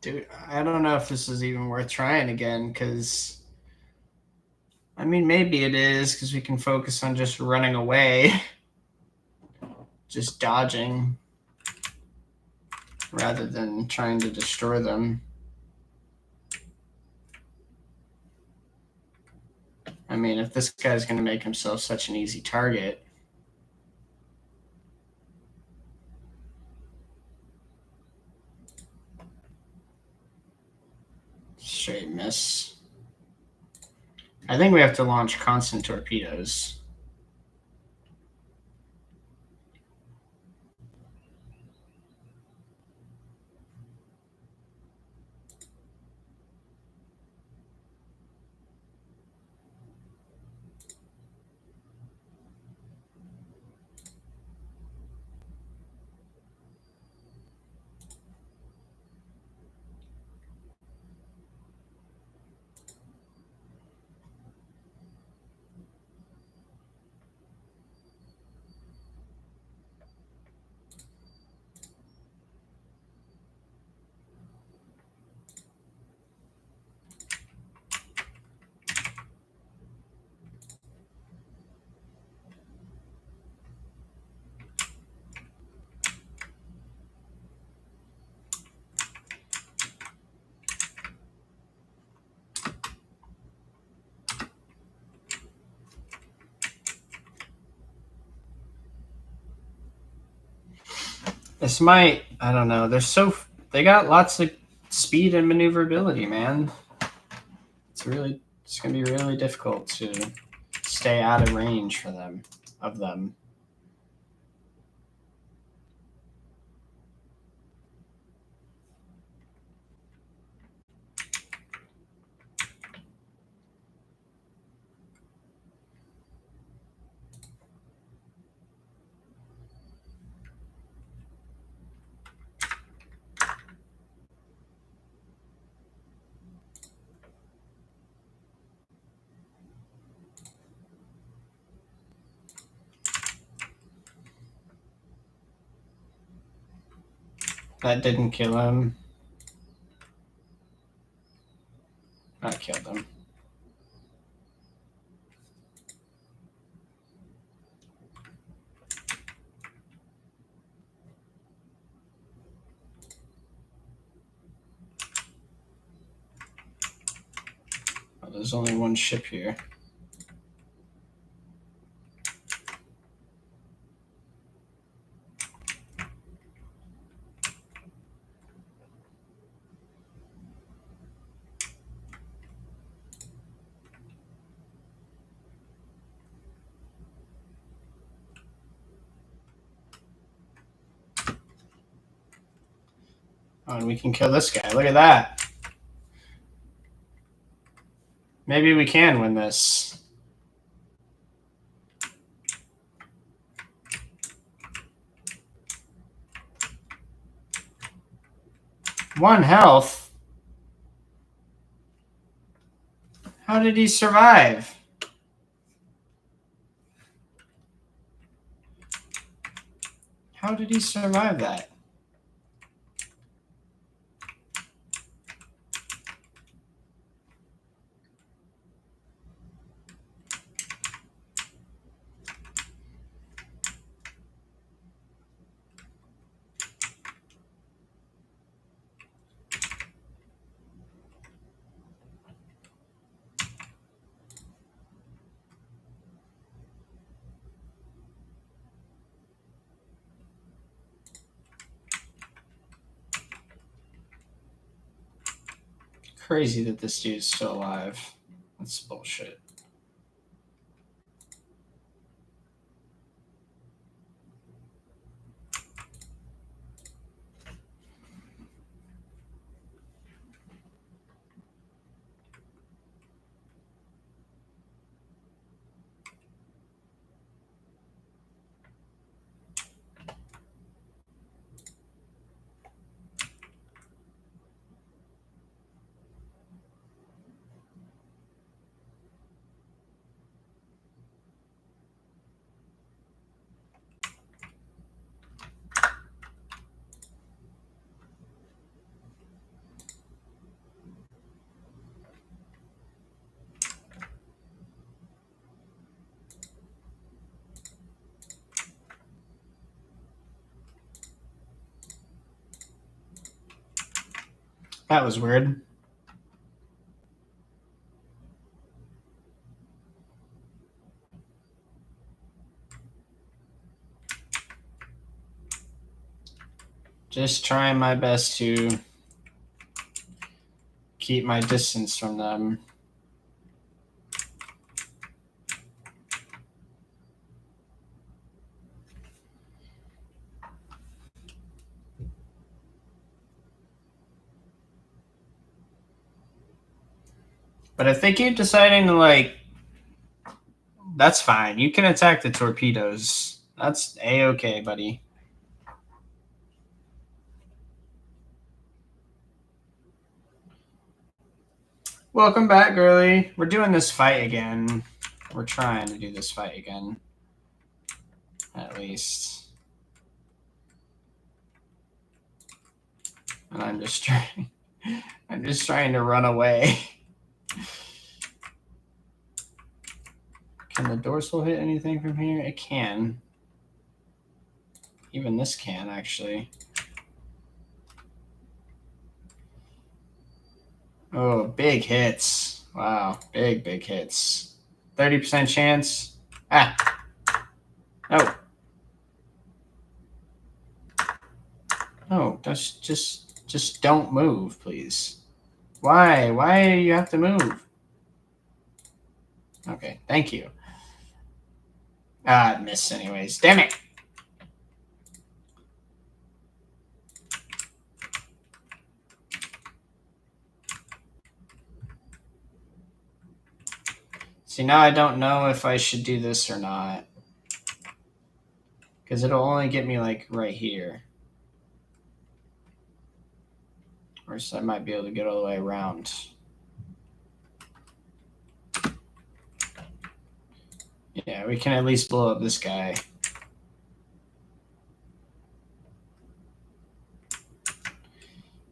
Dude, I don't know if this is even worth trying again, because I mean, maybe it is, because we can focus on just running away, just dodging, rather than trying to destroy them. I mean, if this guy's going to make himself such an easy target. Straight miss. I think we have to launch constant torpedoes. This might, I don't know. They got lots of speed and maneuverability, man. It's going to be really difficult to stay out of range for them, of them. That didn't kill him. That killed him. Oh, there's only one ship here. Oh, and we can kill this guy. Look at that. Maybe we can win this. One health? How did he survive? How did he survive that? Crazy that this dude's still alive. That's bullshit. That was weird. Just trying my best to keep my distance from them. But if they keep deciding to, like, that's fine. You can attack the torpedoes. That's A-okay, buddy. Welcome back, girly. We're doing this fight again. We're trying to do this fight again. At least. And I'm just trying to run away. Can the dorsal hit anything from here? It can. Even this can, actually. Oh, big hits. Wow, big hits. 30% chance. Ah. No. No, just don't move, please. Why? Why do you have to move? Okay, thank you. Ah, it missed anyways. Damn it. See, now I don't know if I should do this or not. Because it'll only get me, like, right here. Or so I might be able to get all the way around. Yeah, we can at least blow up this guy.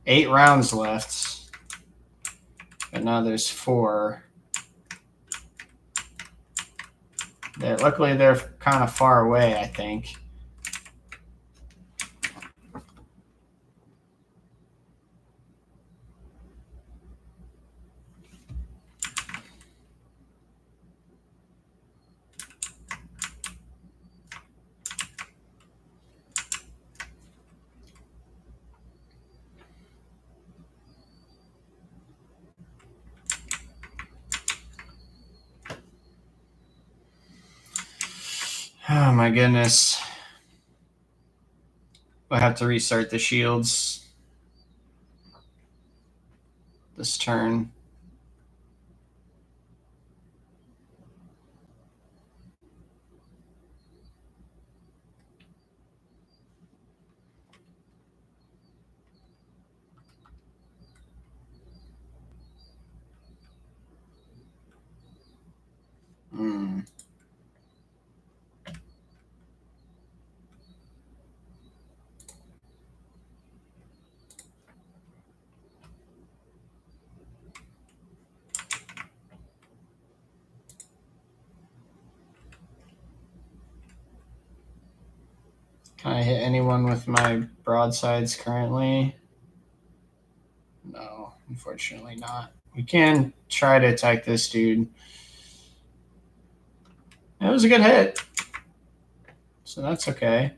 Eight rounds left. But now there's 4. Luckily, they're kind of far away, I think. Oh my goodness. I have to restart the shields this turn. Can I hit anyone with my broadsides currently? No, unfortunately not. We can try to attack this dude. It was a good hit. So that's okay.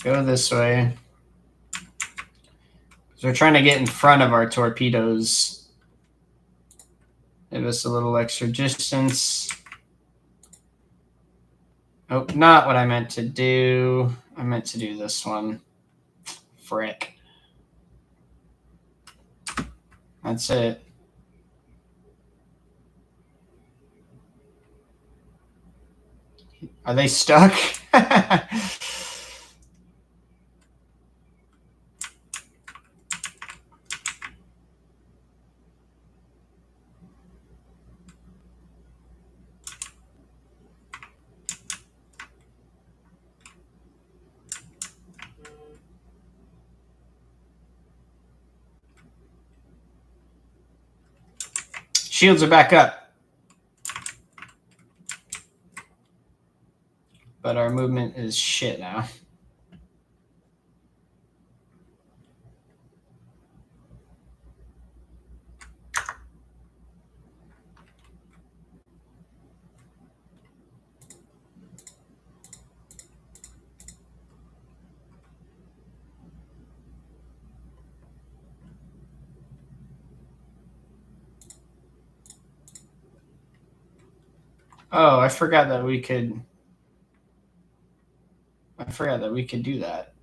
Go this way. So we're trying to get in front of our torpedoes. Give us a little extra distance. Oh, not what I meant to do. I meant to do this one. Frick. That's it. Are they stuck? Shields are back up. But our movement is shit now. Oh, I forgot that we could. I forgot that we could do that.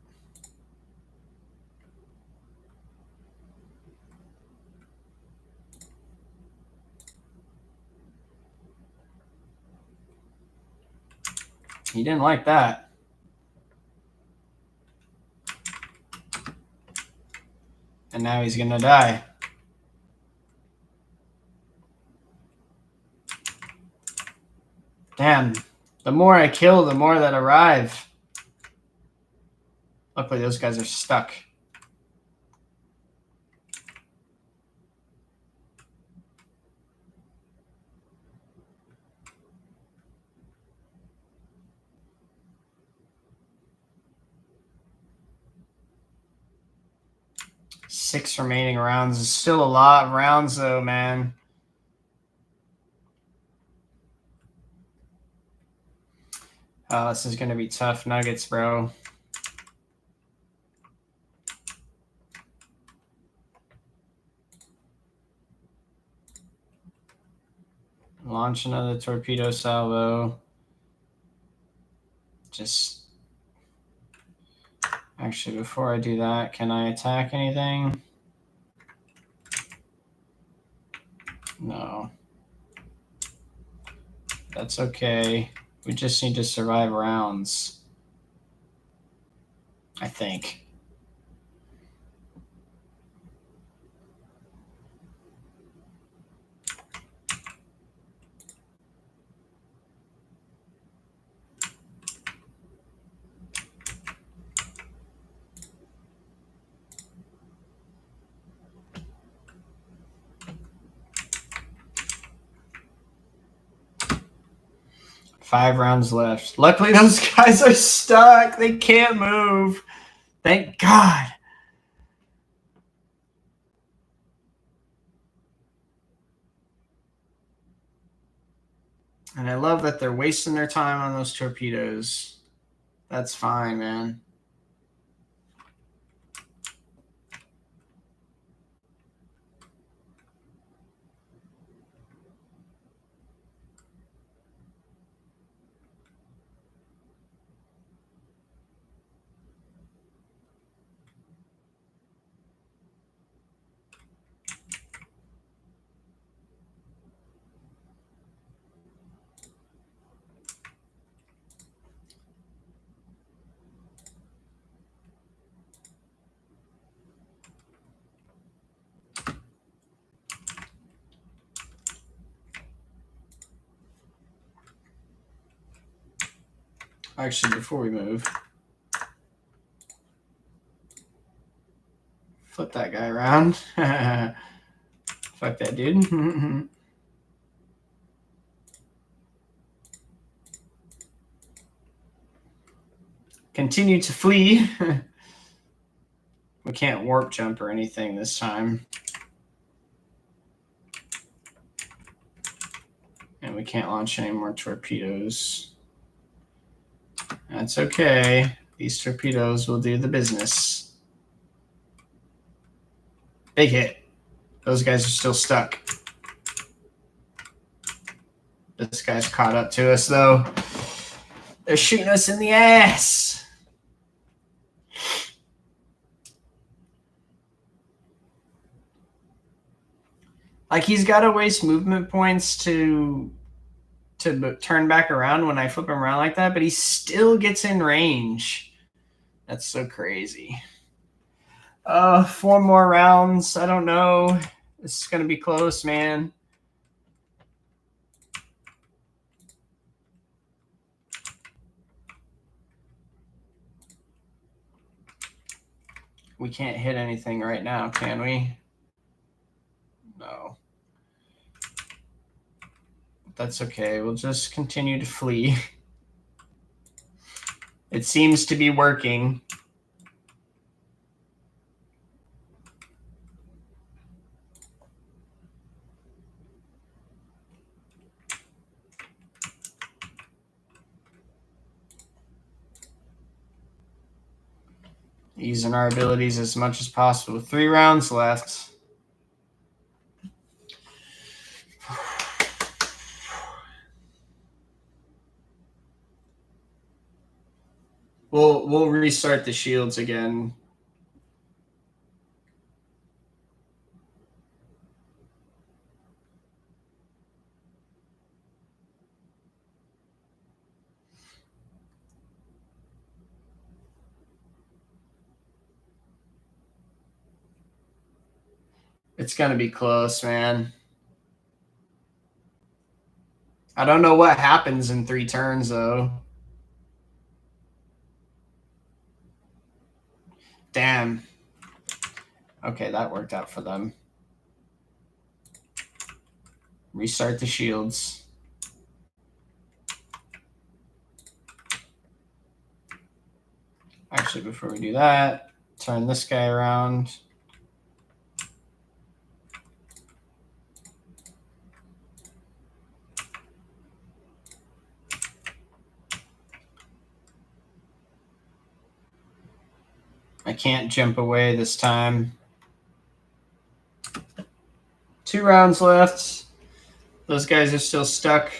He didn't like that. And now he's gonna die. Damn. The more I kill, the more that arrive. Luckily, those guys are stuck. Six remaining rounds. It's still a lot of rounds, though, man. Oh, this is going to be tough nuggets, bro. Launch another torpedo salvo. Just... Actually, before I do that, can I attack anything? No. That's okay. We just need to survive rounds. I think. Five rounds left. Luckily, those guys are stuck. They can't move. Thank God. And I love that they're wasting their time on those torpedoes. That's fine, man. Actually, before we move, flip that guy around. Fuck that dude. Continue to flee. We can't warp jump or anything this time. And we can't launch any more torpedoes. That's okay. These torpedoes will do the business. Big hit. Those guys are still stuck. This guy's caught up to us, though. They're shooting us in the ass. Like, he's got to waste movement points to turn back around when I flip him around like that, but he still gets in range. That's so crazy. 4 more rounds. I don't know. This is going to be close, man. We can't hit anything right now, can we? No. That's okay. We'll just continue to flee. It seems to be working. Using our abilities as much as possible. 3 rounds left. We'll restart the shields again. It's gonna be close, man. I don't know what happens in 3 turns though. Damn. Okay, that worked out for them. Restart the shields. Actually, before we do that, turn this guy around. I can't jump away this time. 2 rounds left. Those guys are still stuck.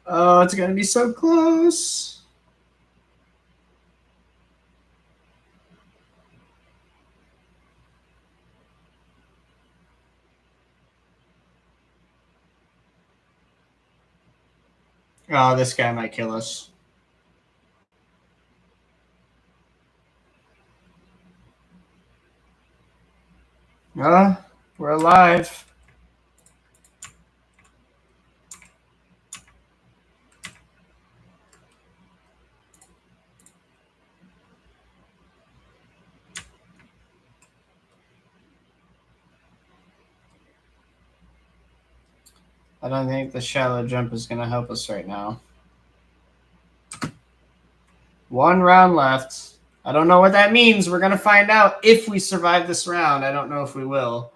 Oh, it's gonna be so close. Oh, this guy might kill us. Oh, we're alive. I don't think the shallow jump is going to help us right now. 1 round left. I don't know what that means. We're going to find out if we survive this round. I don't know if we will.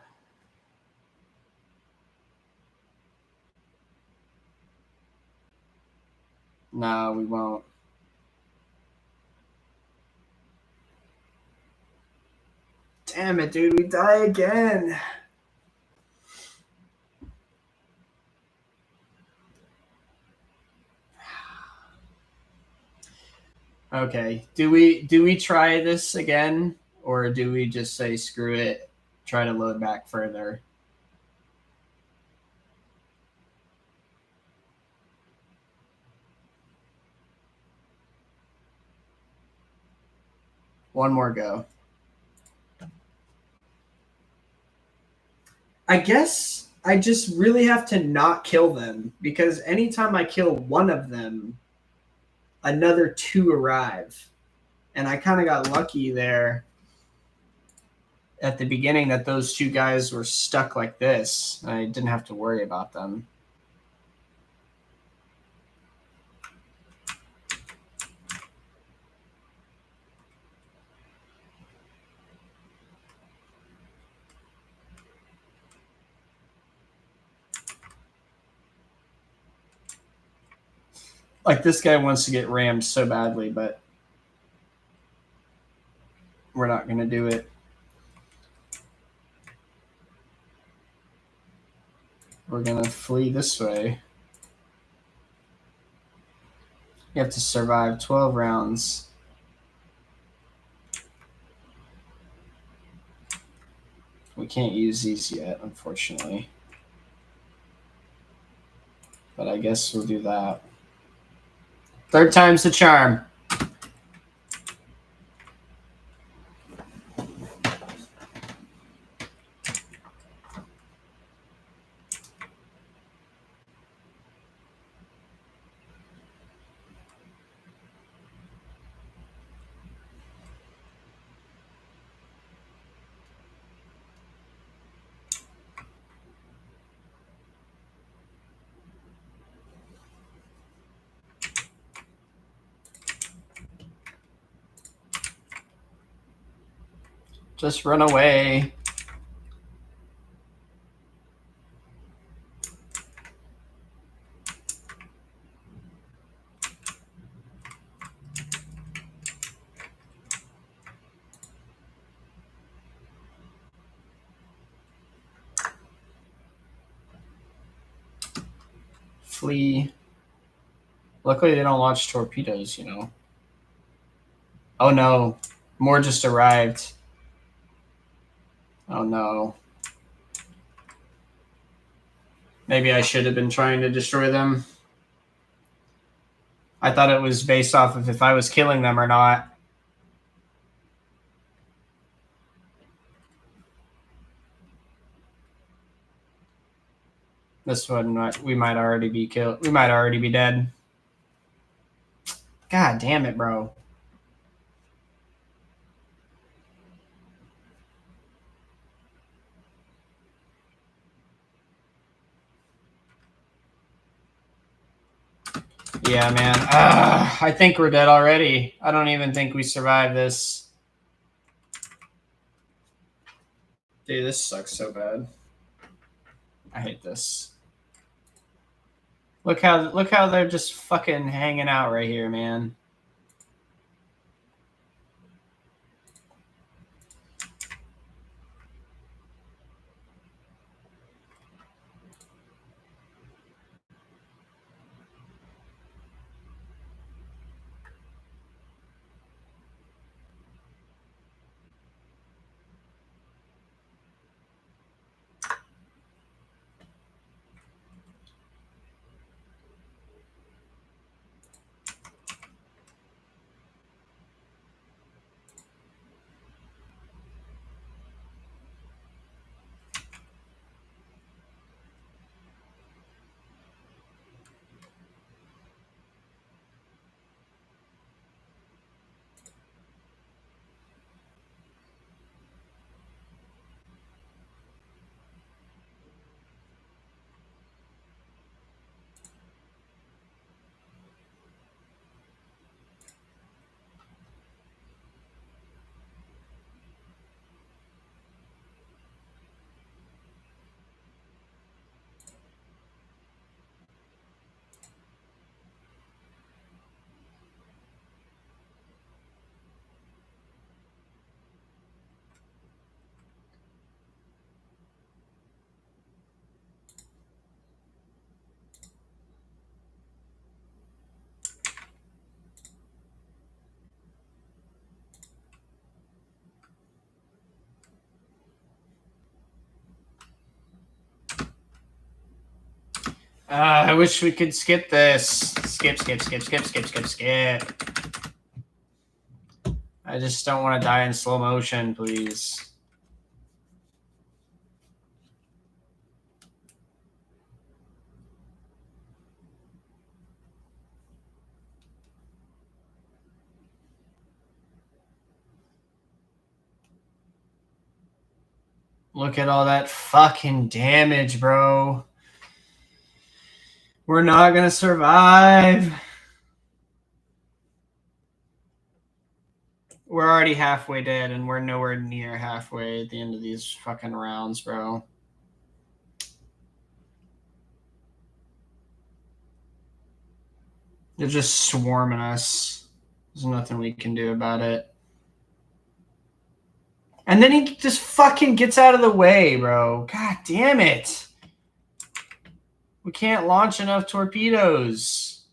No, we won't. Damn it, dude. We die again. Okay. Do we try this again, or do we just say screw it, try to load back further? One more go. I guess I just really have to not kill them, because anytime I kill one of them, another 2 arrive. And I kind of got lucky there at the beginning that those 2 guys were stuck like this. I didn't have to worry about them. Like, this guy wants to get rammed so badly, but we're not going to do it. We're going to flee this way. You have to survive 12 rounds. We can't use these yet, unfortunately. But I guess we'll do that. 3rd time's the charm. Just run away. flee. Luckily, they don't launch torpedoes, you know. Oh no, more just arrived. Oh no. Maybe I should have been trying to destroy them. I thought it was based off of if I was killing them or not. This one, we might already be killed. We might already be dead. God damn it, bro. Yeah, man. I think we're dead already. I don't even think we survived this. Dude, this sucks so bad. I hate this. Look how they're just fucking hanging out right here, man. I wish we could skip this. Skip. I just don't want to die in slow motion, please. Look at all that fucking damage, bro. We're not going to survive. We're already halfway dead, and we're nowhere near halfway at the end of these fucking rounds, bro. They're just swarming us. There's nothing we can do about it. And then he just fucking gets out of the way, bro. God damn it. We can't launch enough torpedoes.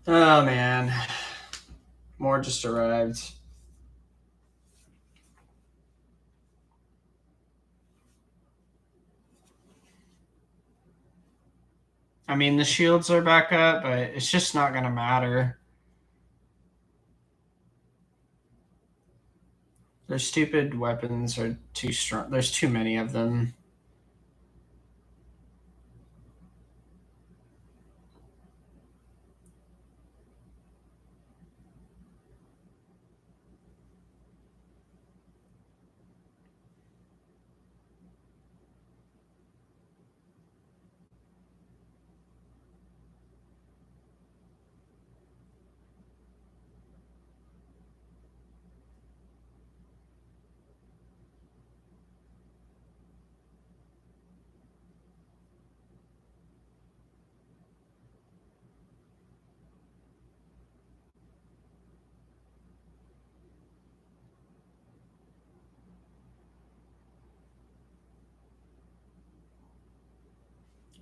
Oh, man. More just arrived. I mean, the shields are back up, but it's just not going to matter. Their stupid weapons are too strong. There's too many of them.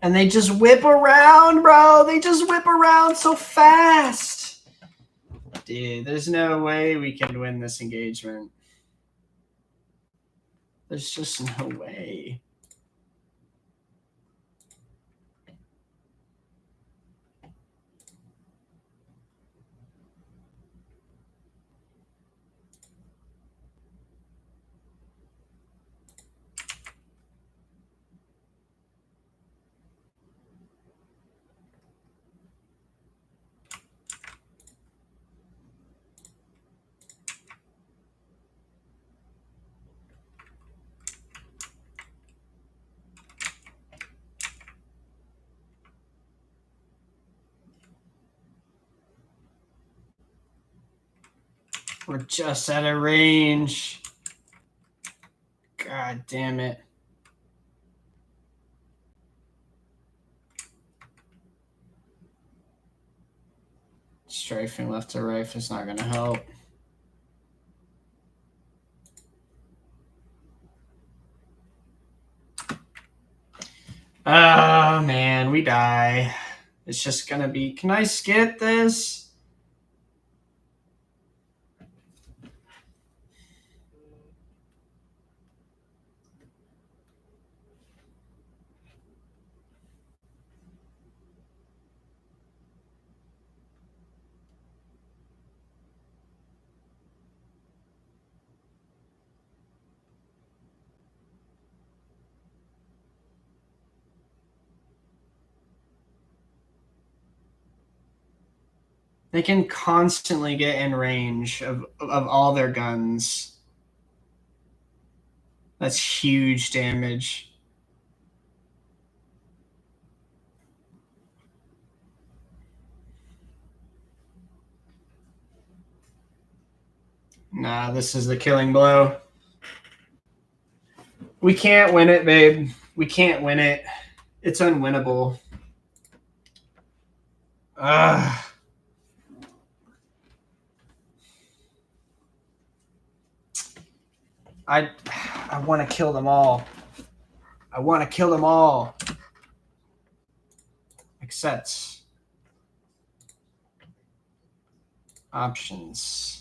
And they just whip around, bro. They just whip around so fast. Dude, there's no way we can win this engagement. There's just no way. We're just out of range. God damn it. Strafing left to right is not going to help. Oh, man, we die. It's just going to be... Can I skip this? They can constantly get in range of all their guns. That's huge damage. Nah, this is the killing blow. We can't win it, babe. We can't win it. It's unwinnable. Ugh. I want to kill them all. I want to kill them all. Accepts. Options.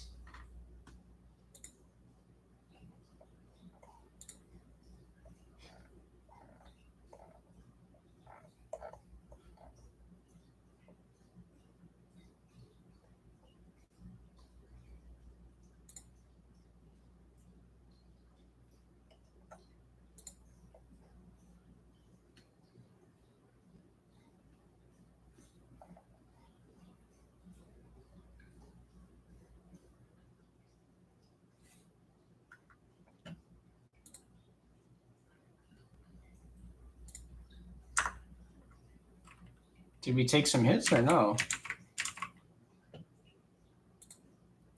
Did we take some hits or no?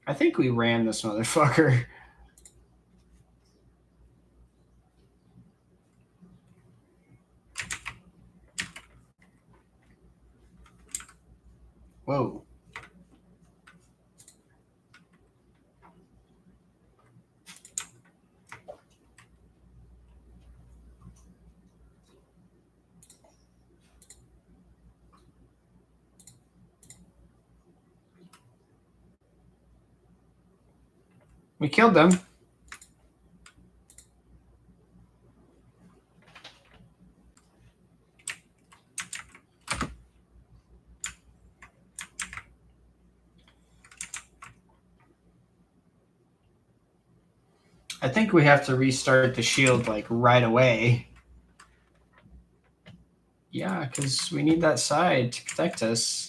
I think we ran this motherfucker. Whoa. We killed them. I think we have to restart the shield like right away. Yeah, because we need that side to protect us.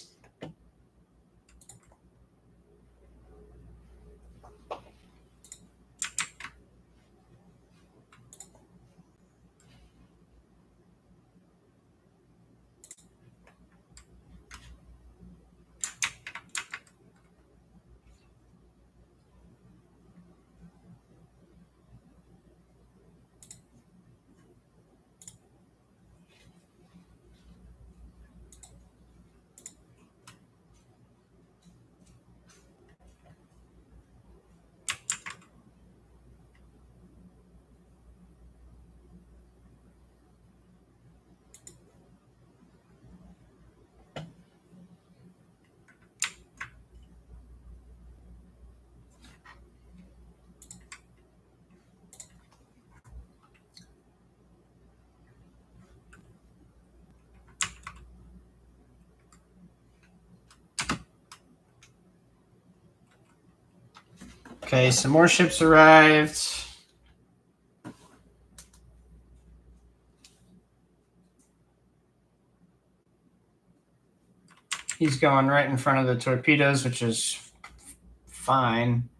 Okay, some more ships arrived. He's going right in front of the torpedoes, which is fine.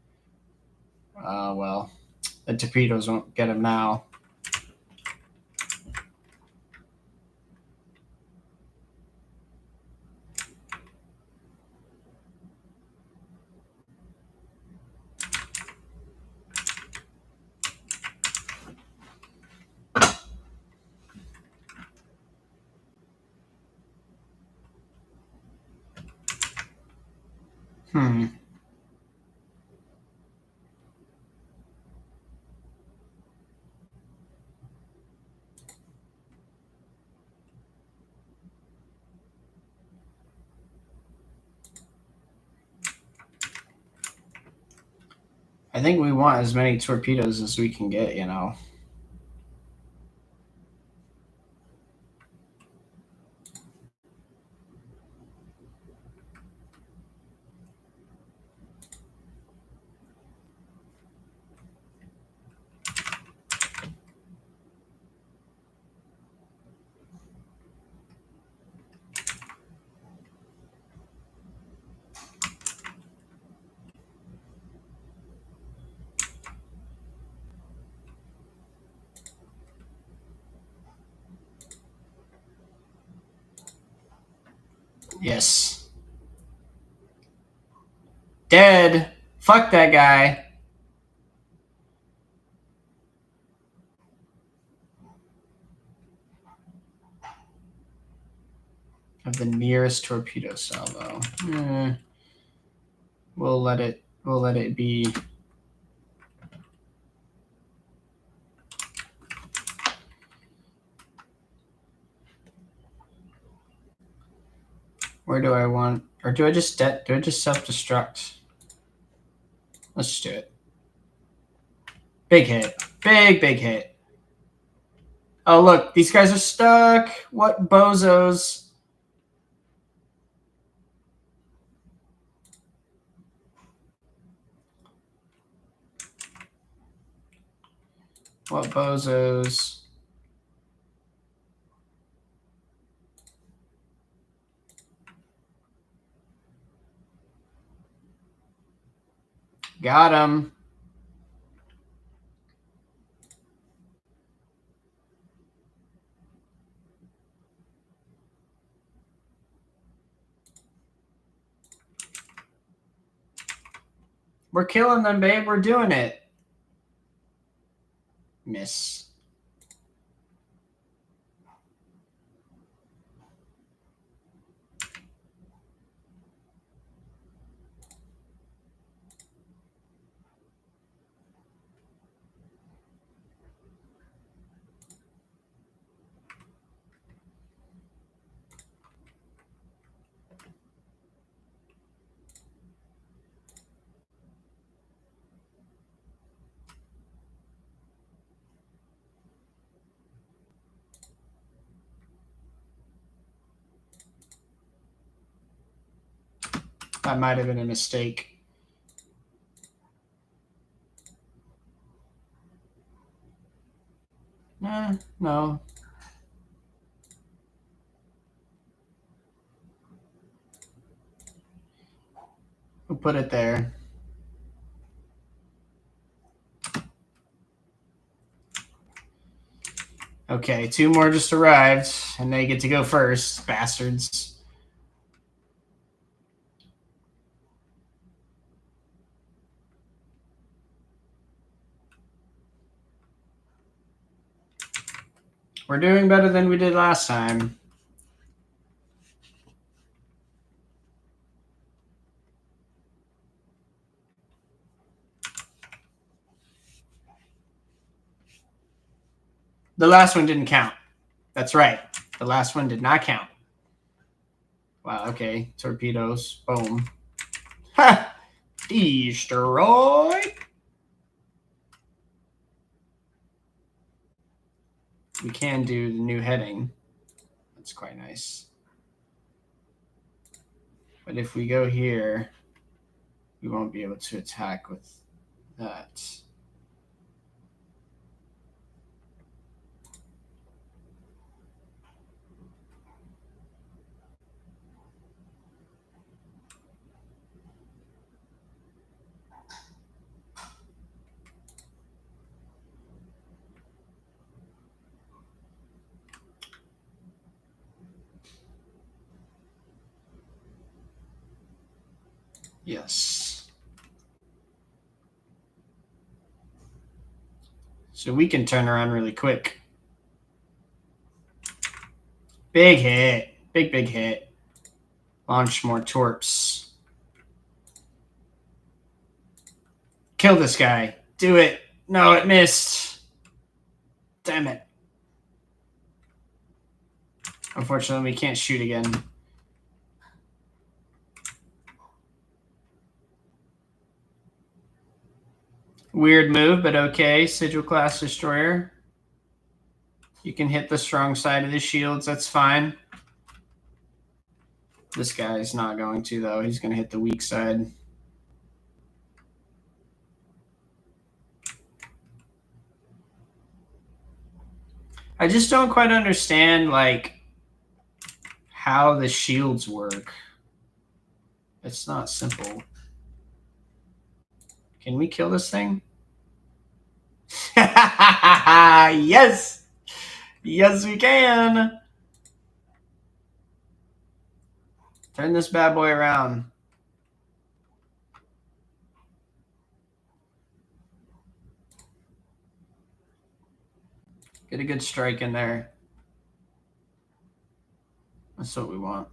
Well, the torpedoes won't get him now. I think we want as many torpedoes as we can get, you know. Yes. Dead. Fuck that guy. Of the nearest torpedo salvo. We'll let it be. Where do I want, or do I just self-destruct? Let's just do it. Big hit. Big hit. Oh, look, these guys are stuck. What bozos. What bozos. Got him. We're killing them, babe. We're doing it. Miss. That might have been a mistake. No. We'll put it there. Okay, 2 more just arrived, and they get to go first, bastards. We're doing better than we did last time. The last one didn't count. That's right. The last one did not count. Wow, okay. Torpedoes. Boom. Ha! Destroy! We can do the new heading. That's quite nice. But if we go here, we won't be able to attack with that. Yes. So we can turn around really quick. Big hit. Big hit. Launch more torps. Kill this guy. Do it. No, it missed. Damn it. Unfortunately, we can't shoot again. Weird move, but okay. Sigil class destroyer. You can hit the strong side of the shields. That's fine. This guy's not going to, though. He's going to hit the weak side. I just don't quite understand, like, how the shields work. It's not simple. Can we kill this thing? Yes! Yes, we can! Turn this bad boy around. Get a good strike in there. That's what we want.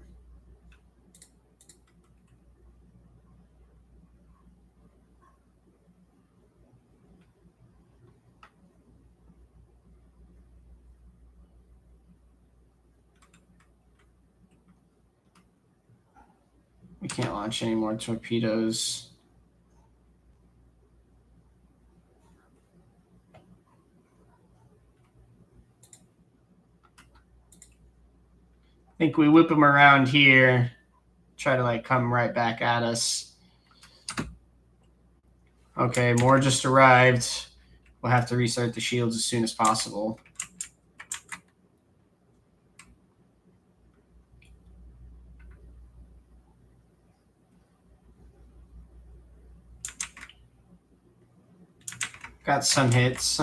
We can't launch any more torpedoes. I think we whip them around here. Try to like come right back at us. Okay, more just arrived. We'll have to restart the shields as soon as possible. Got some hits.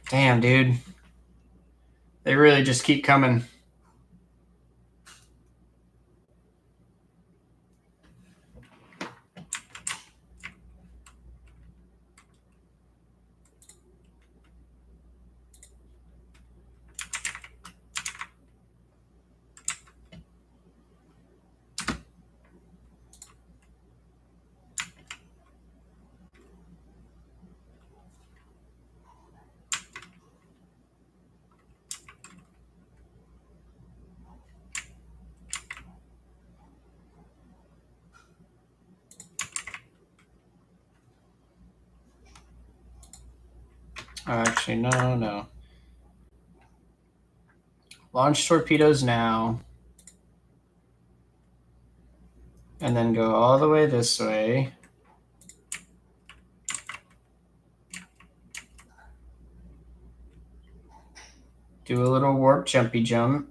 Damn, dude. They really just keep coming. Actually, no. Launch torpedoes now. And then go all the way this way. Do a little warp jumpy jump.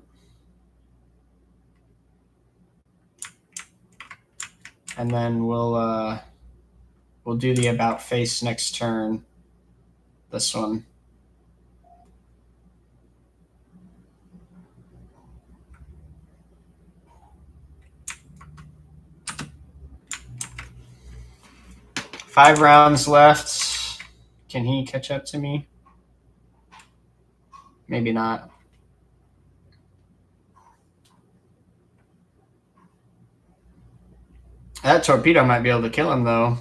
And then we'll do the about face next turn. This one. Five rounds left. Can he catch up to me? Maybe not. That torpedo might be able to kill him, though.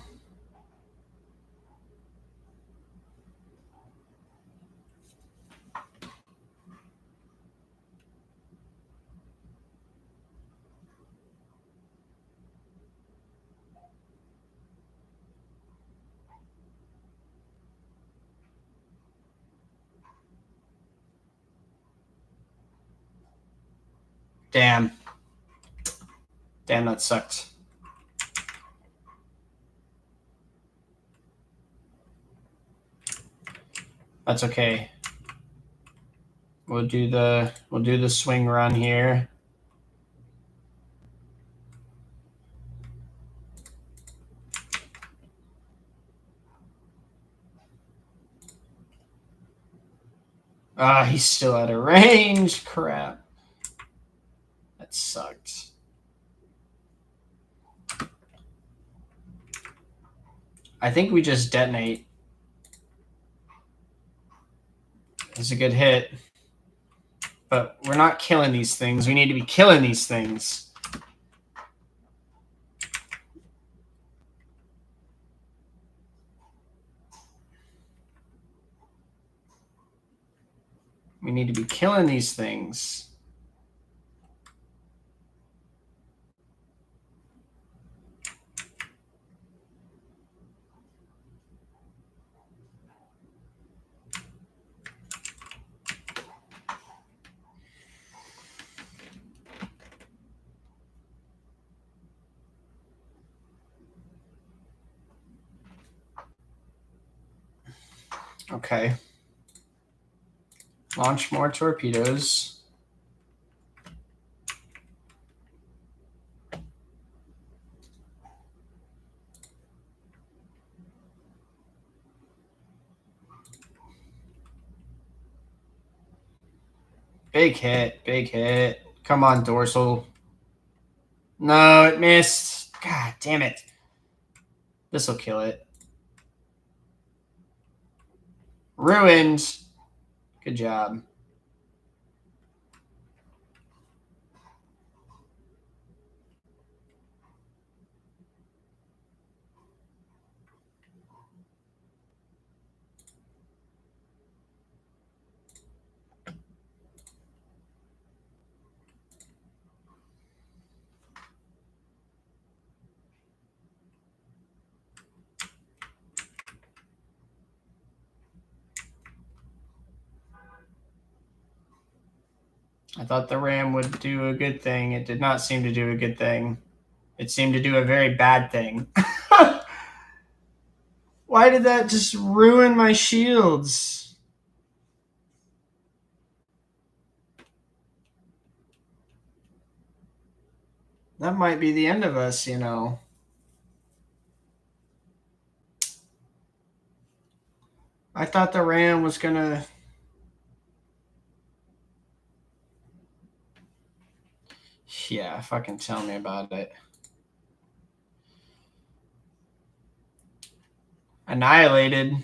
Damn, that sucked. That's okay. We'll do the swing run here. He's still out of range. Crap. That sucked. I think we just detonate. It's a good hit. But we're not killing these things. We need to be killing these things. We need to be killing these things. Okay. Launch more torpedoes. Big hit, big hit. Come on, dorsal. No, it missed. God damn it. This will kill it. Ruined. Good job. I thought the ram would do a good thing. It did not seem to do a good thing. It seemed to do a very bad thing. Why did that just ruin my shields? That might be the end of us, you know. I thought the ram was gonna... Yeah, fucking tell me about it. Annihilated.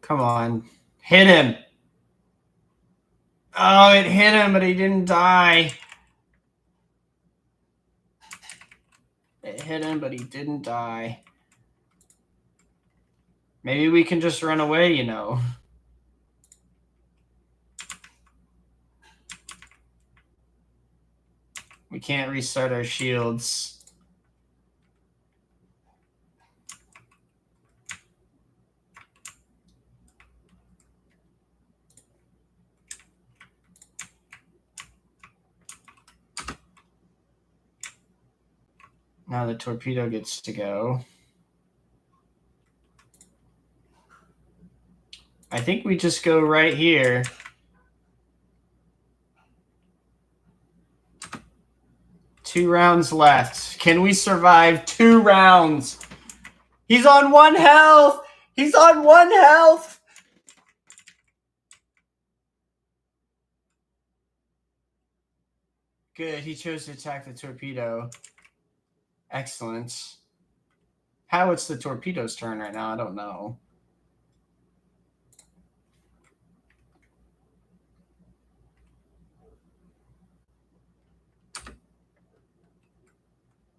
Come on. Hit him. Oh, it hit him, but he didn't die. It hit him, but he didn't die. Maybe we can just run away, you know. We can't restart our shields. Now the torpedo gets to go. I think we just go right here. Two rounds left. Can we survive 2 rounds? He's on 1 health. He's on 1 health. Good. He chose to attack the torpedo. Excellent. How it's the torpedo's turn right now, I don't know.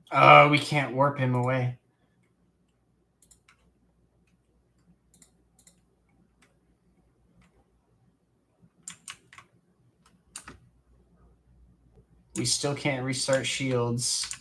Oh, we can't warp him away. We still can't restart shields.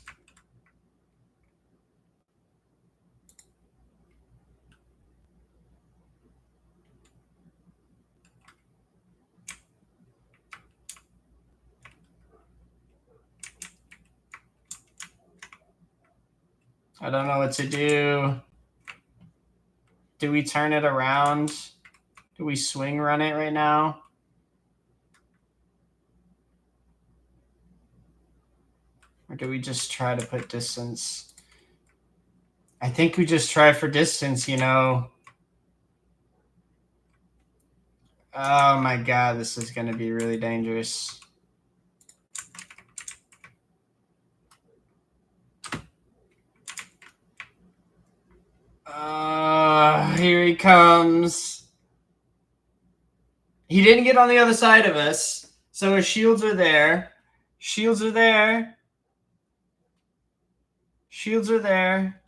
I don't know what to do. Do we turn it around? Do we swing run it right now? Or do we just try to put distance? I think we just try for distance, you know. Oh my God, this is going to be really dangerous. Here he comes. He didn't get on the other side of us, so his shields are there. Shields are there. Shields are there.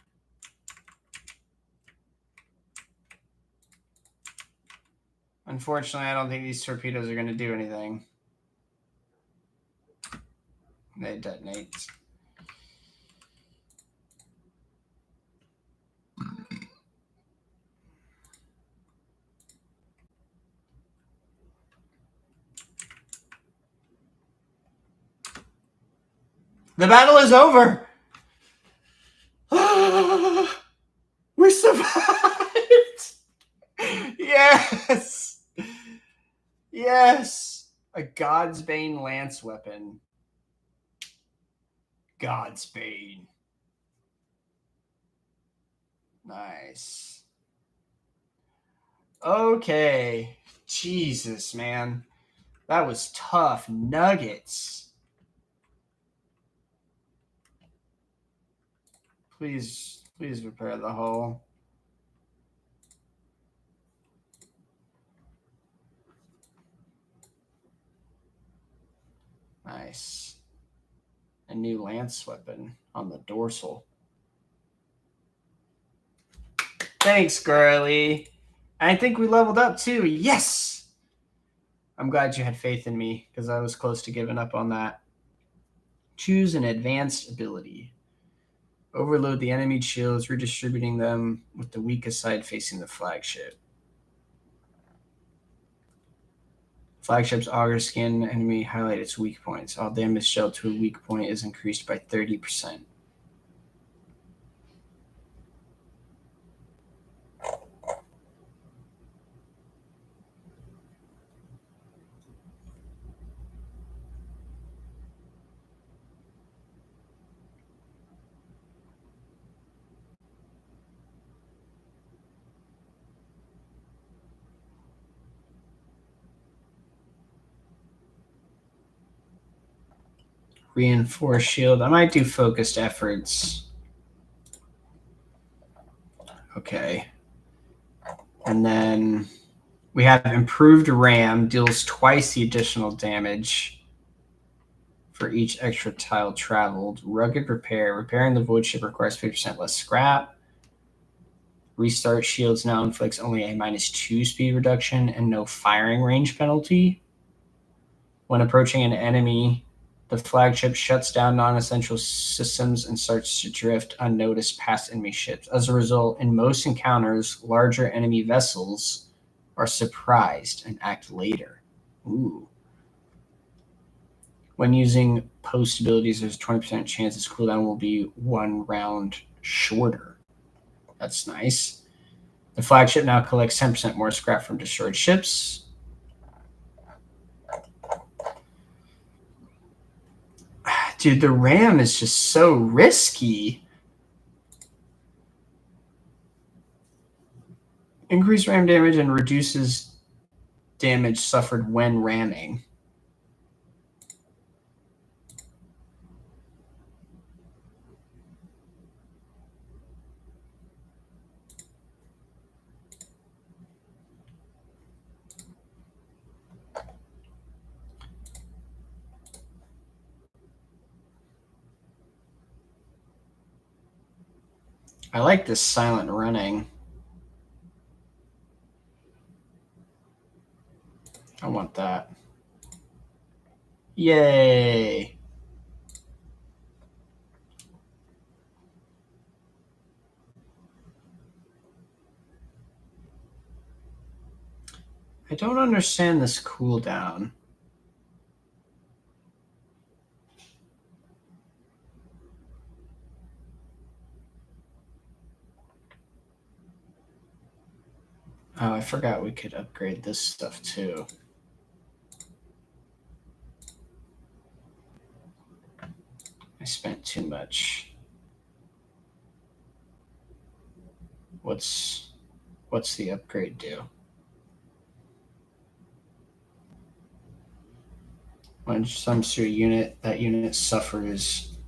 Unfortunately, I don't think these torpedoes are going to do anything. They detonate. The battle is over. We survived. Yes. Yes. A God's Bane lance weapon. God's Bane. Nice. Okay. Jesus, man. That was tough. Nuggets. Please repair the hull. Nice. A new lance weapon on the dorsal. Thanks, girly. I think we leveled up too. Yes! I'm glad you had faith in me because I was close to giving up on that. Choose an advanced ability. Overload the enemy shields, redistributing them with the weakest side facing the flagship. Flagship's auger scan enemy highlight its weak points. All damage dealt to a weak point is increased by 30%. Reinforce shield. I might do focused efforts. Okay. And then we have improved RAM, deals twice the additional damage for each extra tile traveled. Rugged repair. Repairing the void ship requires 50% less scrap. Restart shields now inflicts only a -2 speed reduction and no firing range penalty. When approaching an enemy The flagship shuts down non-essential systems and starts to drift unnoticed past enemy ships. As a result, in most encounters, larger enemy vessels are surprised and act later. Ooh. When using post abilities, there's a 20% chance its cooldown will be 1 round shorter. That's nice. The flagship now collects 10% more scrap from destroyed ships. Dude, the RAM is just so risky. Increase RAM damage and reduces damage suffered when ramming. I like this silent running. I want that. Yay. I don't understand this cooldown. Oh, I forgot we could upgrade this stuff too. I spent too much. What's the upgrade do? When sums to a unit, that unit suffers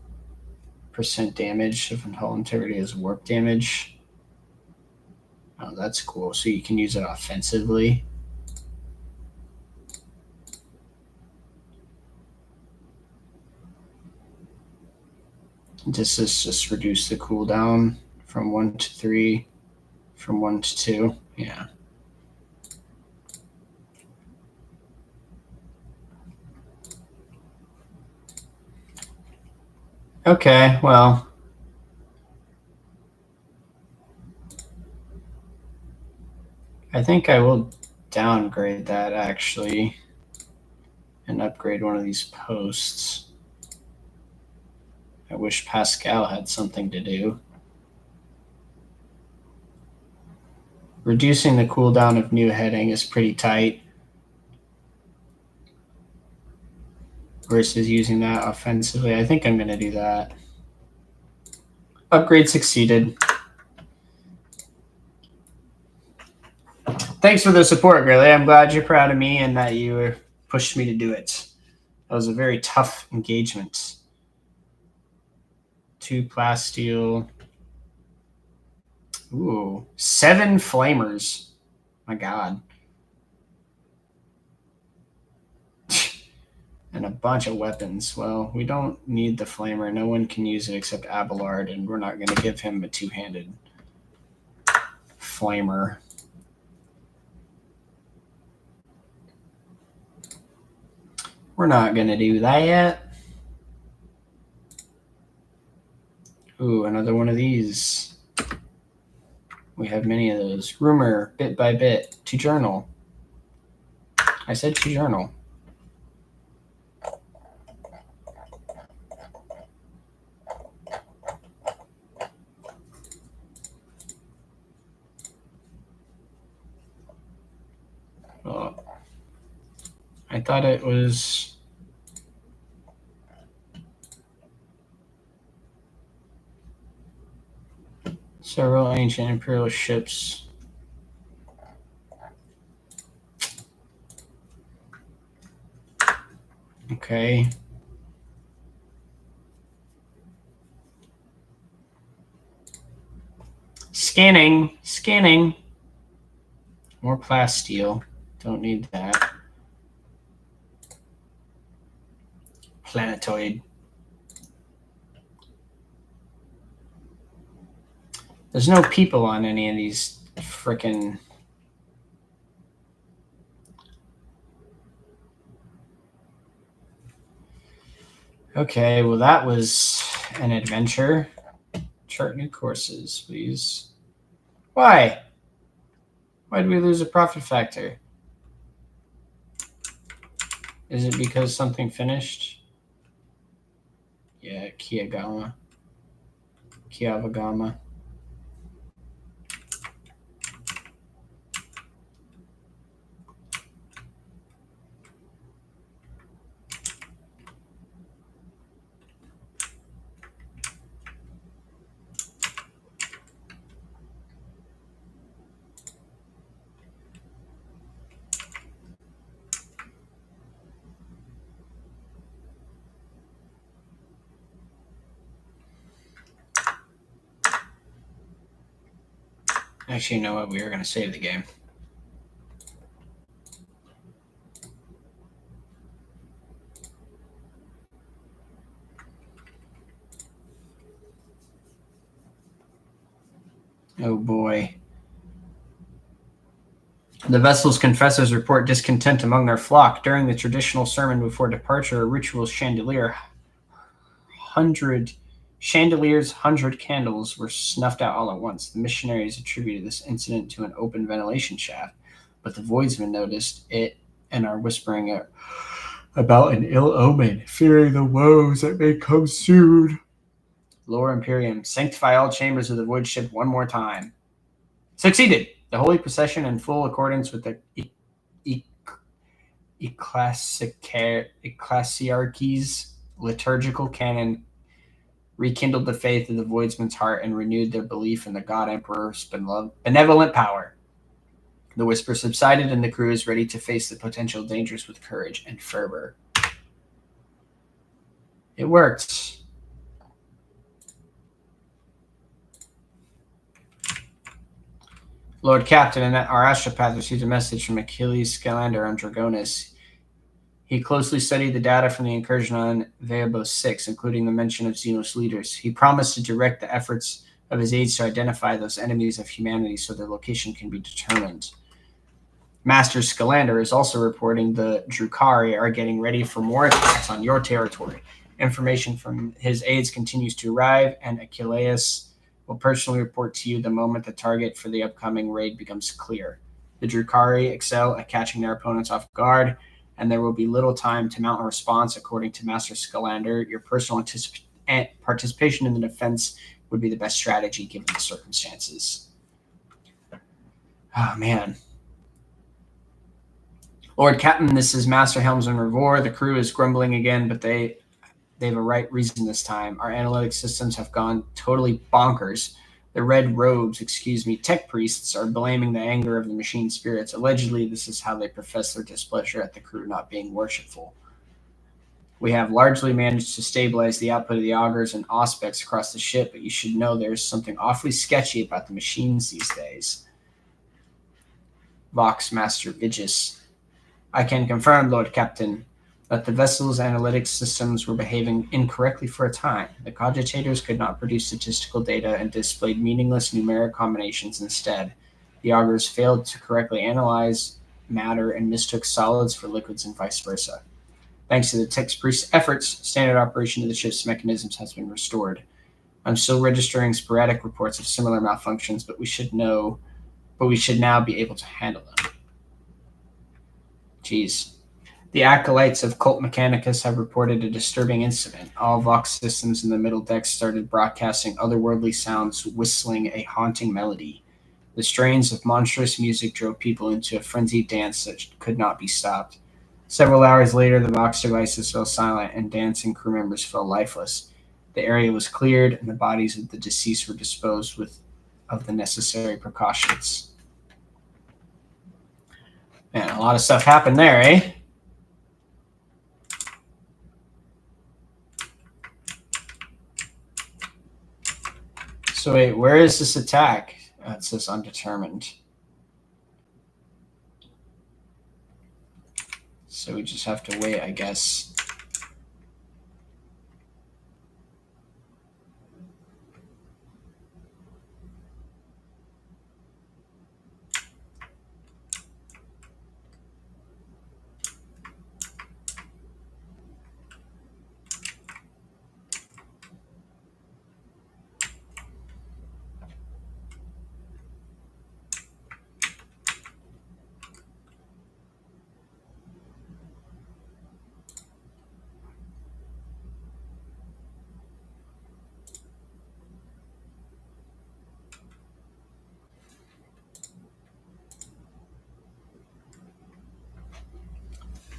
% damage if hull integrity is warp damage. Oh, that's cool. So you can use it offensively. This is just reduce the cooldown from 1 to 3, from 1 to 2. Yeah. Okay, well. I think I will downgrade that actually and upgrade one of these posts. I wish Pascal had something to do. Reducing the cooldown of new heading is pretty tight versus using that offensively. I think I'm going to do that. Upgrade succeeded. Thanks for the support, Gurley. I'm glad you're proud of me and that you pushed me to do it. That was a very tough engagement. 2 plasteel. Ooh, 7 flamers. My God. And a bunch of weapons. Well, we don't need the flamer. No one can use it except Abelard, and we're not going to give him a 2-handed flamer. We're not going to do that. Ooh, another one of these. We have many of those. Rumor, bit by bit, to journal. I said to journal. Oh, I thought it was... Several ancient imperial ships. Okay. Scanning. Scanning. More plasteel. Don't need that. Planetoid. There's no people on any of these frickin'... Okay, well, that was an adventure. Chart new courses, please. Why? Why did we lose a profit factor? Is it because something finished? Yeah, Kiagama. Kiavagama. Actually, you know what? We were going to save the game. Oh boy. The vessel's confessors report discontent among their flock. During the traditional sermon before departure, a ritual chandeliers, 100 candles were snuffed out all at once. The missionaries attributed this incident to an open ventilation shaft, but the voidsmen noticed it and are whispering about an ill omen, fearing the woes that may come soon. Lore Imperium, sanctify all chambers of the void ship one more time. Succeeded! The holy procession, in full accordance with the Ecclesiarchy's liturgical canon, rekindled the faith of the voidsman's heart and renewed their belief in the God Emperor's benevolent power. The whisper subsided, and the crew is ready to face the potential dangers with courage and fervor. It worked. Lord Captain, and our astropath received a message from Achilles Scalander on Dragonis. He closely studied the data from the incursion on Veabos 6, including the mention of Xenos leaders. He promised to direct the efforts of his aides to identify those enemies of humanity so their location can be determined. Master Scalander is also reporting the Drukari are getting ready for more attacks on your territory. Information from his aides continues to arrive, and Achilles will personally report to you the moment the target for the upcoming raid becomes clear. The Drukari excel at catching their opponents off guard, and there will be little time to mount a response. According to Master Scalander, your personal participation in the defense would be the best strategy given the circumstances. Oh, man. Lord Captain, this is Master Helmsman Revor. The crew is grumbling again, but they have a right reason this time. Our analytic systems have gone totally bonkers. The red robes, tech priests are blaming the anger of the machine spirits. Allegedly, this is how they profess their displeasure at the crew not being worshipful. We have largely managed to stabilize the output of the augurs and auspex across the ship, but you should know there's something awfully sketchy about the machines these days. Vox Master Vigis. I can confirm, Lord Captain, that the vessel's analytics systems were behaving incorrectly for a time. The cogitators could not produce statistical data and displayed meaningless numeric combinations instead. The augurs failed to correctly analyze matter and mistook solids for liquids and vice versa. Thanks to the tech priest's efforts, standard operation of the ship's mechanisms has been restored. I'm still registering sporadic reports of similar malfunctions, but we should now be able to handle them. Jeez. The acolytes of Cult Mechanicus have reported a disturbing incident. All Vox systems in the middle deck started broadcasting otherworldly sounds, whistling a haunting melody. The strains of monstrous music drove people into a frenzied dance that could not be stopped. Several hours later, the Vox devices fell silent and dancing crew members fell lifeless. The area was cleared, and the bodies of the deceased were disposed of the necessary precautions. Man, a lot of stuff happened there, eh? So wait, where is this attack? It says undetermined. So we just have to wait, I guess.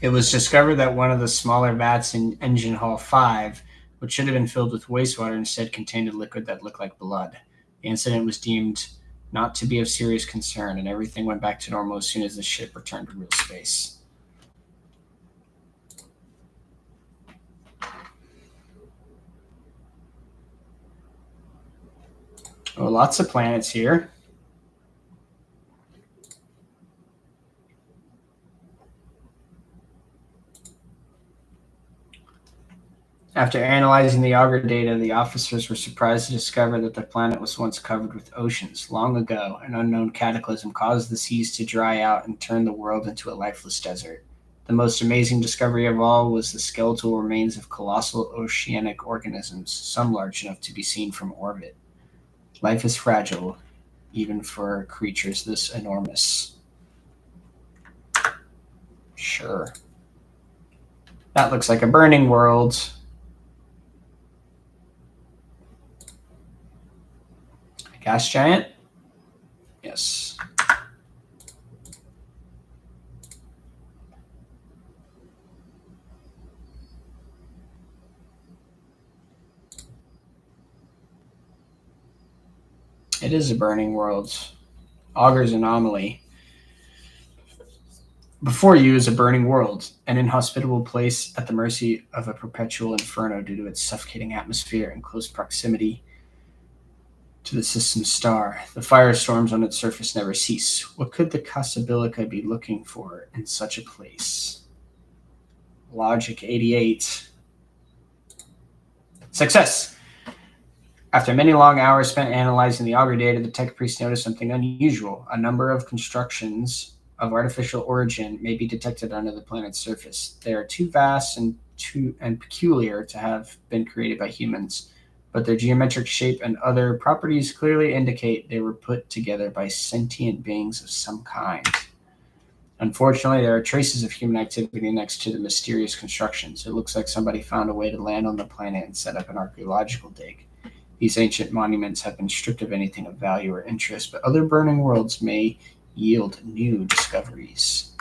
It was discovered that one of the smaller vats in Engine Hall 5, which should have been filled with wastewater, instead contained a liquid that looked like blood. The incident was deemed not to be of serious concern, and everything went back to normal as soon as the ship returned to real space. Oh, lots of planets here. After analyzing the auger data, the officers were surprised to discover that the planet was once covered with oceans. Long ago, an unknown cataclysm caused the seas to dry out and turn the world into a lifeless desert. The most amazing discovery of all was the skeletal remains of colossal oceanic organisms, some large enough to be seen from orbit. Life is fragile, even for creatures this enormous. Sure. That looks like a burning world. Gas giant? Yes. It is a burning world. Auger's anomaly. Before you is a burning world, an inhospitable place at the mercy of a perpetual inferno due to its suffocating atmosphere and close proximity to the system's star. The firestorms on its surface never cease. What could the Casablanca be looking for in such a place? Logic 88. Success! After many long hours spent analyzing the auger data, the tech priest noticed something unusual. A number of constructions of artificial origin may be detected under the planet's surface. They are too vast and peculiar to have been created by humans, but their geometric shape and other properties clearly indicate they were put together by sentient beings of some kind. Unfortunately, there are traces of human activity next to the mysterious constructions. It looks like somebody found a way to land on the planet and set up an archaeological dig. These ancient monuments have been stripped of anything of value or interest, but other burning worlds may yield new discoveries.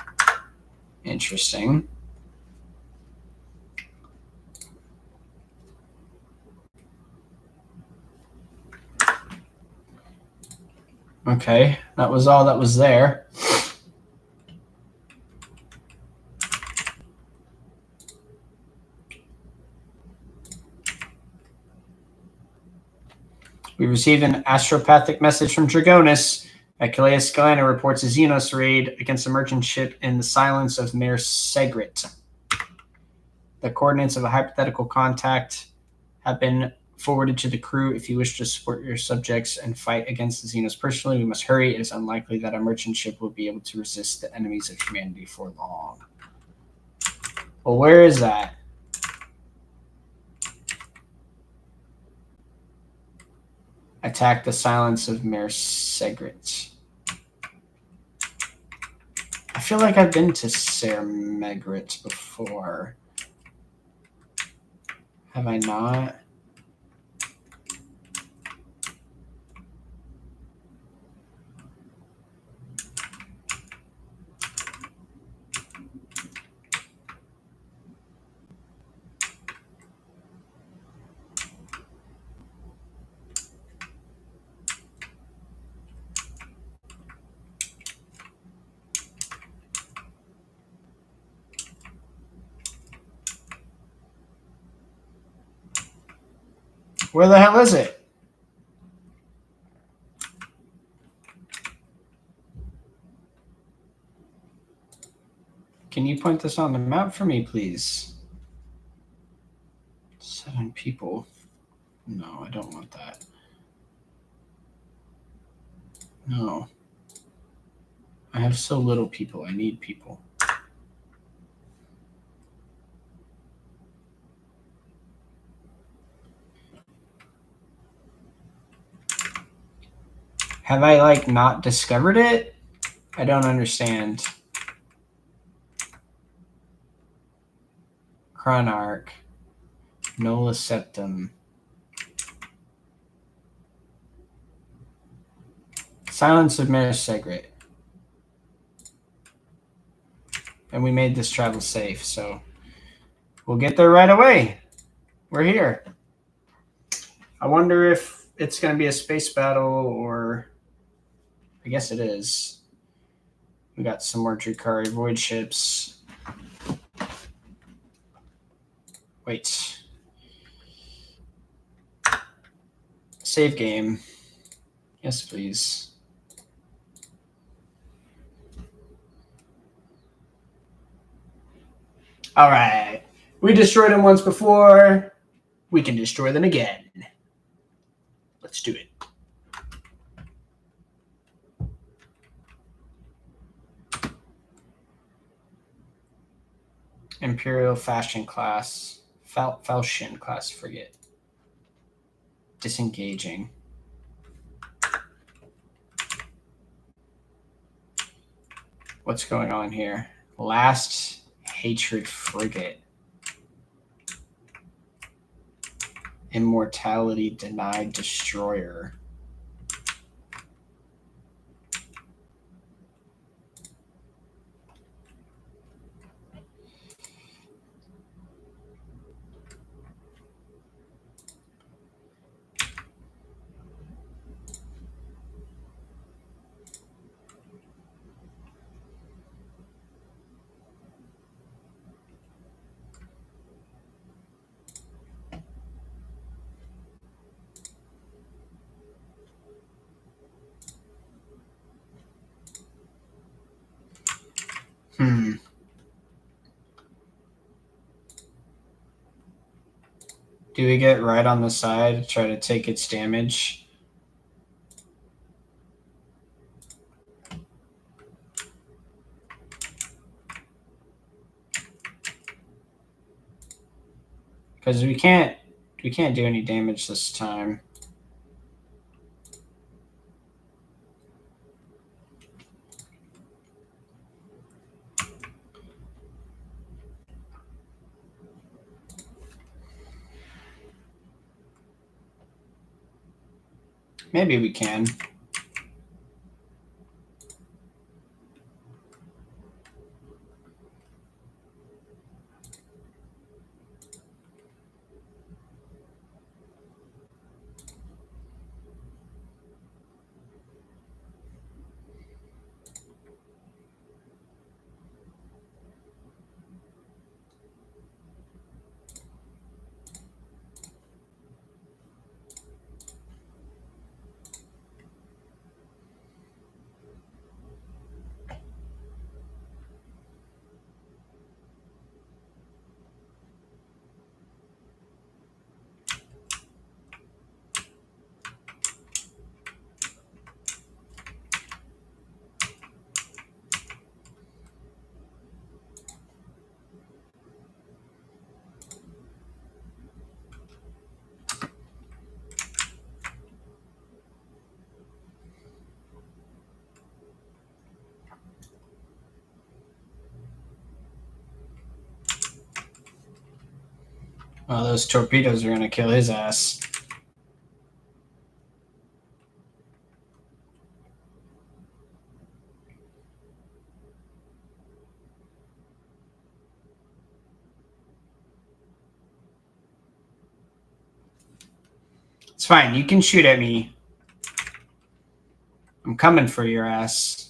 Interesting. Okay, that was all that was there. We received an astropathic message from Dragonis. Achilles Galena reports a Xenos raid against a merchant ship in the silence of Mare Segret. The coordinates of a hypothetical contact have been forwarded to the crew. If you wish to support your subjects and fight against the Xenos personally, we must hurry. It is unlikely that a merchant ship will be able to resist the enemies of humanity for long. Well, where is that? Attack the silence of Mare Segret. I feel like I've been to Ser Megret before. Have I not? Where the hell is it? Can you point this on the map for me, please? 7 people. No, I don't want that. No. I have so little people. I need people. Have I, like, not discovered it? I don't understand. Chronarch. Nola Septum. Silence of Mare Segret. and we made this travel safe, so we'll get there right away. We're here. I wonder if it's going to be a space battle, or I guess it is. We got some more Drukari void ships. Wait. Save game. Yes, please. All right. We destroyed them once before. We can destroy them again. Let's do it. Imperial Fashion class. Falchion class frigate. Disengaging. What's going on here? Last Hatred frigate. Immortality denied destroyer. Do we get right on the side, try to take its damage? Because we can't do any damage this time. Maybe we can. Well, those torpedoes are going to kill his ass. It's fine. You can shoot at me. I'm coming for your ass.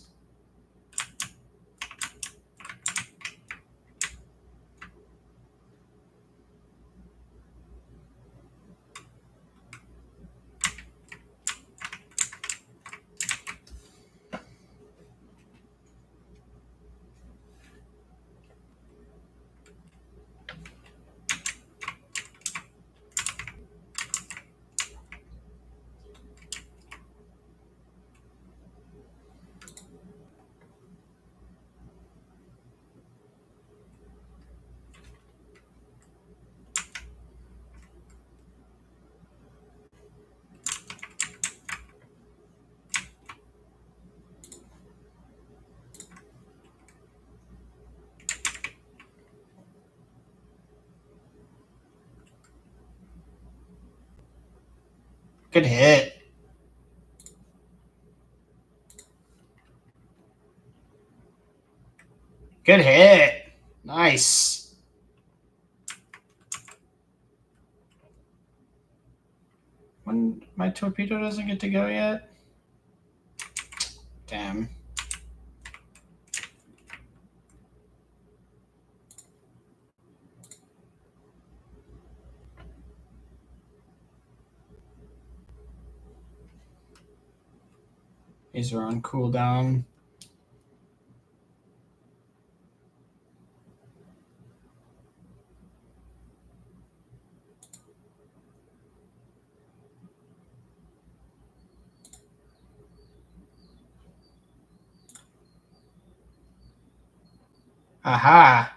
Good hit. Good hit. Nice. When my torpedo doesn't get to go yet? Damn. These are on cooldown. Aha!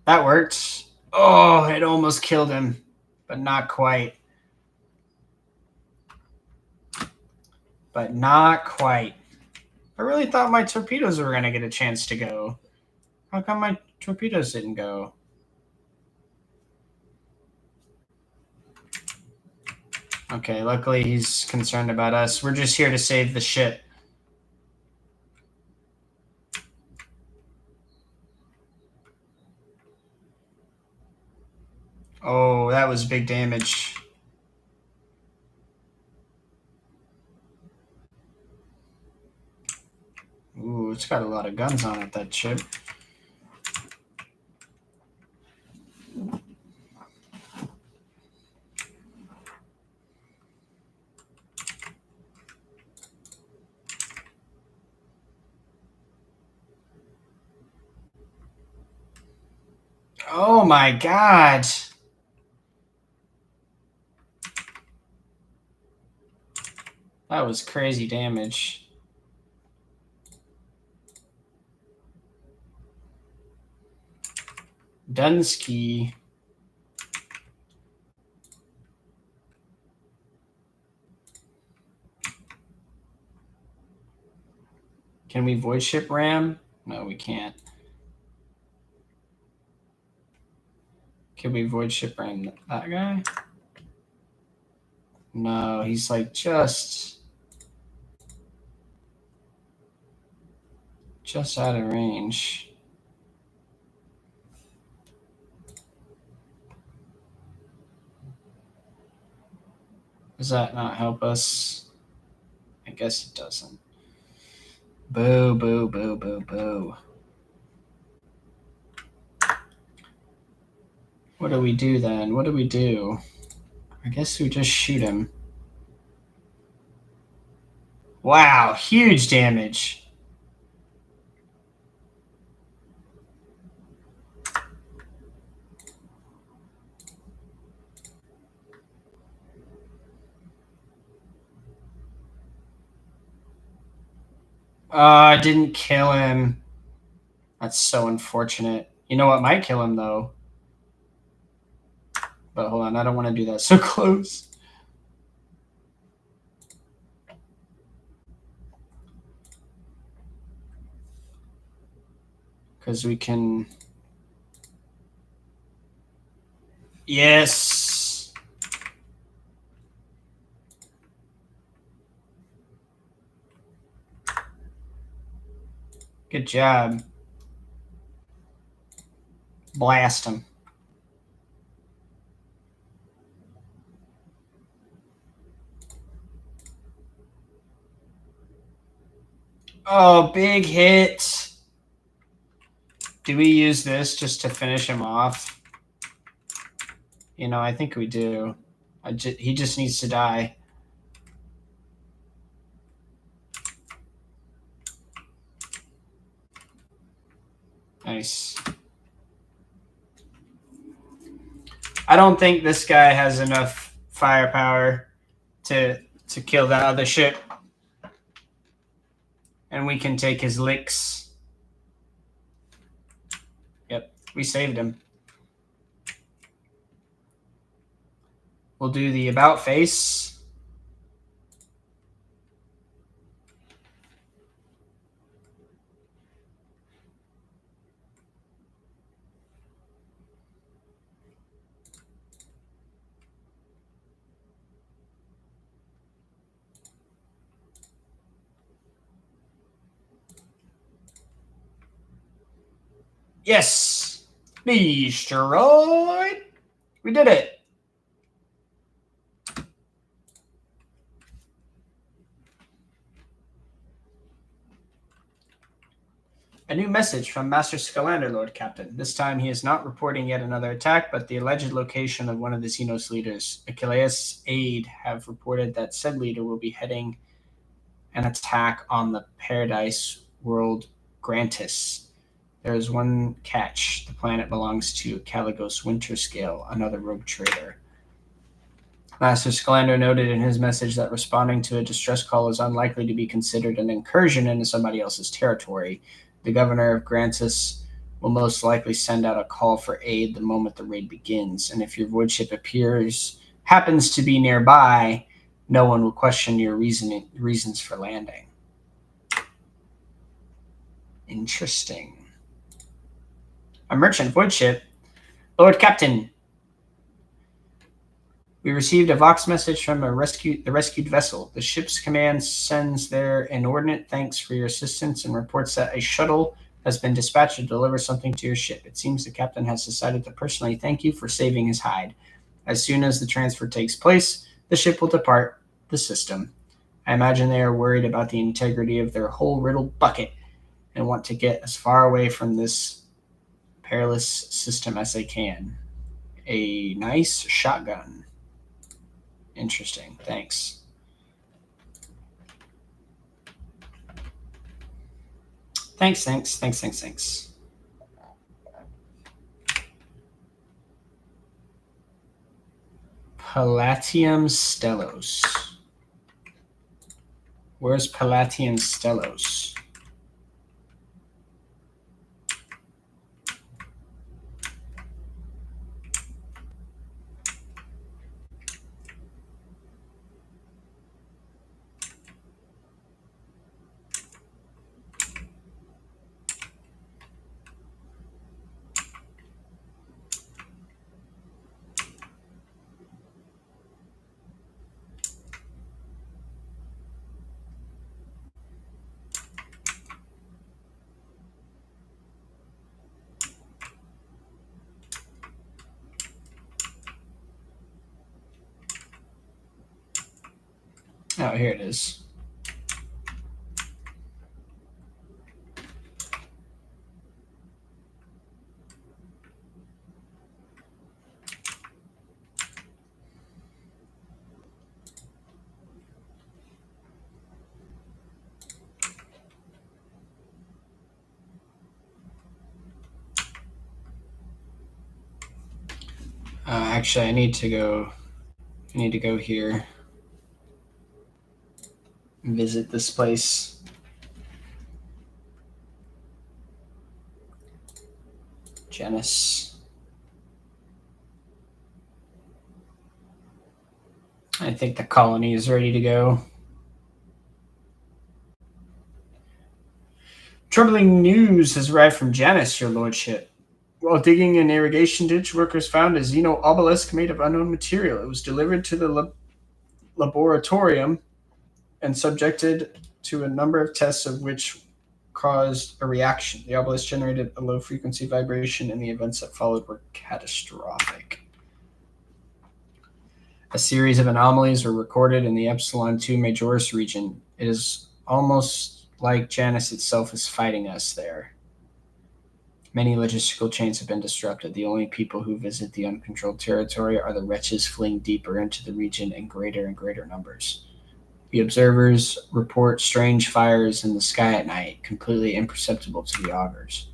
That worked. Oh, it almost killed him, but not quite. But not quite. I really thought my torpedoes were going to get a chance to go. How come my torpedoes didn't go? Okay, luckily he's concerned about us. We're just here to save the ship. Oh, that was big damage. Ooh, it's got a lot of guns on it, that ship. Oh my god. That was crazy damage. Dunsky. Can we void ship ram? No, we can't. Can we void ship ram that guy? No, he's like just out of range. Does that not help us? I guess it doesn't. Boo, boo, boo, boo, boo. What do we do then? What do we do? I guess we just shoot him. Wow, huge damage. I didn't kill him. That's so unfortunate. You know what might kill him, though? But hold on, I don't want to do that so close. Because we can... Yes! Good job. Blast him. Oh, big hit. Do we use this just to finish him off? You know, I think we do. He just needs to die. Nice. I don't think this guy has enough firepower to kill that other ship. And we can take his licks. Yep, we saved him. We'll do the about face. Yes! Destroyed! We did it! A new message from Master Scalander, Lord Captain. This time he is not reporting yet another attack, but the alleged location of one of the Xenos leaders. Achilles' aide have reported that said leader will be heading an attack on the Paradise world Grantis. There is one catch. The planet belongs to Caligos Winterscale, another rogue trader. Master Scalander noted in his message that responding to a distress call is unlikely to be considered an incursion into somebody else's territory. The governor of Grantis will most likely send out a call for aid the moment the raid begins, and if your void ship happens to be nearby, no one will question your reasons for landing. Interesting. A merchant void ship. Lord Captain, we received a Vox message from the rescued vessel. The ship's command sends their inordinate thanks for your assistance and reports that a shuttle has been dispatched to deliver something to your ship. It seems the captain has decided to personally thank you for saving his hide. As soon as the transfer takes place, the ship will depart the system. I imagine they are worried about the integrity of their whole riddled bucket and want to get as far away from this perilous system as they can. A nice shotgun. Interesting. Thanks. Thanks. Palatium Stellos. Where's Palatium Stellos? Oh, here it is. Actually, I need to go here. Visit this place. Janus. I think the colony is ready to go. Troubling news has arrived from Janus, your lordship. While digging an irrigation ditch, workers found a Xeno obelisk made of unknown material. It was delivered to the laboratorium and subjected to a number of tests, of which caused a reaction. The obelisk generated a low-frequency vibration, and the events that followed were catastrophic. A series of anomalies were recorded in the Epsilon 2 Majoris region. It is almost like Janus itself is fighting us there. Many logistical chains have been disrupted. The only people who visit the uncontrolled territory are the wretches fleeing deeper into the region in greater and greater numbers. The observers report strange fires in the sky at night, completely imperceptible to the augurs.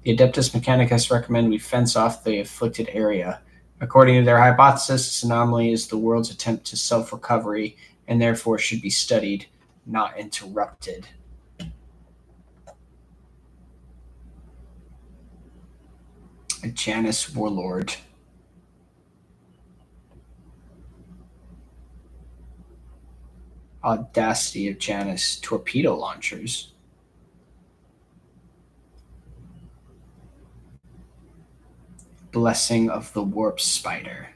The Adeptus Mechanicus recommend we fence off the afflicted area. According to their hypothesis, this anomaly is the world's attempt to self-recovery and therefore should be studied, not interrupted. A Janus warlord. Audacity of Janus. Torpedo launchers. Blessing of the Warp Spider.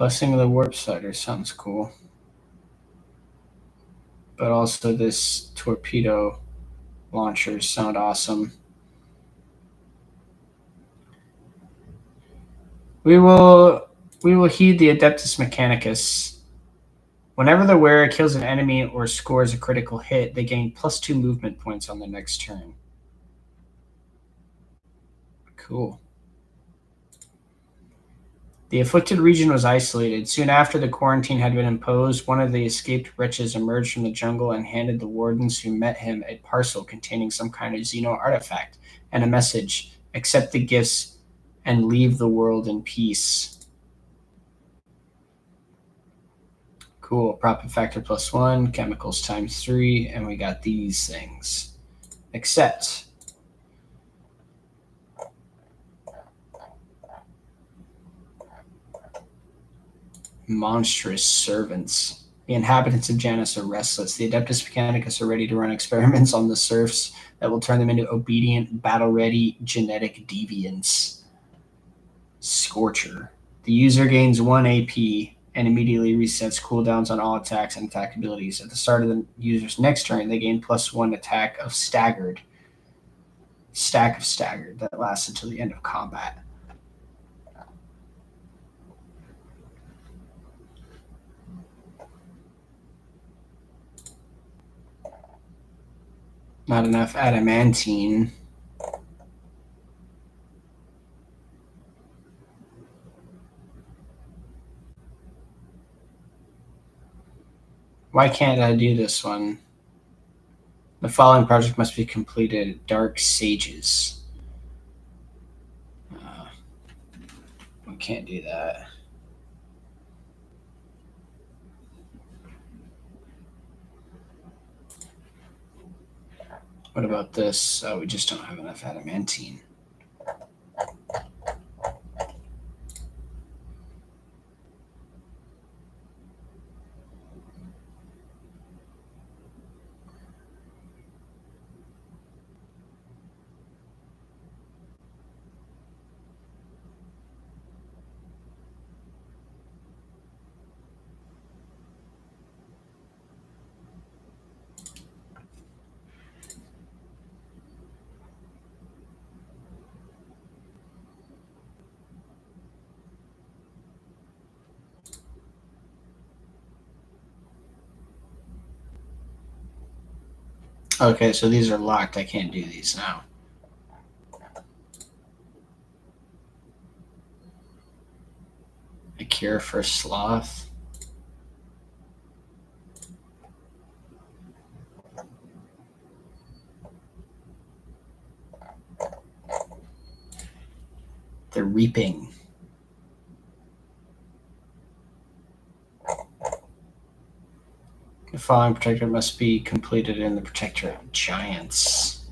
Blessing of the Warp Sighter sounds cool. But also this torpedo launchers sound awesome. We will heed the Adeptus Mechanicus. Whenever the wearer kills an enemy or scores a critical hit, they gain +2 movement points on the next turn. Cool. The afflicted region was isolated. Soon after the quarantine had been imposed, one of the escaped wretches emerged from the jungle and handed the wardens who met him a parcel containing some kind of Xeno artifact and a message: accept the gifts and leave the world in peace. Cool. Profit factor +1, chemicals ×3, and we got these things. Accept. Monstrous servants. The inhabitants of Janus are restless. The Adeptus Mechanicus are ready to run experiments on the serfs that will turn them into obedient, battle-ready genetic deviants. Scorcher. The user gains 1 AP and immediately resets cooldowns on all attacks and attack abilities. At the start of the user's next turn, they gain +1 attack of Staggered. Stack of Staggered that lasts until the end of combat. Not enough adamantine. Why can't I do this one? The following project must be completed. Dark Sages. We can't do that. What about this? Oh, we just don't have enough adamantine. Okay, so these are locked. I can't do these now. A cure for sloth. The Reaping. The following protector must be completed in the Protectorate of Giants.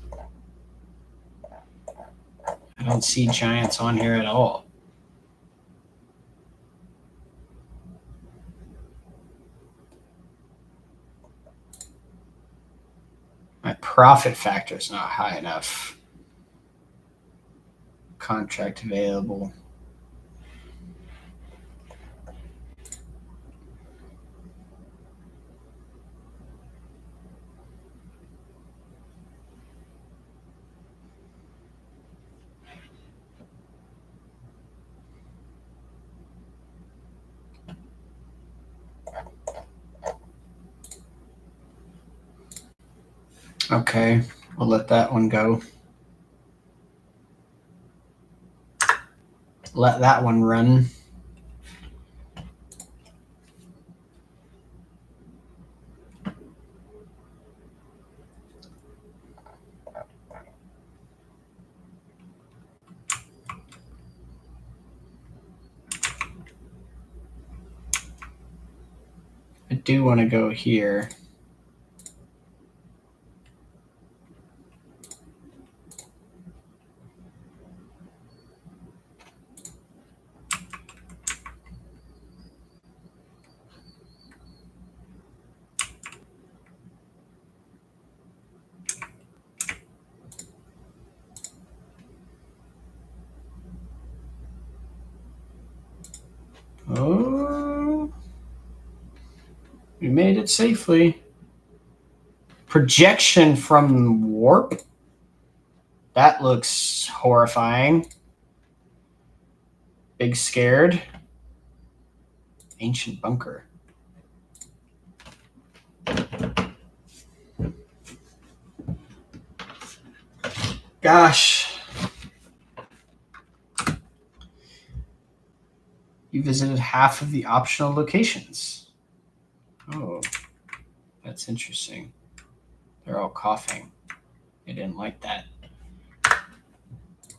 I don't see giants on here at all. My profit factor is not high enough. Contract available. Okay, we'll let that one go. Let that one run. I do want to go here. Oh. We made it safely. Projection from warp? That looks horrifying. Big scared. Ancient bunker. Gosh. You visited half of the optional locations. Oh, that's interesting. They're all coughing. I didn't like that.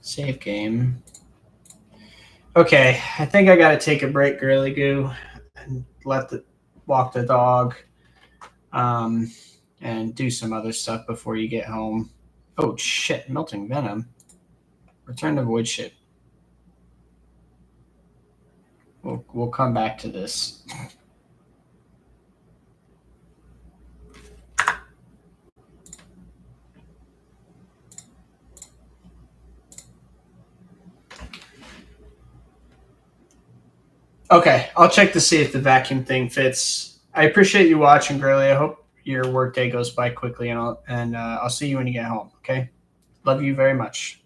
Save game. Okay, I think I gotta take a break, Girly Goo, and walk the dog, and do some other stuff before you get home. Oh shit! Melting venom. Return to void ship. We'll come back to this. Okay, I'll check to see if the vacuum thing fits. I appreciate you watching, Girly. I hope your workday goes by quickly, and I'll see you when you get home. Okay, love you very much.